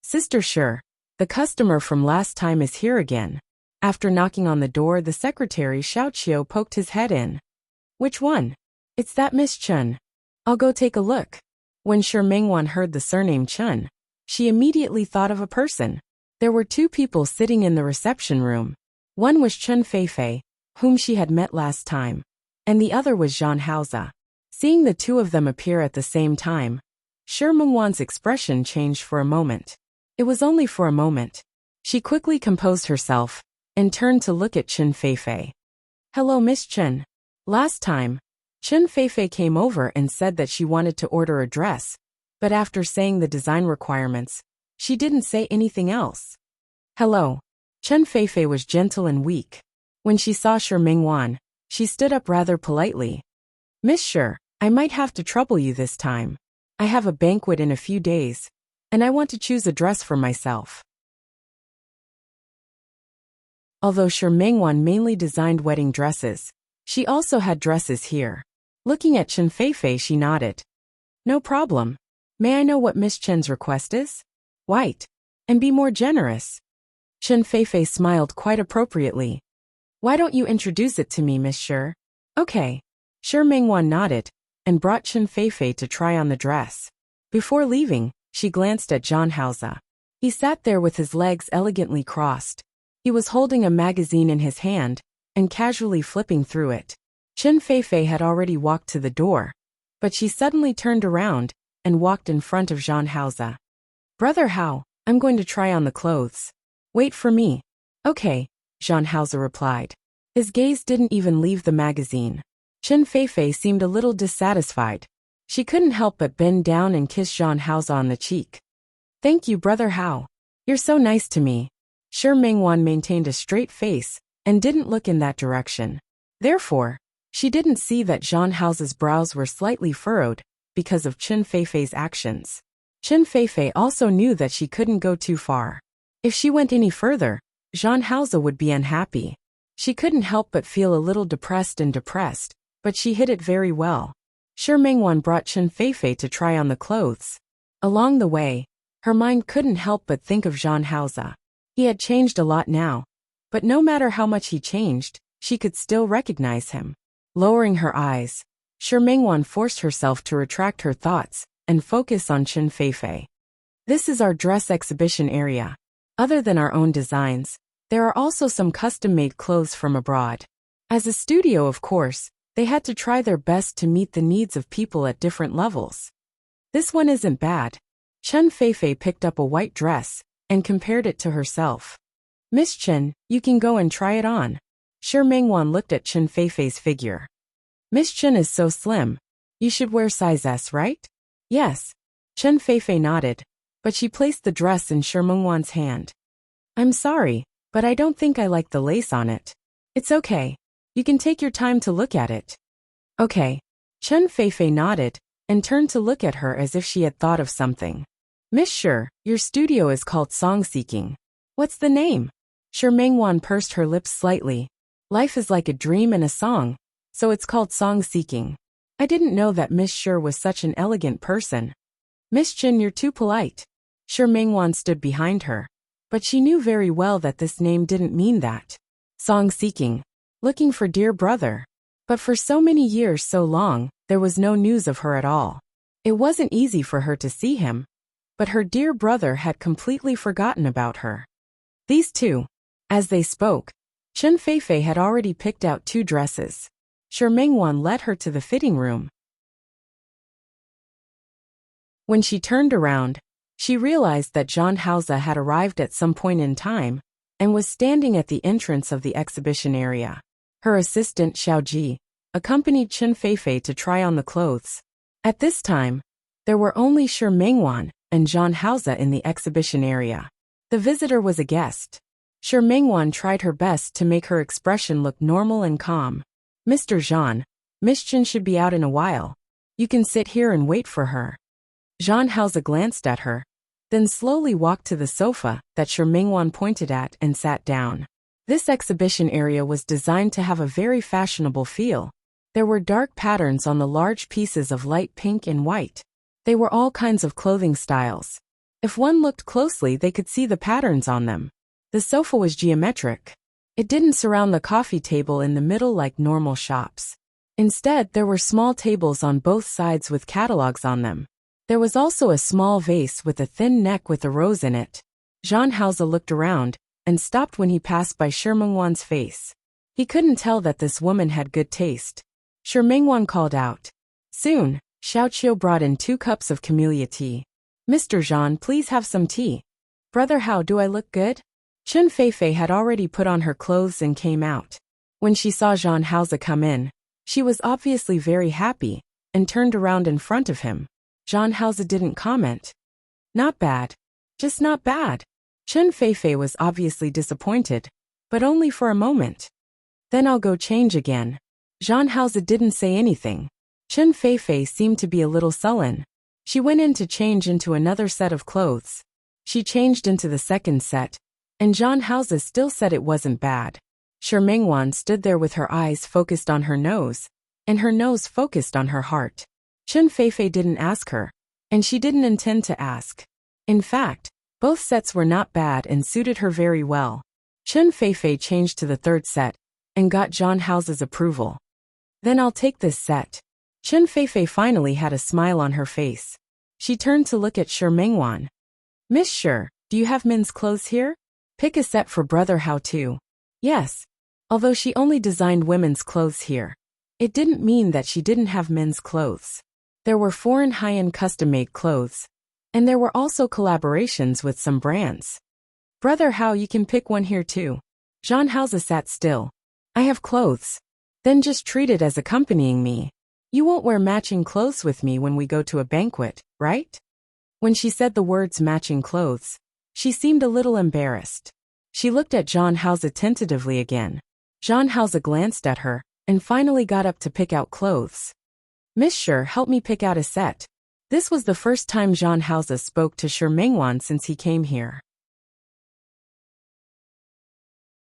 Speaker 1: Sister Shi, the customer from last time is here again. After knocking on the door, the secretary Xiaoqiu poked his head in. Which one? It's that Miss Chun. I'll go take a look. When Shi Mengwan heard the surname Chun, she immediately thought of a person. There were 2 people sitting in the reception room. One was Chun Feifei, whom she had met last time, and the other was Jean Hausa. Seeing the 2 of them appear at the same time, Shi Mengwan's expression changed for a moment. It was only for a moment. She quickly composed herself and turned to look at Chun Feifei. Hello, Miss Chun. Last time, Chun Feifei came over and said that she wanted to order a dress, but after saying the design requirements, she didn't say anything else. Hello. Chun Feifei was gentle and weak. When she saw Shi Mengwan, she stood up rather politely. Miss Shi, I might have to trouble you this time. I have a banquet in a few days, and I want to choose a dress for myself. Although Shi Mengwan mainly designed wedding dresses, she also had dresses here. Looking at Chun Feifei, she nodded. No problem. May I know what Miss Chen's request is? White. And be more generous. Chun Feifei smiled quite appropriately. Why don't you introduce it to me, Miss Shi? Okay. Shi Mengwan nodded and brought Chun Feifei to try on the dress. Before leaving, she glanced at Jean Hausa. He sat there with his legs elegantly crossed. He was holding a magazine in his hand and casually flipping through it. Chun Feifei had already walked to the door, but she suddenly turned around and walked in front of Jean Hausa. Brother Hao, I'm going to try on the clothes. Wait for me. Okay, Jean Hausa replied. His gaze didn't even leave the magazine. Chun Feifei seemed a little dissatisfied. She couldn't help but bend down and kiss Jean Hausa on the cheek. Thank you, Brother Hao. You're so nice to me. Shi Mengwan maintained a straight face and didn't look in that direction. Therefore, She didn't see that Zhang Hao's brows were slightly furrowed because of Chen Feifei's actions. Chen Feifei also knew that she couldn't go too far. If she went any further, Zhang Hao would be unhappy. She couldn't help but feel a little depressed, but she hid it very well. Shi Mengwan brought Chen Feifei to try on the clothes. Along the way, her mind couldn't help but think of Zhang Hao. He had changed a lot now, but no matter how much he changed, she could still recognize him. Lowering her eyes, Shi Mengwan forced herself to retract her thoughts and focus on Chen Feifei. This is our dress exhibition area. Other than our own designs, there are also some custom-made clothes from abroad. As a studio, of course, they had to try their best to meet the needs of people at different levels. This one isn't bad. Chen Feifei picked up a white dress and compared it to herself. Miss Chen, you can go and try it on. Shi Mengwan looked at Chen Feifei's figure. Miss Chen is so slim. You should wear size S, right? Yes. Chen Feifei nodded, but she placed the dress in Shi Mengwan's hand. I'm sorry, but I don't think I like the lace on it. It's okay. You can take your time to look at it. Okay. Chen Feifei nodded and turned to look at her as if she had thought of something. Miss Shi, your studio is called Song Seeking. What's the name? Shi Mengwan pursed her lips slightly. Life is like a dream and a song, so it's called Song Seeking. I didn't know that Miss Shi was such an elegant person. Miss Chen, you're too polite. Shi Mengwan stood behind her, but she knew very well that this name didn't mean that. Song Seeking. Looking for dear brother. But for so many years, so long, there was no news of her at all. It wasn't easy for her to see him, but her dear brother had completely forgotten about her. These two. As they spoke, Chen Feifei had already picked out 2 dresses. Shi Mengwan led her to the fitting room. When she turned around, she realized that Zhang Hao had arrived at some point in time and was standing at the entrance of the exhibition area. Her assistant Xiao Ji accompanied Chen Feifei to try on the clothes. At this time, there were only Shi Mengwan and Zhang Hao in the exhibition area. The visitor was a guest. Shi Mengwan tried her best to make her expression look normal and calm. Mr. Zhang, Miss Chen should be out in a while. You can sit here and wait for her. Zhang Hao glanced at her, then slowly walked to the sofa that Shi Mengwan pointed at and sat down. This exhibition area was designed to have a very fashionable feel. There were dark patterns on the large pieces of light pink and white. They were all kinds of clothing styles. If one looked closely, they could see the patterns on them. The sofa was geometric. It didn't surround the coffee table in the middle like normal shops. Instead, there were small tables on both sides with catalogs on them. There was also a small vase with a thin neck with a rose in it. Zhang Hao looked around and stopped when he passed by Shi Mengwan's face. He couldn't tell that this woman had good taste. Shi Mengwan called out. Soon, Xiao Qiu brought in 2 cups of camellia tea. Mr. Zhang, please have some tea. Brother, how do I look good? Chen Feifei had already put on her clothes and came out. When she saw Zhang Hao come in, she was obviously very happy and turned around in front of him. Zhang Hao didn't comment. Not bad. Just not bad. Chen Feifei was obviously disappointed, but only for a moment. Then I'll go change again. Zhang Hao didn't say anything. Chen Feifei seemed to be a little sullen. She went in to change into another set of clothes. She changed into the second set, and Zhang Hao still said it wasn't bad. Shi Mengwan stood there with her eyes focused on her nose, and her nose focused on her heart. Chen Feifei didn't ask her, and she didn't intend to ask. In fact, both sets were not bad and suited her very well. Chen Feifei changed to the third set and got Zhang Hao's approval. Then I'll take this set. Chen Feifei finally had a smile on her face. She turned to look at Shi Mengwan. Miss Shi, do you have men's clothes here? Pick a set for Brother Hao too. Yes. Although she only designed women's clothes here, it didn't mean that she didn't have men's clothes. There were foreign high-end custom-made clothes, and there were also collaborations with some brands. Brother Hao, you can pick one here too. Zhang Hao sat still. I have clothes. Then just treat it as accompanying me. You won't wear matching clothes with me when we go to a banquet, right? When she said the words matching clothes, she seemed a little embarrassed. She looked at Zhang Hao tentatively again. Zhang Hao glanced at her and finally got up to pick out clothes. Miss Shi, help me pick out a set. This was the first time Zhang Haozi spoke to Shi Mingwan since he came here.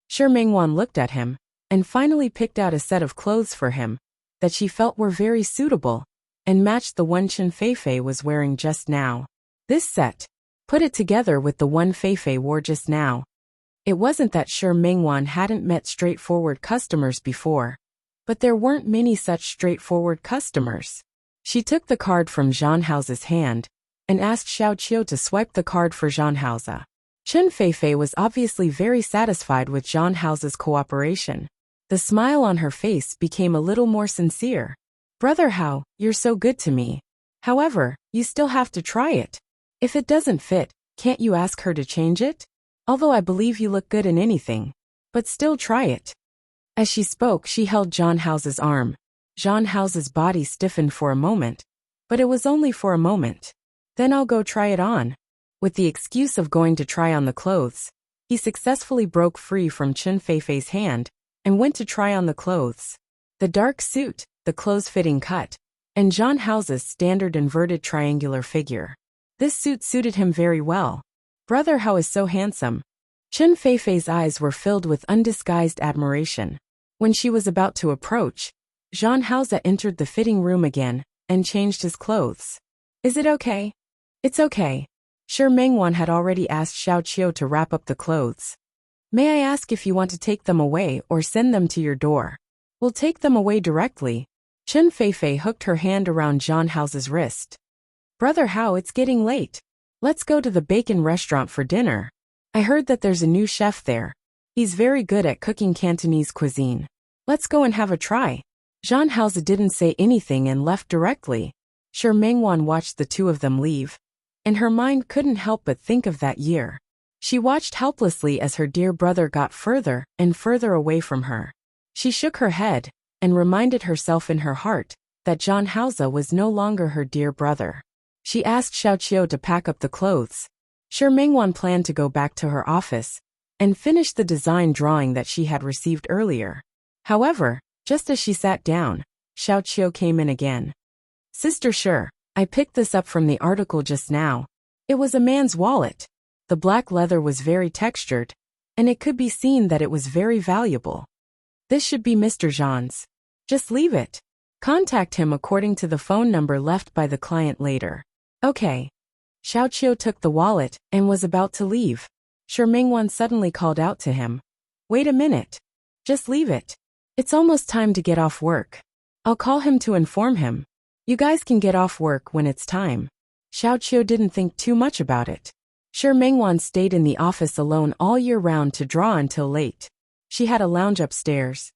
Speaker 1: Shi Mingwan looked at him, and finally picked out a set of clothes for him, that she felt were very suitable, and matched the one Chen Feifei was wearing just now. This set. Put it together with the one Feifei wore just now. It wasn't that Shi Mingwan hadn't met straightforward customers before, but there weren't many such straightforward customers. She took the card from Zhang Haozi's hand, and asked Xiao Qiu to swipe the card for Zhang Haozi. Chen Feifei was obviously very satisfied with Zhang Haozi's cooperation. The smile on her face became a little more sincere. Brother Hao, you're so good to me. However, you still have to try it. If it doesn't fit, can't you ask her to change it? Although I believe you look good in anything. But still try it. As she spoke, she held Zhang Haozi's arm. Zhang Haozi's body stiffened for a moment. But it was only for a moment. Then I'll go try it on. With the excuse of going to try on the clothes, he successfully broke free from Chen Feifei's hand, and went to try on the clothes. The dark suit, the close-fitting cut, and Zhang Haozi's standard inverted triangular figure. This suit suited him very well. Brother Hao is so handsome. Chen Feifei's eyes were filled with undisguised admiration. When she was about to approach, Zhang Haozi entered the fitting room again, and changed his clothes. Is it okay? It's okay. Shi Mingwan had already asked Xiao Qiu to wrap up the clothes. May I ask if you want to take them away or send them to your door? We'll take them away directly. Chen Feifei hooked her hand around Zhang Haozi's wrist. Brother Hao, it's getting late. Let's go to the bacon restaurant for dinner. I heard that there's a new chef there. He's very good at cooking Cantonese cuisine. Let's go and have a try. Zhang Haozi didn't say anything and left directly. Shi Mingwan watched the two of them leave, and her mind couldn't help but think of that year. She watched helplessly as her dear brother got further and further away from her. She shook her head, and reminded herself in her heart that Zhang Haozi was no longer her dear brother. She asked Xiao Qiu to pack up the clothes. Shi Mingwan planned to go back to her office and finish the design drawing that she had received earlier. However, just as she sat down, Xiao Qiu came in again. Sister Shi, I picked this up from the article just now. It was a man's wallet. The black leather was very textured, and it could be seen that it was very valuable. This should be Mr. Zhang's. Just leave it. Contact him according to the phone number left by the client later. Okay. Xiao Qiu took the wallet and was about to leave. Shi Mingwan suddenly called out to him. Wait a minute. Just leave it. It's almost time to get off work. I'll call him to inform him. You guys can get off work when it's time. Xiao Qiu didn't think too much about it. Shi Mingwan stayed in the office alone all year round to draw until late. She had a lounge upstairs.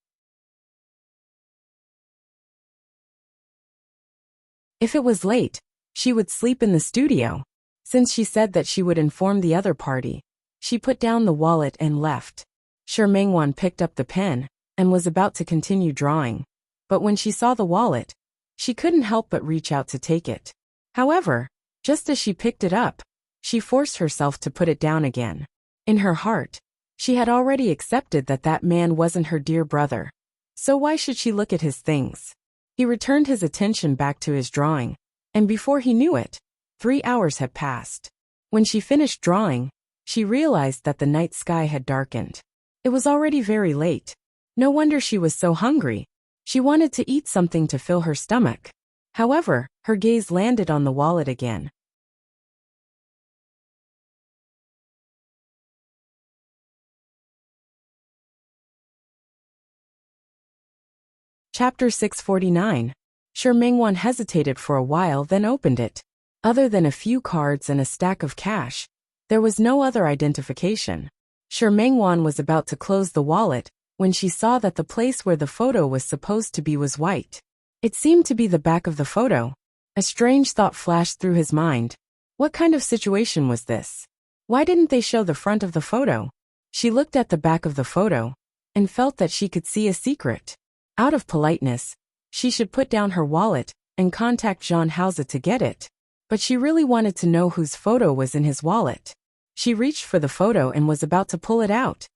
Speaker 1: If it was late, she would sleep in the studio. Since she said that she would inform the other party, she put down the wallet and left. Shi Mingwan picked up the pen and was about to continue drawing. But when she saw the wallet, she couldn't help but reach out to take it. However, just as she picked it up, she forced herself to put it down again. In her heart, she had already accepted that that man wasn't her dear brother. So why should she look at his things? He returned his attention back to his drawing, and before he knew it, 3 hours had passed. When she finished drawing, she realized that the night sky had darkened. It was already very late. No wonder she was so hungry. She wanted to eat something to fill her stomach. However, her gaze landed on the wallet again. Chapter 649. Shi Mingwan hesitated for a while, then opened it. Other than a few cards and a stack of cash, there was no other identification. Shi Mingwan was about to close the wallet when she saw that the place where the photo was supposed to be was white. It seemed to be the back of the photo. A strange thought flashed through his mind. What kind of situation was this? Why didn't they show the front of the photo? She looked at the back of the photo and felt that she could see a secret. Out of politeness, she should put down her wallet and contact Zhang Haozi to get it. But she really wanted to know whose photo was in his wallet. She reached for the photo and was about to pull it out.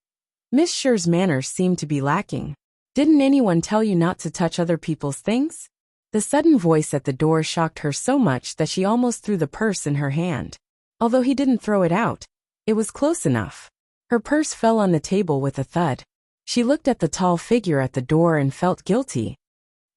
Speaker 1: Miss Shi's manners seemed to be lacking. Didn't anyone tell you not to touch other people's things? The sudden voice at the door shocked her so much that she almost threw the purse in her hand. Although he didn't throw it out, it was close enough. Her purse fell on the table with a thud. She looked at the tall figure at the door and felt guilty.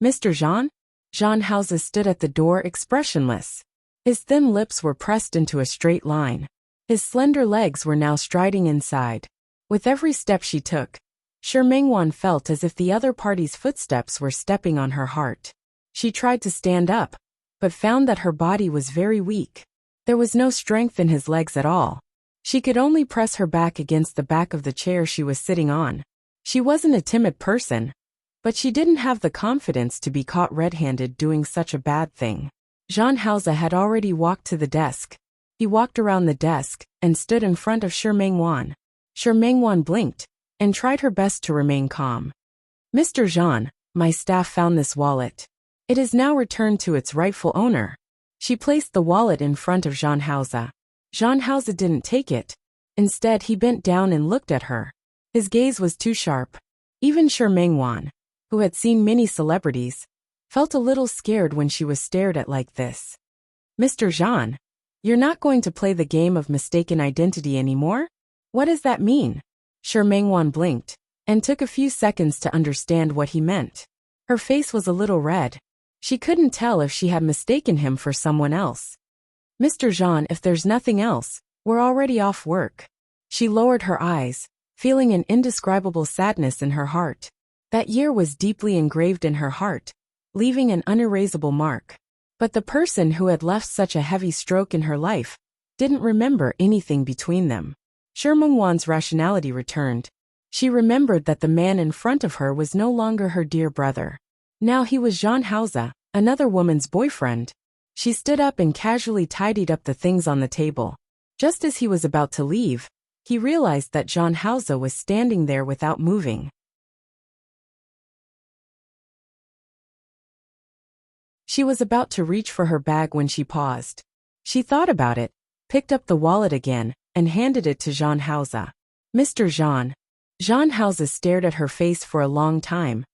Speaker 1: Mr. Jean? Jean Hauser stood at the door expressionless. His thin lips were pressed into a straight line. His slender legs were now striding inside. With every step she took, Shi Mingwan felt as if the other party's footsteps were stepping on her heart. She tried to stand up, but found that her body was very weak. There was no strength in his legs at all. She could only press her back against the back of the chair she was sitting on. She wasn't a timid person, but she didn't have the confidence to be caught red-handed doing such a bad thing. Jean Hauser had already walked to the desk. He walked around the desk and stood in front of Shi Mingwan. Shi Mingwan blinked and tried her best to remain calm. Mr. Jean, my staff found this wallet. It is now returned to its rightful owner. She placed the wallet in front of Jean Hauser. Jean Hauser didn't take it. Instead, he bent down and looked at her. His gaze was too sharp. Even Shi Mingwan, who had seen many celebrities, felt a little scared when she was stared at like this. Mr. Jean, you're not going to play the game of mistaken identity anymore? What does that mean? Shi Mingwan blinked and took a few seconds to understand what he meant. Her face was a little red. She couldn't tell if she had mistaken him for someone else. Mr. Jean, if there's nothing else, we're already off work. She lowered her eyes, feeling an indescribable sadness in her heart. That year was deeply engraved in her heart, leaving an unerasable mark. But the person who had left such a heavy stroke in her life didn't remember anything between them. Shi Mingwan's rationality returned. She remembered that the man in front of her was no longer her dear brother. Now he was Jean Hauser, another woman's boyfriend. She stood up and casually tidied up the things on the table. Just as he was about to leave, he realized that Jean Hauser was standing there without moving. She was about to reach for her bag when she paused. She thought about it, picked up the wallet again, and handed it to Jean Hauser. Mr. Jean. Jean Hauser stared at her face for a long time,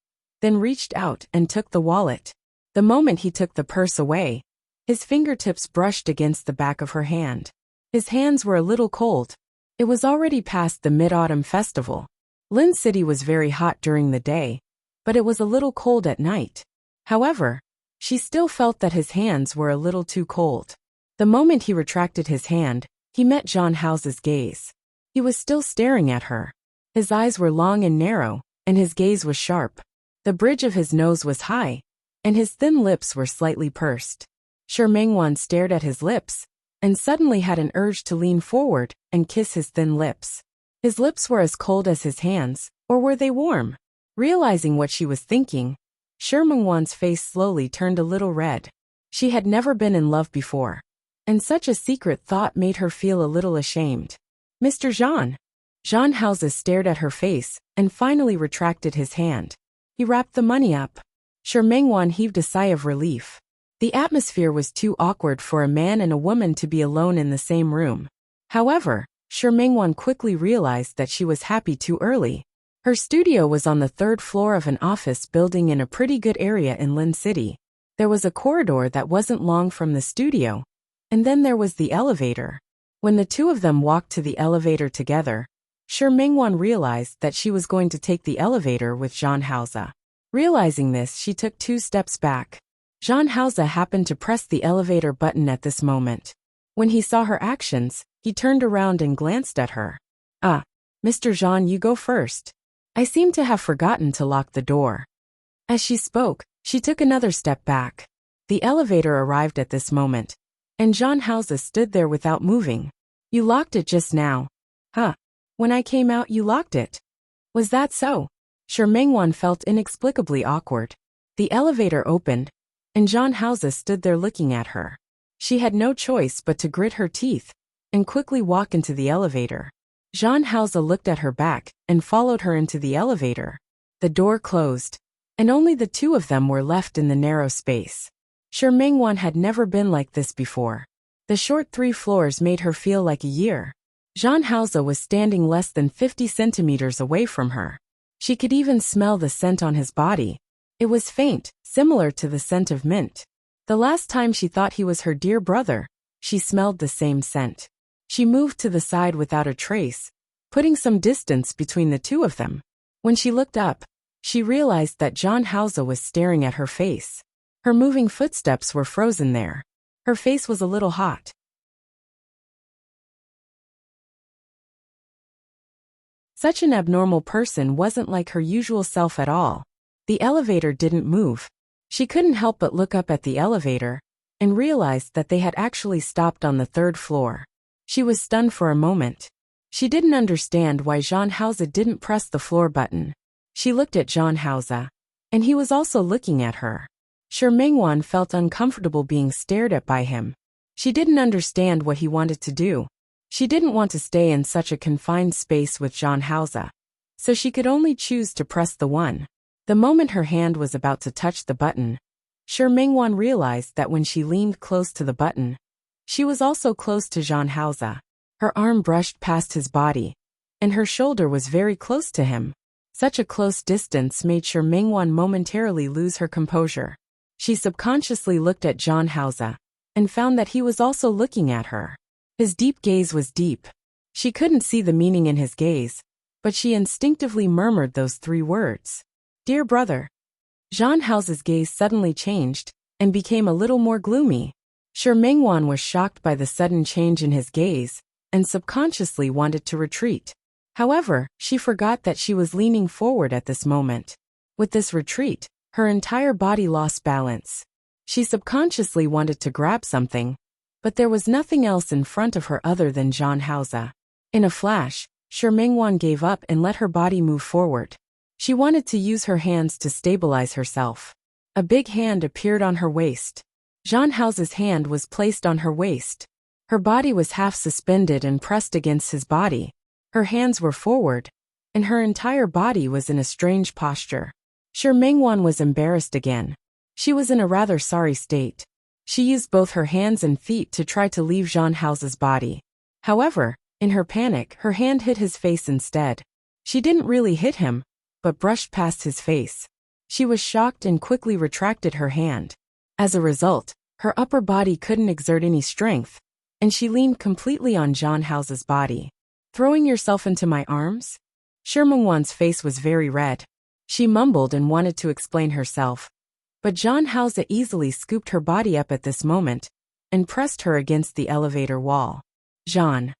Speaker 1: then reached out and took the wallet. The moment he took the purse away, his fingertips brushed against the back of her hand. His hands were a little cold. It was already past the Mid-Autumn Festival. Lin City was very hot during the day, but it was a little cold at night. However, she still felt that his hands were a little too cold. The moment he retracted his hand, he met Jean Hauser's gaze. He was still staring at her. His eyes were long and narrow, and his gaze was sharp. The bridge of his nose was high, and his thin lips were slightly pursed. Shi Mingwan stared at his lips, and suddenly had an urge to lean forward and kiss his thin lips. His lips were as cold as his hands, or were they warm? Realizing what she was thinking, Shi Mingwan's face slowly turned a little red. She had never been in love before, and such a secret thought made her feel a little ashamed. Mr. Jean. Jean Hauser stared at her face and finally retracted his hand. He wrapped the money up. Shi Mingwan heaved a sigh of relief. The atmosphere was too awkward for a man and a woman to be alone in the same room. However, Shi Mingwan quickly realized that she was happy too early. Her studio was on the third floor of an office building in a pretty good area in Lin City. There was a corridor that wasn't long from the studio, and then there was the elevator. When the two of them walked to the elevator together, Shi Mingwan realized that she was going to take the elevator with Jean Hauser. Realizing this, she took 2 steps back. Jean Hauser happened to press the elevator button at this moment. When he saw her actions, he turned around and glanced at her. Mr. Jean, you go first. I seem to have forgotten to lock the door. As she spoke, she took another step back. The elevator arrived at this moment, and Jean Hauser stood there without moving. You locked it just now. When I came out, you locked it. Was that so? Shi Mingwan felt inexplicably awkward. The elevator opened, and Jean Hauser stood there looking at her. She had no choice but to grit her teeth and quickly walk into the elevator. Jean Hauser looked at her back and followed her into the elevator. The door closed, and only the two of them were left in the narrow space. Shi Mingwan had never been like this before. The short 3 floors made her feel like a year. Jean Hauser was standing less than 50 centimeters away from her. She could even smell the scent on his body. It was faint, similar to the scent of mint. The last time she thought he was her dear brother, she smelled the same scent. She moved to the side without a trace, putting some distance between the two of them. When she looked up, she realized that John Hauser was staring at her face. Her moving footsteps were frozen there. Her face was a little hot. Such an abnormal person wasn't like her usual self at all. The elevator didn't move. She couldn't help but look up at the elevator and realized that they had actually stopped on the 3rd floor. She was stunned for a moment. She didn't understand why John Hauser didn't press the floor button. She looked at John Hauser, and he was also looking at her. Shi Mingwan felt uncomfortable being stared at by him. She didn't understand what he wanted to do. She didn't want to stay in such a confined space with John Hauser, so she could only choose to press the one. The moment her hand was about to touch the button, Shi Mingwan realized that when she leaned close to the button, she was also close to John Hauser. Her arm brushed past his body, and her shoulder was very close to him. Such a close distance made Shi Mingwan momentarily lose her composure. She subconsciously looked at John Hauser, and found that he was also looking at her. His deep gaze was deep. She couldn't see the meaning in his gaze, but she instinctively murmured those 3 words. Dear brother. John Hauser's gaze suddenly changed, and became a little more gloomy. Shi Mingwan was shocked by the sudden change in his gaze, and subconsciously wanted to retreat. However, she forgot that she was leaning forward at this moment. With this retreat, her entire body lost balance. She subconsciously wanted to grab something, but there was nothing else in front of her other than John Hauser. In a flash, Shi Mingwan gave up and let her body move forward. She wanted to use her hands to stabilize herself. A big hand appeared on her waist. John Hauser's hand was placed on her waist. Her body was half suspended and pressed against his body. Her hands were forward, and her entire body was in a strange posture. Shi Mingwan was embarrassed again. She was in a rather sorry state. She used both her hands and feet to try to leave John Hauser's body. However, in her panic, her hand hit his face instead. She didn't really hit him, but brushed past his face. She was shocked and quickly retracted her hand. As a result, her upper body couldn't exert any strength, and she leaned completely on John Hauser's body. Throwing yourself into my arms? Shi Mingwan's face was very red. She mumbled and wanted to explain herself, but John Hauser easily scooped her body up at this moment and pressed her against the elevator wall. John.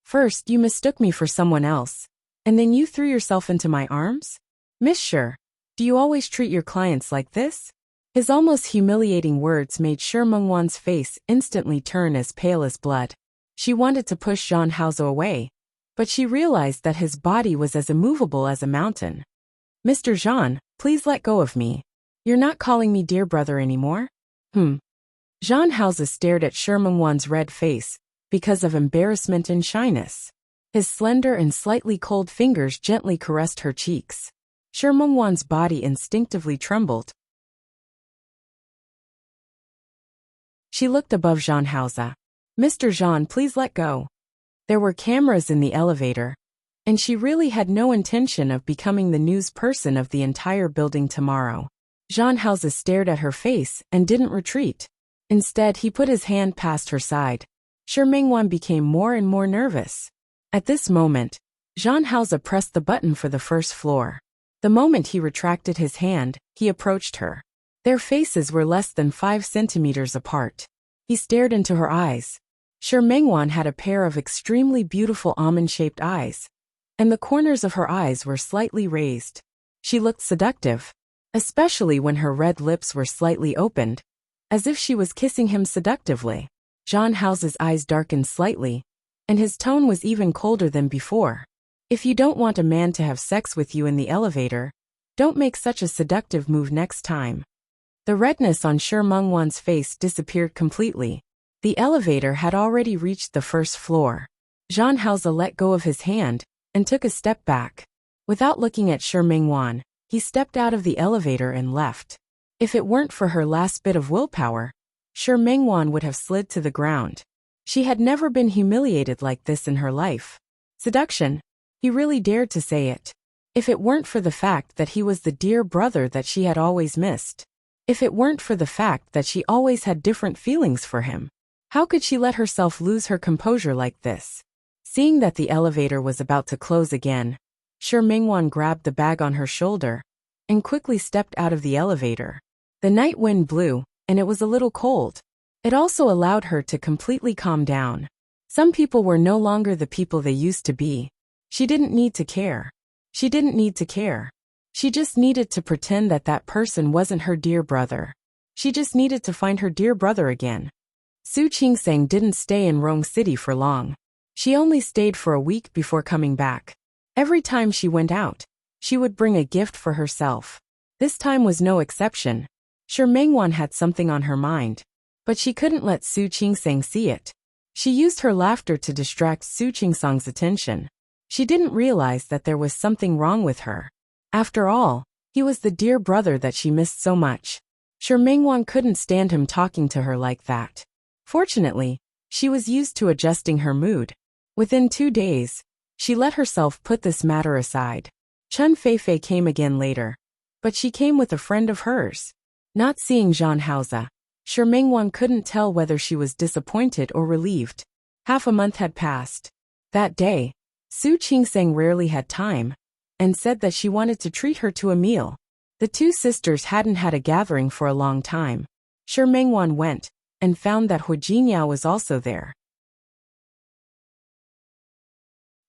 Speaker 1: First you mistook me for someone else, and then you threw yourself into my arms? Miss Shi, do you always treat your clients like this? His almost humiliating words made Shi Mingwan's face instantly turn as pale as blood. She wanted to push John Hauser away, but she realized that his body was as immovable as a mountain. Mr. Jean, please let go of me. You're not calling me dear brother anymore? John Hauser stared at Shi Mingwan's red face, because of embarrassment and shyness. His slender and slightly cold fingers gently caressed her cheeks. Shi Mingwan's body instinctively trembled. She looked above John Hauser. Mr. Jean, please let go. There were cameras in the elevator, and she really had no intention of becoming the news person of the entire building tomorrow. John Hauser stared at her face and didn't retreat. Instead, he put his hand past her side. Shi Mingwan became more and more nervous. At this moment, John Hauser pressed the button for the 1st floor. The moment he retracted his hand, he approached her. Their faces were less than 5 centimeters apart. He stared into her eyes. Shi Mingwan had a pair of extremely beautiful almond-shaped eyes, and the corners of her eyes were slightly raised. She looked seductive, especially when her red lips were slightly opened, as if she was kissing him seductively. John Hauser's eyes darkened slightly, and his tone was even colder than before. If you don't want a man to have sex with you in the elevator, don't make such a seductive move next time. The redness on Shi Mingwan's face disappeared completely. The elevator had already reached the 1st floor. John Hauser let go of his hand and took a step back. Without looking at Shi Mingwan, he stepped out of the elevator and left. If it weren't for her last bit of willpower, Shi Mingwan would have slid to the ground. She had never been humiliated like this in her life. Seduction. He really dared to say it. If it weren't for the fact that he was the dear brother that she had always missed. If it weren't for the fact that she always had different feelings for him. How could she let herself lose her composure like this? Seeing that the elevator was about to close again, Shi Mingwan grabbed the bag on her shoulder and quickly stepped out of the elevator. The night wind blew, and it was a little cold. It also allowed her to completely calm down. Some people were no longer the people they used to be. She didn't need to care. She didn't need to care. She just needed to pretend that that person wasn't her dear brother. She just needed to find her dear brother again. Su Qingsang didn't stay in Rong City for long. She only stayed for a week before coming back. Every time she went out, she would bring a gift for herself. This time was no exception. Shi Mingwan had something on her mind, but she couldn't let Su Qingsang see it. She used her laughter to distract Su Qingsang's attention. She didn't realize that there was something wrong with her. After all, he was the dear brother that she missed so much. Shi Mingwan couldn't stand him talking to her like that. Fortunately, she was used to adjusting her mood. Within 2 days, she let herself put this matter aside. Chen Feifei came again later, but she came with a friend of hers. Not seeing Zhang Haoze, Shi Mingwan couldn't tell whether she was disappointed or relieved. Half a month had passed. That day, Su Qingsang rarely had time, and said that she wanted to treat her to a meal. The two sisters hadn't had a gathering for a long time. Shi Mingwan went, and found that Hu Jinyao was also there.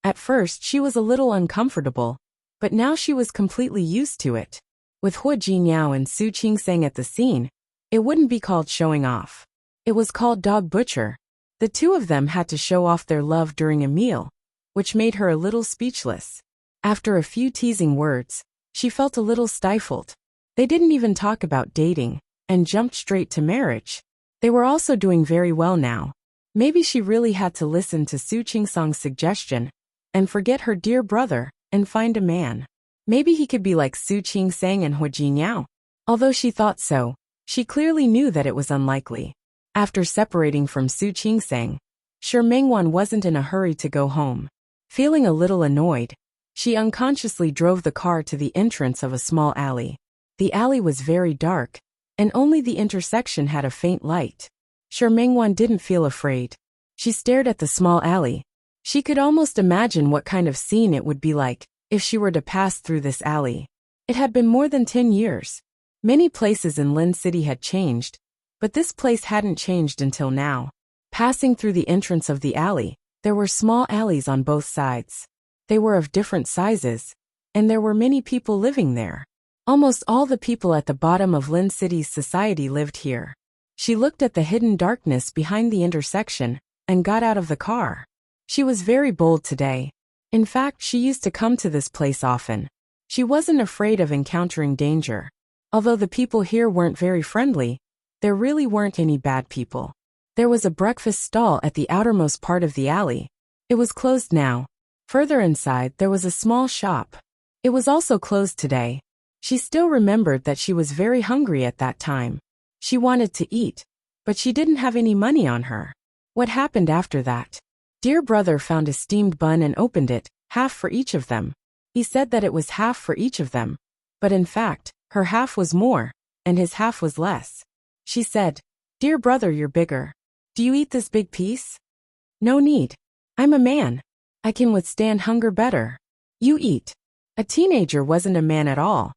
Speaker 1: At first she was a little uncomfortable, but now she was completely used to it. With Hu Jinyao and Su Qingsang at the scene, it wouldn't be called showing off. It was called dog butcher. The two of them had to show off their love during a meal, which made her a little speechless. After a few teasing words, she felt a little stifled. They didn't even talk about dating, and jumped straight to marriage. They were also doing very well now. Maybe she really had to listen to Su Qingsang's suggestion, and forget her dear brother, and find a man. Maybe he could be like Su Qingsang and Hu Jinyao. Although she thought so, she clearly knew that it was unlikely. After separating from Su Qingsang, Shi Mingwan wasn't in a hurry to go home. Feeling a little annoyed, she unconsciously drove the car to the entrance of a small alley. The alley was very dark, and only the intersection had a faint light. Shi Mingwan didn't feel afraid. She stared at the small alley. She could almost imagine what kind of scene it would be like if she were to pass through this alley. It had been more than 10 years. Many places in Lin City had changed, but this place hadn't changed until now. Passing through the entrance of the alley, there were small alleys on both sides. They were of different sizes, and there were many people living there. Almost all the people at the bottom of Lin City's society lived here. She looked at the hidden darkness behind the intersection and got out of the car. She was very bold today. In fact, she used to come to this place often. She wasn't afraid of encountering danger. Although the people here weren't very friendly, there really weren't any bad people. There was a breakfast stall at the outermost part of the alley. It was closed now. Further inside, there was a small shop. It was also closed today. She still remembered that she was very hungry at that time. She wanted to eat, but she didn't have any money on her. What happened after that? Dear brother found a steamed bun and opened it, half for each of them. He said that it was half for each of them, but in fact, her half was more, and his half was less. She said, "Dear brother, you're bigger. Do you eat this big piece?" "No need. I'm a man. I can withstand hunger better. You eat." A teenager wasn't a man at all.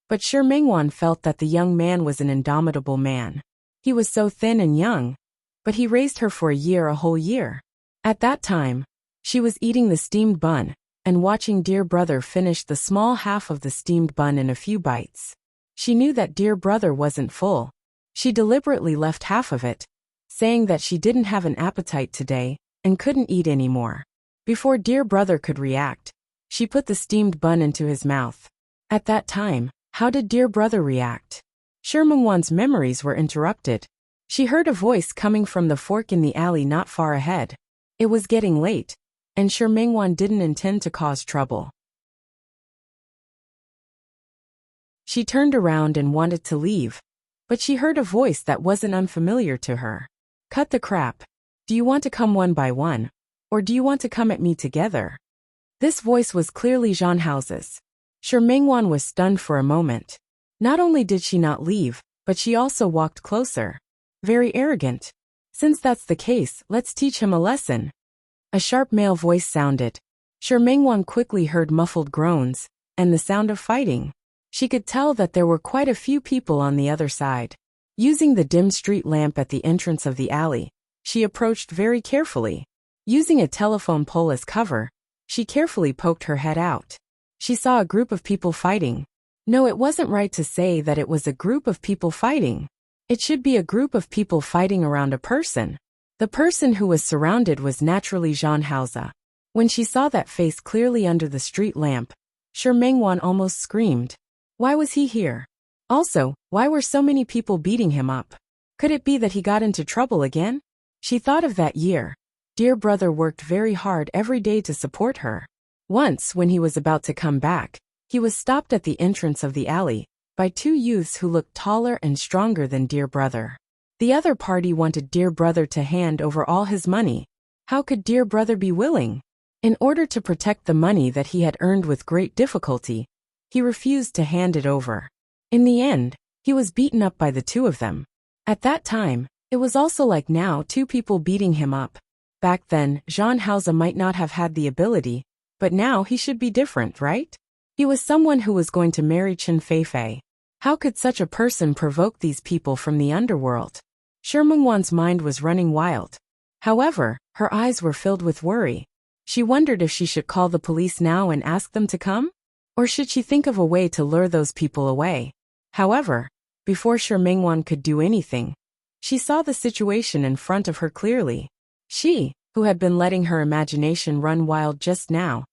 Speaker 1: But Shi Mingwan felt that the young man was an indomitable man. He was so thin and young, but he raised her for a whole year. At that time, she was eating the steamed bun and watching dear brother finish the small half of the steamed bun in a few bites. She knew that dear brother wasn't full. She deliberately left half of it, saying that she didn't have an appetite today and couldn't eat anymore. Before dear brother could react, she put the steamed bun into his mouth. At that time, how did dear brother react? Shi Mingwan's memories were interrupted. She heard a voice coming from the fork in the alley not far ahead. It was getting late, and Shi Mingwan didn't intend to cause trouble. She turned around and wanted to leave, but she heard a voice that wasn't unfamiliar to her. "Cut the crap. Do you want to come one by one, or do you want to come at me together?" This voice was clearly Zhang Haoze's. Shi Mingwan was stunned for a moment. Not only did she not leave, but she also walked closer. Very arrogant. Since that's the case, let's teach him a lesson. A sharp male voice sounded. Shi Mingwan quickly heard muffled groans, and the sound of fighting. She could tell that there were quite a few people on the other side. Using the dim street lamp at the entrance of the alley, she approached very carefully. Using a telephone pole as cover, she carefully poked her head out. She saw a group of people fighting. No, it wasn't right to say that it was a group of people fighting. It should be a group of people fighting around a person. The person who was surrounded was naturally Zhang Haoze. When she saw that face clearly under the street lamp, Shi Mingwan almost screamed. Why was he here? Also, why were so many people beating him up? Could it be that he got into trouble again? She thought of that year. Dear brother worked very hard every day to support her. Once, when he was about to come back, he was stopped at the entrance of the alley by two youths who looked taller and stronger than dear brother. The other party wanted dear brother to hand over all his money. How could dear brother be willing? In order to protect the money that he had earned with great difficulty, he refused to hand it over. In the end, he was beaten up by the two of them. At that time, it was also like now, two people beating him up. Back then, Zhang Haoze might not have had the ability, but now he should be different, right? He was someone who was going to marry Chen Feifei. How could such a person provoke these people from the underworld? Shi Mingwan's mind was running wild. However, her eyes were filled with worry. She wondered if she should call the police now and ask them to come? Or should she think of a way to lure those people away? However, before Shi Mingwan could do anything, she saw the situation in front of her clearly. She, who had been letting her imagination run wild just now,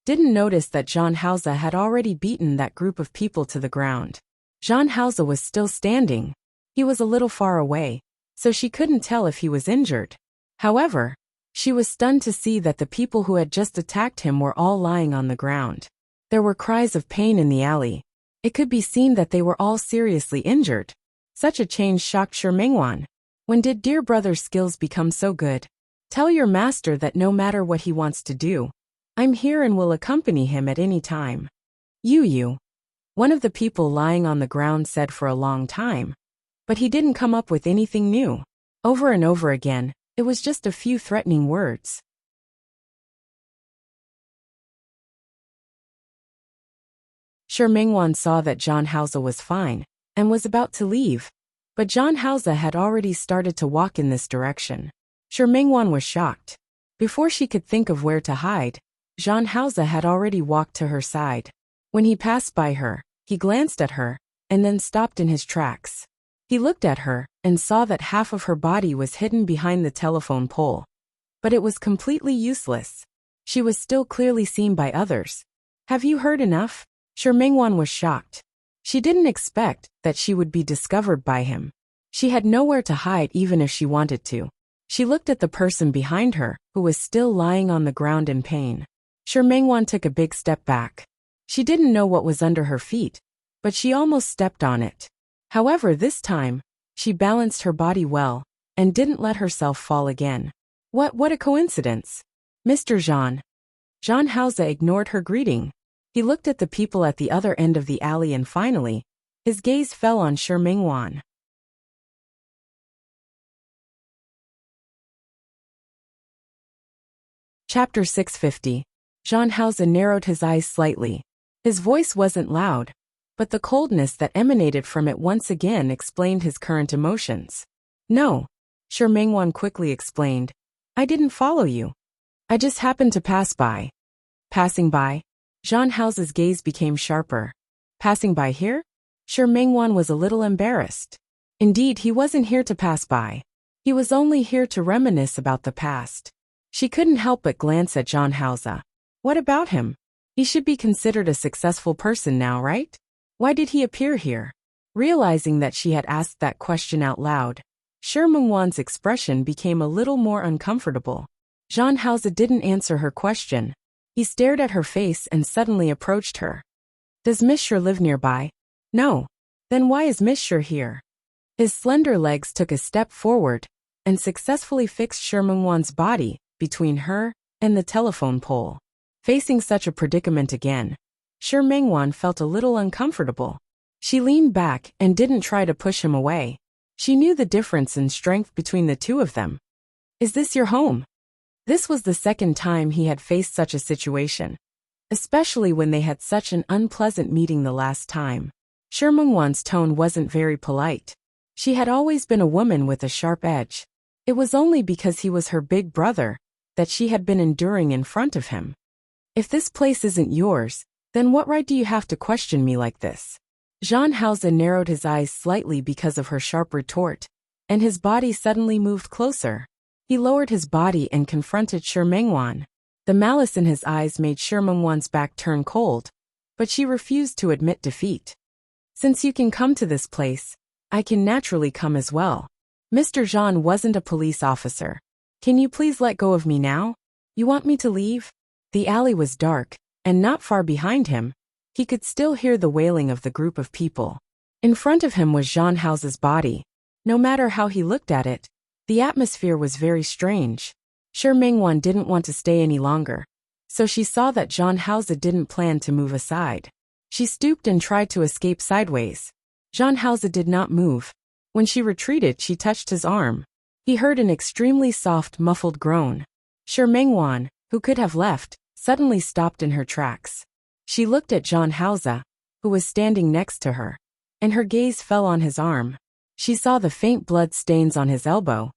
Speaker 1: didn't notice that Zhang Haoze had already beaten that group of people to the ground. Zhang Haoze was still standing. He was a little far away, so she couldn't tell if he was injured. However, she was stunned to see that the people who had just attacked him were all lying on the ground. There were cries of pain in the alley. It could be seen that they were all seriously injured. Such a change shocked Shi Mingwan. When did dear brother's skills become so good? Tell your master that no matter what he wants to do, I'm here and will accompany him at any time. You. One of the people lying on the ground said for a long time. But he didn't come up with anything new. Over and over again, it was just a few threatening words. Shi Mingwan saw that Zhang Haoze was fine, and was about to leave. But Zhang Haoze had already started to walk in this direction. Shi Mingwan was shocked. Before she could think of where to hide, Zhang Haoze had already walked to her side. When he passed by her, he glanced at her, and then stopped in his tracks. He looked at her, and saw that half of her body was hidden behind the telephone pole. But it was completely useless. She was still clearly seen by others. Have you heard enough? Shi Mingwan was shocked. She didn't expect that she would be discovered by him. She had nowhere to hide even if she wanted to. She looked at the person behind her, who was still lying on the ground in pain. Shi Mingwan took a big step back. She didn't know what was under her feet, but she almost stepped on it. However, this time, she balanced her body well, and didn't let herself fall again. What a coincidence. Mr. Zhang. Zhang Haoze ignored her greeting. He looked at the people at the other end of the alley and finally, his gaze fell on Shi Mingwan. Chapter 650. Zhang Haoze narrowed his eyes slightly. His voice wasn't loud, but the coldness that emanated from it once again explained his current emotions. No, Shi Mingwan quickly explained. I didn't follow you. I just happened to pass by. Passing by? Zhang Haoze's gaze became sharper. Passing by here? Shi Mingwan was a little embarrassed. Indeed, he wasn't here to pass by. He was only here to reminisce about the past. She couldn't help but glance at Zhang Haoze. What about him? He should be considered a successful person now, right? Why did he appear here? Realizing that she had asked that question out loud, Shi Mingwan's expression became a little more uncomfortable. Zhang Haoze didn't answer her question. He stared at her face and suddenly approached her. Does Miss Shi live nearby? No. Then why is Miss Shi here? His slender legs took a step forward and successfully fixed Shi Mingwan's body between her and the telephone pole. Facing such a predicament again, Mengwan felt a little uncomfortable. She leaned back and didn't try to push him away. She knew the difference in strength between the two of them. Is this your home? This was the second time he had faced such a situation, especially when they had such an unpleasant meeting the last time. Mengwan's tone wasn't very polite. She had always been a woman with a sharp edge. It was only because he was her big brother that she had been enduring in front of him. If this place isn't yours, then what right do you have to question me like this? Jean Hauser narrowed his eyes slightly because of her sharp retort, and his body suddenly moved closer. He lowered his body and confronted Mengwan. The malice in his eyes made Mengwan's back turn cold, but she refused to admit defeat. Since you can come to this place, I can naturally come as well. Mr. Jean wasn't a police officer. Can you please let go of me now? You want me to leave? The alley was dark, and not far behind him, he could still hear the wailing of the group of people. In front of him was Jean Hauser's body. No matter how he looked at it, the atmosphere was very strange. Mengwan didn't want to stay any longer, so she saw that Jean Hauser didn't plan to move aside. She stooped and tried to escape sideways. Jean Hauser did not move. When she retreated, she touched his arm. He heard an extremely soft, muffled groan. Mengwan, who could have left, suddenly stopped in her tracks. She looked at Jean Hauser, who was standing next to her, and her gaze fell on his arm. She saw the faint blood stains on his elbow.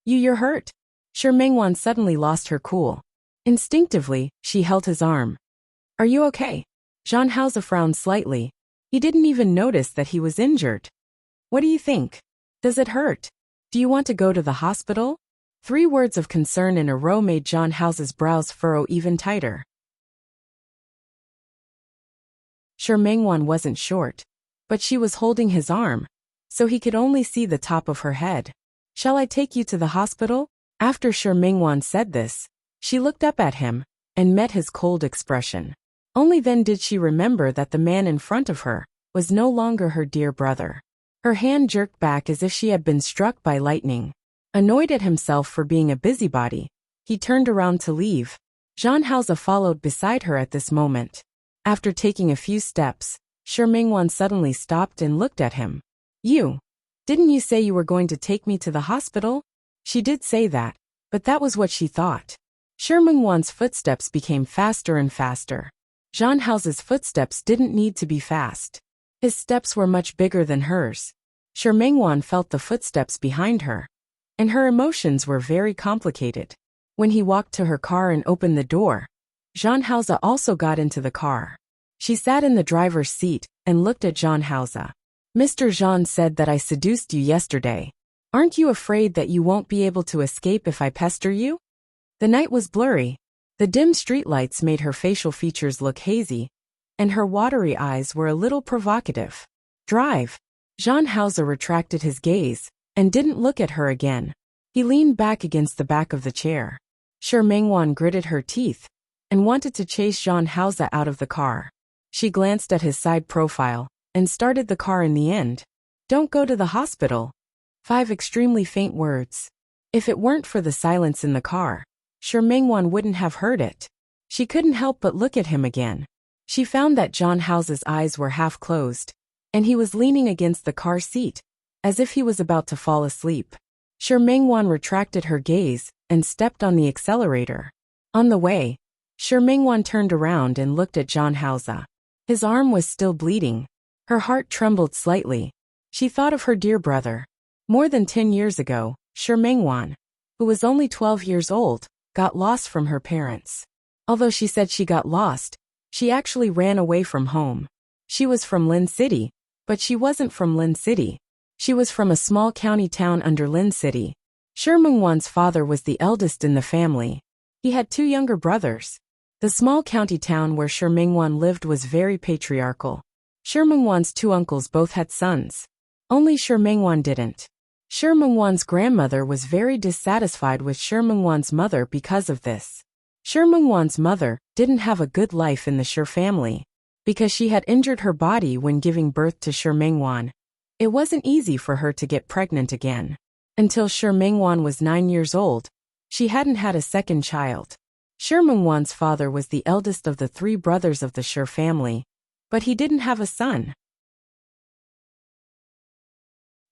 Speaker 1: You're hurt? Mengwan suddenly lost her cool. Instinctively, she held his arm. Are you okay? Jean Hauser frowned slightly. He didn't even notice that he was injured. What do you think? Does it hurt? Do you want to go to the hospital? 3 words of concern in a row made Jean Hauser's brows furrow even tighter. Mengwan wasn't short, but she was holding his arm, so he could only see the top of her head. Shall I take you to the hospital? After Mengwan said this, she looked up at him and met his cold expression. Only then did she remember that the man in front of her was no longer her dear brother. Her hand jerked back as if she had been struck by lightning. Annoyed at himself for being a busybody, he turned around to leave. Jean Hauser followed beside her at this moment. After taking a few steps, Mengwan suddenly stopped and looked at him. Didn't you say you were going to take me to the hospital? She did say that, but that was what she thought. Mengwan's footsteps became faster and faster. Jean Hauser's footsteps didn't need to be fast. His steps were much bigger than hers. Mengwan felt the footsteps behind her, and her emotions were very complicated. When he walked to her car and opened the door, Jean Hauser also got into the car. She sat in the driver's seat and looked at Jean Hauser. Mr. Jean said that I seduced you yesterday. Aren't you afraid that you won't be able to escape if I pester you? The night was blurry. The dim streetlights made her facial features look hazy, and her watery eyes were a little provocative. Drive. Jean Hauser retracted his gaze and didn't look at her again. He leaned back against the back of the chair. Mengwan gritted her teeth and wanted to chase Jean Hauser out of the car. She glanced at his side profile and started the car in the end. Don't go to the hospital. 5 extremely faint words. If it weren't for the silence in the car, Mengwan wouldn't have heard it. She couldn't help but look at him again. She found that Jean Hauser's eyes were half closed, and he was leaning against the car seat, as if he was about to fall asleep. Mengwan retracted her gaze and stepped on the accelerator. On the way, Mengwan turned around and looked at Jean Hauser. His arm was still bleeding. Her heart trembled slightly. She thought of her dear brother. More than 10 years ago, Mengwan, who was only 12 years old, got lost from her parents. Although she said she got lost, she actually ran away from home. She was from Lin City, but she wasn't from Lin City. She was from a small county town under Lin City. Mengwan's father was the eldest in the family. He had 2 younger brothers. The small county town where Mengwan lived was very patriarchal. Mengwan's 2 uncles both had sons. Only Mengwan didn't. Mengwan's grandmother was very dissatisfied with Mengwan's mother because of this. Mengwan's mother didn't have a good life in the family. Because she had injured her body when giving birth to Mengwan, it wasn't easy for her to get pregnant again. Until Mengwan was 9 years old, she hadn't had a second child. Shi Mengwan's father was the eldest of the 3 brothers of the Shi family, but he didn't have a son.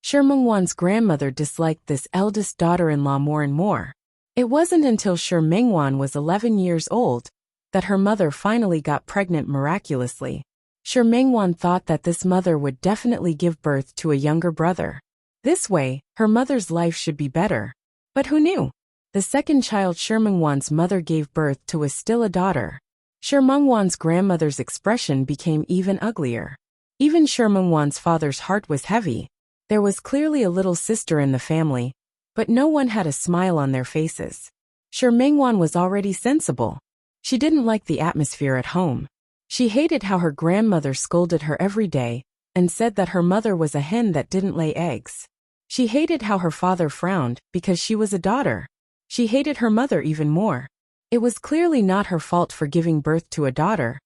Speaker 1: Shi Mengwan's grandmother disliked this eldest daughter-in-law more and more. It wasn't until Shi Mengwan was 11 years old that her mother finally got pregnant miraculously. Shi Mengwan thought that this mother would definitely give birth to a younger brother. This way, her mother's life should be better. But who knew? The second child Shi Mengwan's mother gave birth to was still a daughter. Shi Mengwan's grandmother's expression became even uglier. Even Shi Mengwan's father's heart was heavy. There was clearly a little sister in the family, but no one had a smile on their faces. Shi Mengwan was already sensible. She didn't like the atmosphere at home. She hated how her grandmother scolded her every day and said that her mother was a hen that didn't lay eggs. She hated how her father frowned because she was a daughter. She hated her mother even more. It was clearly not her fault for giving birth to a daughter,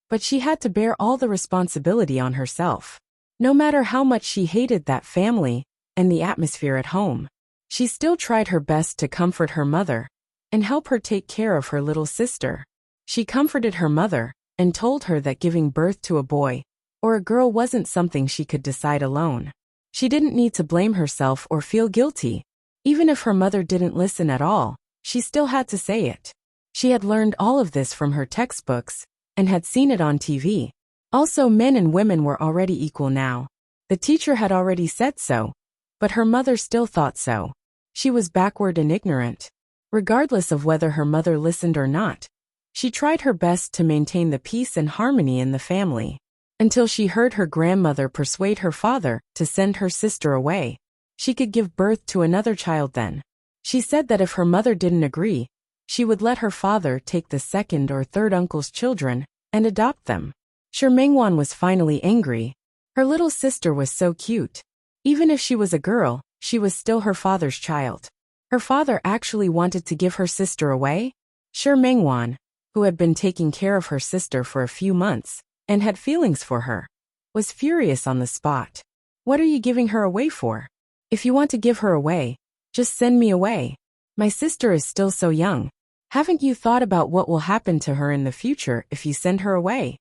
Speaker 1: but she had to bear all the responsibility on herself. No matter how much she hated that family and the atmosphere at home, she still tried her best to comfort her mother and help her take care of her little sister. She comforted her mother and told her that giving birth to a boy or a girl wasn't something she could decide alone. She didn't need to blame herself or feel guilty. Even if her mother didn't listen at all, she still had to say it. She had learned all of this from her textbooks and had seen it on TV. Also, men and women were already equal now. The teacher had already said so, but her mother still thought so. She was backward and ignorant. Regardless of whether her mother listened or not, she tried her best to maintain the peace and harmony in the family, until she heard her grandmother persuade her father to send her sister away. She could give birth to another child then. She said that if her mother didn't agree, she would let her father take the second or third uncle's children and adopt them. Shi Mengwan was finally angry. Her little sister was so cute. Even if she was a girl, she was still her father's child. Her father actually wanted to give her sister away? Shi Mengwan, who had been taking care of her sister for a few months and had feelings for her, was furious on the spot. What are you giving her away for? If you want to give her away, just send me away. My sister is still so young. Haven't you thought about what will happen to her in the future if you send her away?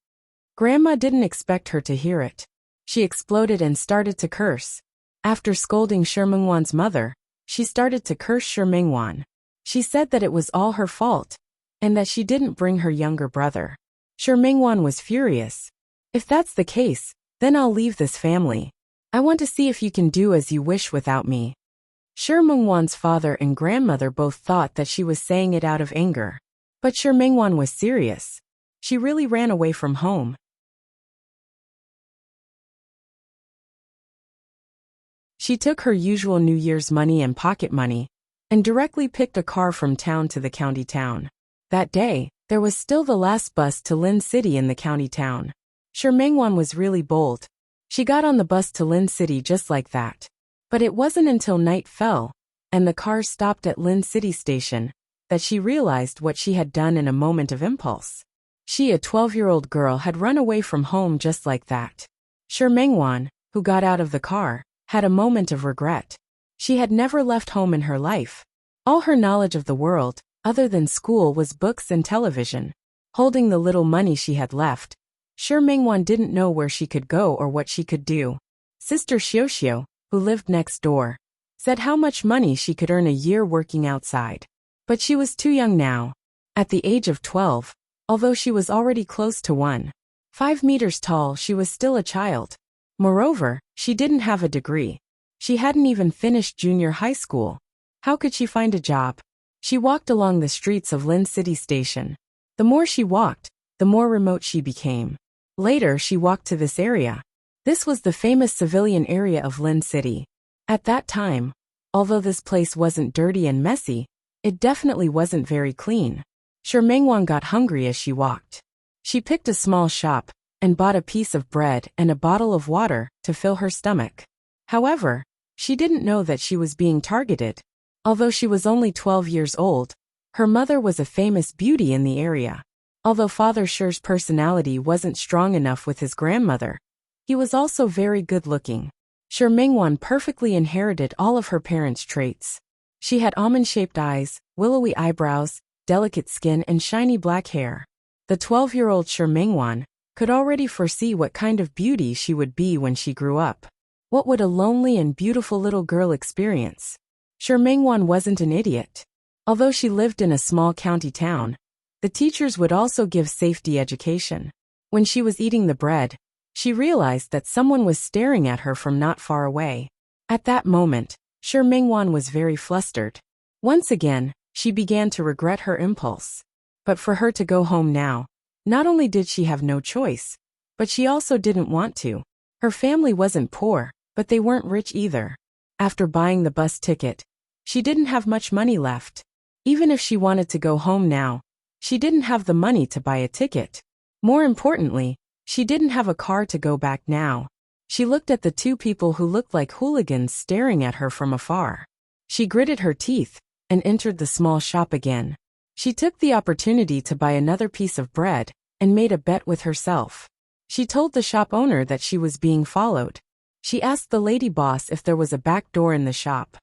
Speaker 1: Grandma didn't expect her to hear it. She exploded and started to curse. After scolding Shi Mengwan's mother, she started to curse Shi Mengwan. She said that it was all her fault, and that she didn't bring her younger brother. Shi Mengwan was furious. If that's the case, then I'll leave this family. I want to see if you can do as you wish without me. Shi Mengwan's father and grandmother both thought that she was saying it out of anger. But Shi Mengwan was serious. She really ran away from home. She took her usual New Year's money and pocket money, and directly picked a car from town to the county town. That day, there was still the last bus to Lin City in the county town. Shi Mengwan was really bold. She got on the bus to Lin City just like that. But it wasn't until night fell, and the car stopped at Lin City Station, that she realized what she had done in a moment of impulse. She, a 12-year-old girl, had run away from home just like that. Shi Mengwan, who got out of the car, had a moment of regret. She had never left home in her life. All her knowledge of the world, other than school, was books and television. Holding the little money she had left, Shi Mengwan didn't know where she could go or what she could do. Sister Xiuxiu, who lived next door, said how much money she could earn a year working outside. But she was too young now. At the age of 12, although she was already close to 1.5 meters tall, she was still a child. Moreover, she didn't have a degree. She hadn't even finished junior high school. How could she find a job? She walked along the streets of Lin City Station. The more she walked, the more remote she became. Later, she walked to this area. This was the famous civilian area of Lin City. At that time, although this place wasn't dirty and messy, it definitely wasn't very clean. Shi Mengwan got hungry as she walked. She picked a small shop and bought a piece of bread and a bottle of water to fill her stomach. However, she didn't know that she was being targeted. Although she was only 12 years old, her mother was a famous beauty in the area. Although Father Shi's personality wasn't strong enough with his grandmother, he was also very good-looking. Shi Mengwan perfectly inherited all of her parents' traits. She had almond-shaped eyes, willowy eyebrows, delicate skin and shiny black hair. The 12-year-old Shi Mingwan could already foresee what kind of beauty she would be when she grew up. What would a lonely and beautiful little girl experience? Shi Mingwan wasn't an idiot. Although she lived in a small county town, the teachers would also give safety education. When she was eating the bread, she realized that someone was staring at her from not far away. At that moment, Shi Mingwan was very flustered. Once again, she began to regret her impulse. But for her to go home now, not only did she have no choice, but she also didn't want to. Her family wasn't poor, but they weren't rich either. After buying the bus ticket, she didn't have much money left. Even if she wanted to go home now, she didn't have the money to buy a ticket. More importantly, she didn't have a car to go back now. She looked at the two people who looked like hooligans staring at her from afar. She gritted her teeth and entered the small shop again. She took the opportunity to buy another piece of bread and made a bet with herself. She told the shop owner that she was being followed. She asked the lady boss if there was a back door in the shop.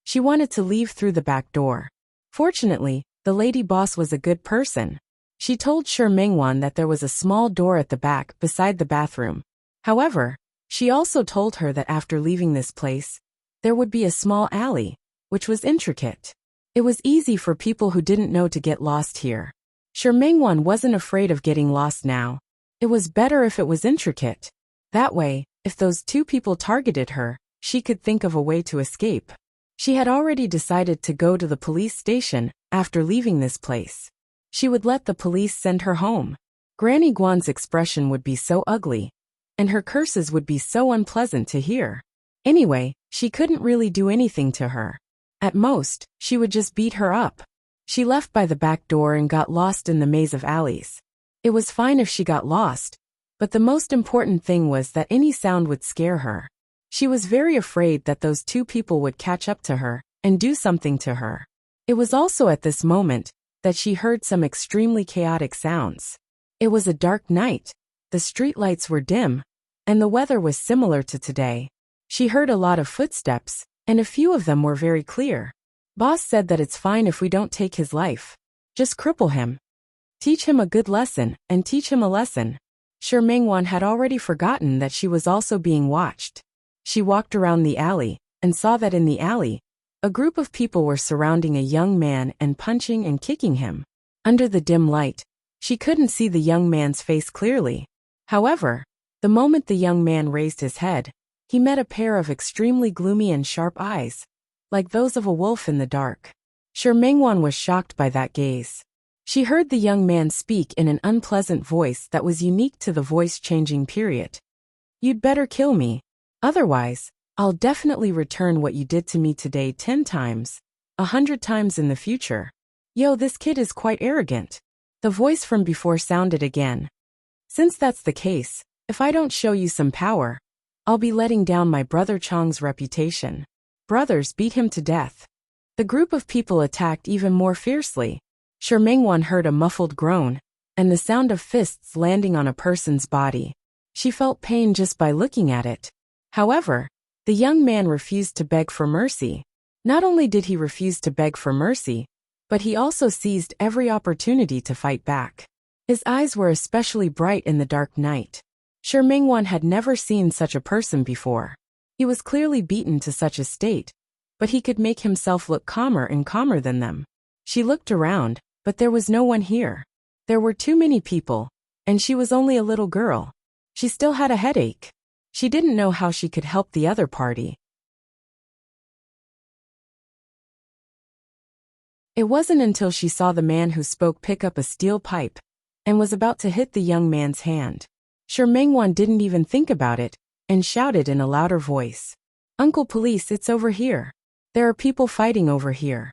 Speaker 1: She wanted to leave through the back door. Fortunately, the lady boss was a good person. She told Shi Mingwan that there was a small door at the back beside the bathroom. However, she also told her that after leaving this place, there would be a small alley, which was intricate. It was easy for people who didn't know to get lost here. Shi Mingwan wasn't afraid of getting lost now. It was better if it was intricate. That way, if those two people targeted her, she could think of a way to escape. She had already decided to go to the police station after leaving this place. She would let the police send her home. Granny Guan's expression would be so ugly, and her curses would be so unpleasant to hear. Anyway, she couldn't really do anything to her. At most, she would just beat her up. She left by the back door and got lost in the maze of alleys. It was fine if she got lost, but the most important thing was that any sound would scare her. She was very afraid that those two people would catch up to her and do something to her. It was also at this moment that she heard some extremely chaotic sounds. It was a dark night, the streetlights were dim, and the weather was similar to today. She heard a lot of footsteps, and a few of them were very clear. Boss said that it's fine if we don't take his life. Just cripple him. Teach him a good lesson, and teach him a lesson. Shi Mingwan had already forgotten that she was also being watched. She walked around the alley, and saw that in the alley, a group of people were surrounding a young man and punching and kicking him. Under the dim light, she couldn't see the young man's face clearly. However, the moment the young man raised his head, he met a pair of extremely gloomy and sharp eyes, like those of a wolf in the dark. Shi Mingwan was shocked by that gaze. She heard the young man speak in an unpleasant voice that was unique to the voice-changing period. "You'd better kill me. Otherwise, I'll definitely return what you did to me today 10 times, 100 times in the future. Yo, this kid is quite arrogant." The voice from before sounded again. "Since that's the case, if I don't show you some power, I'll be letting down my brother Chang's reputation." Brothers beat him to death. The group of people attacked even more fiercely. Shi Mingwan heard a muffled groan, and the sound of fists landing on a person's body. She felt pain just by looking at it. However, the young man refused to beg for mercy. Not only did he refuse to beg for mercy, but he also seized every opportunity to fight back. His eyes were especially bright in the dark night. Shi Mingwan had never seen such a person before. He was clearly beaten to such a state, but he could make himself look calmer and calmer than them. She looked around, but there was no one here. There were too many people, and she was only a little girl. She still had a headache. She didn't know how she could help the other party. It wasn't until she saw the man who spoke pick up a steel pipe and was about to hit the young man's hand. Shi Mingwan didn't even think about it and shouted in a louder voice, "Uncle Police, it's over here. There are people fighting over here."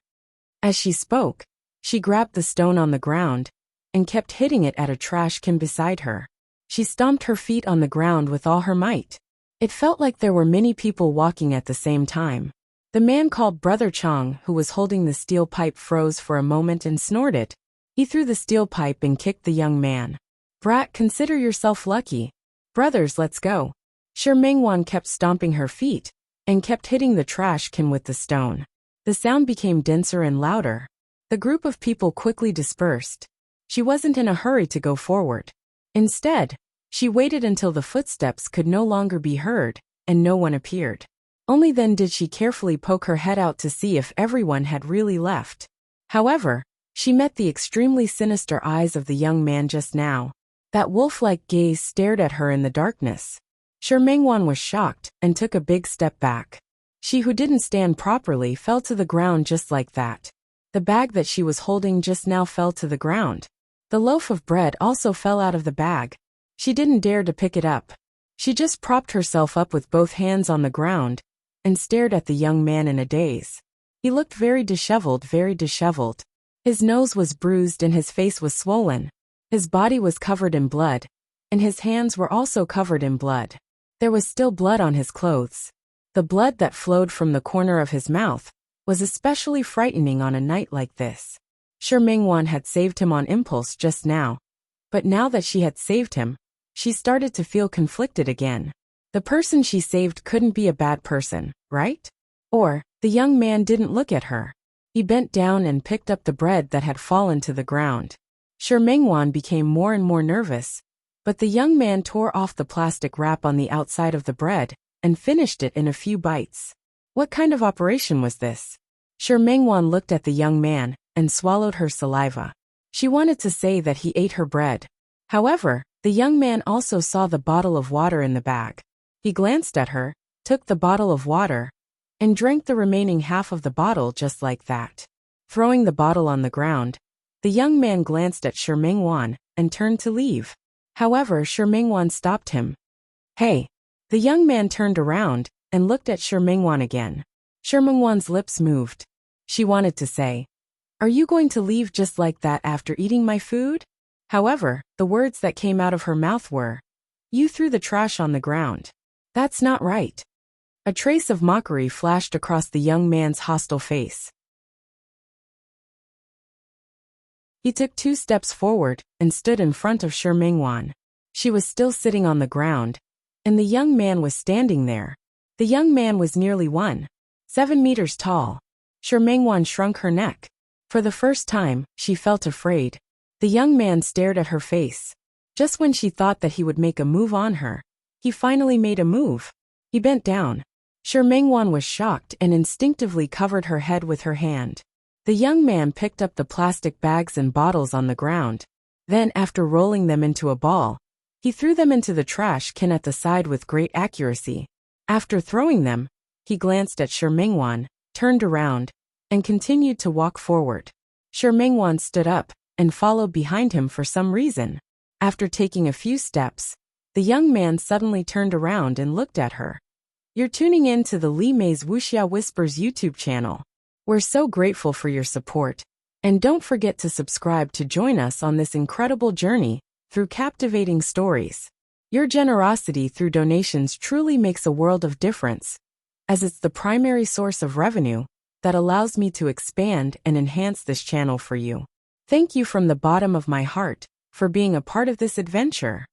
Speaker 1: As she spoke, she grabbed the stone on the ground and kept hitting it at a trash can beside her. She stomped her feet on the ground with all her might. It felt like there were many people walking at the same time. The man called Brother Chang, who was holding the steel pipe, froze for a moment and snorted. He threw the steel pipe and kicked the young man. "Brat, consider yourself lucky. Brothers, let's go." Shi Mingwan kept stomping her feet, and kept hitting the trash can with the stone. The sound became denser and louder. The group of people quickly dispersed. She wasn't in a hurry to go forward. Instead, she waited until the footsteps could no longer be heard, and no one appeared. Only then did she carefully poke her head out to see if everyone had really left. However, she met the extremely sinister eyes of the young man just now. That wolf-like gaze stared at her in the darkness. Shi Mengwan was shocked and took a big step back. She who didn't stand properly fell to the ground just like that. The bag that she was holding just now fell to the ground. The loaf of bread also fell out of the bag. She didn't dare to pick it up. She just propped herself up with both hands on the ground and stared at the young man in a daze. He looked very disheveled, very disheveled. His nose was bruised and his face was swollen. His body was covered in blood, and his hands were also covered in blood. There was still blood on his clothes. The blood that flowed from the corner of his mouth was especially frightening on a night like this. Shi Mengwan had saved him on impulse just now, but now that she had saved him, she started to feel conflicted again. The person she saved couldn't be a bad person, right? Or, the young man didn't look at her. He bent down and picked up the bread that had fallen to the ground. Shi Mengwan became more and more nervous, but the young man tore off the plastic wrap on the outside of the bread and finished it in a few bites. What kind of operation was this? Shi Mengwan looked at the young man and swallowed her saliva. She wanted to say that he ate her bread. However, the young man also saw the bottle of water in the bag. He glanced at her, took the bottle of water, and drank the remaining half of the bottle just like that. Throwing the bottle on the ground, the young man glanced at Shi Mengwan and turned to leave. However, Shi Mengwan stopped him. Hey! The young man turned around and looked at Shi Mengwan again. Shi Mengwan's lips moved. She wanted to say, "Are you going to leave just like that after eating my food?" However, the words that came out of her mouth were, "You threw the trash on the ground. That's not right." A trace of mockery flashed across the young man's hostile face. He took 2 steps forward and stood in front of Shi Mengwan. She was still sitting on the ground, and the young man was standing there. The young man was nearly 1.7 meters tall. Shi Mengwan shrunk her neck. For the first time, she felt afraid. The young man stared at her face. Just when she thought that he would make a move on her, he finally made a move. He bent down. Shi Mengwan was shocked and instinctively covered her head with her hand. The young man picked up the plastic bags and bottles on the ground. Then, after rolling them into a ball, he threw them into the trash can at the side with great accuracy. After throwing them, he glanced at Shi Mengwan, turned around, and continued to walk forward. Shi Mengwan stood up and followed behind him for some reason. After taking a few steps, the young man suddenly turned around and looked at her. You're tuning in to the Li Mei's Wuxia Whispers YouTube channel. We're so grateful for your support. And don't forget to subscribe to join us on this incredible journey through captivating stories. Your generosity through donations truly makes a world of difference, as it's the primary source of revenue that allows me to expand and enhance this channel for you. Thank you from the bottom of my heart for being a part of this adventure.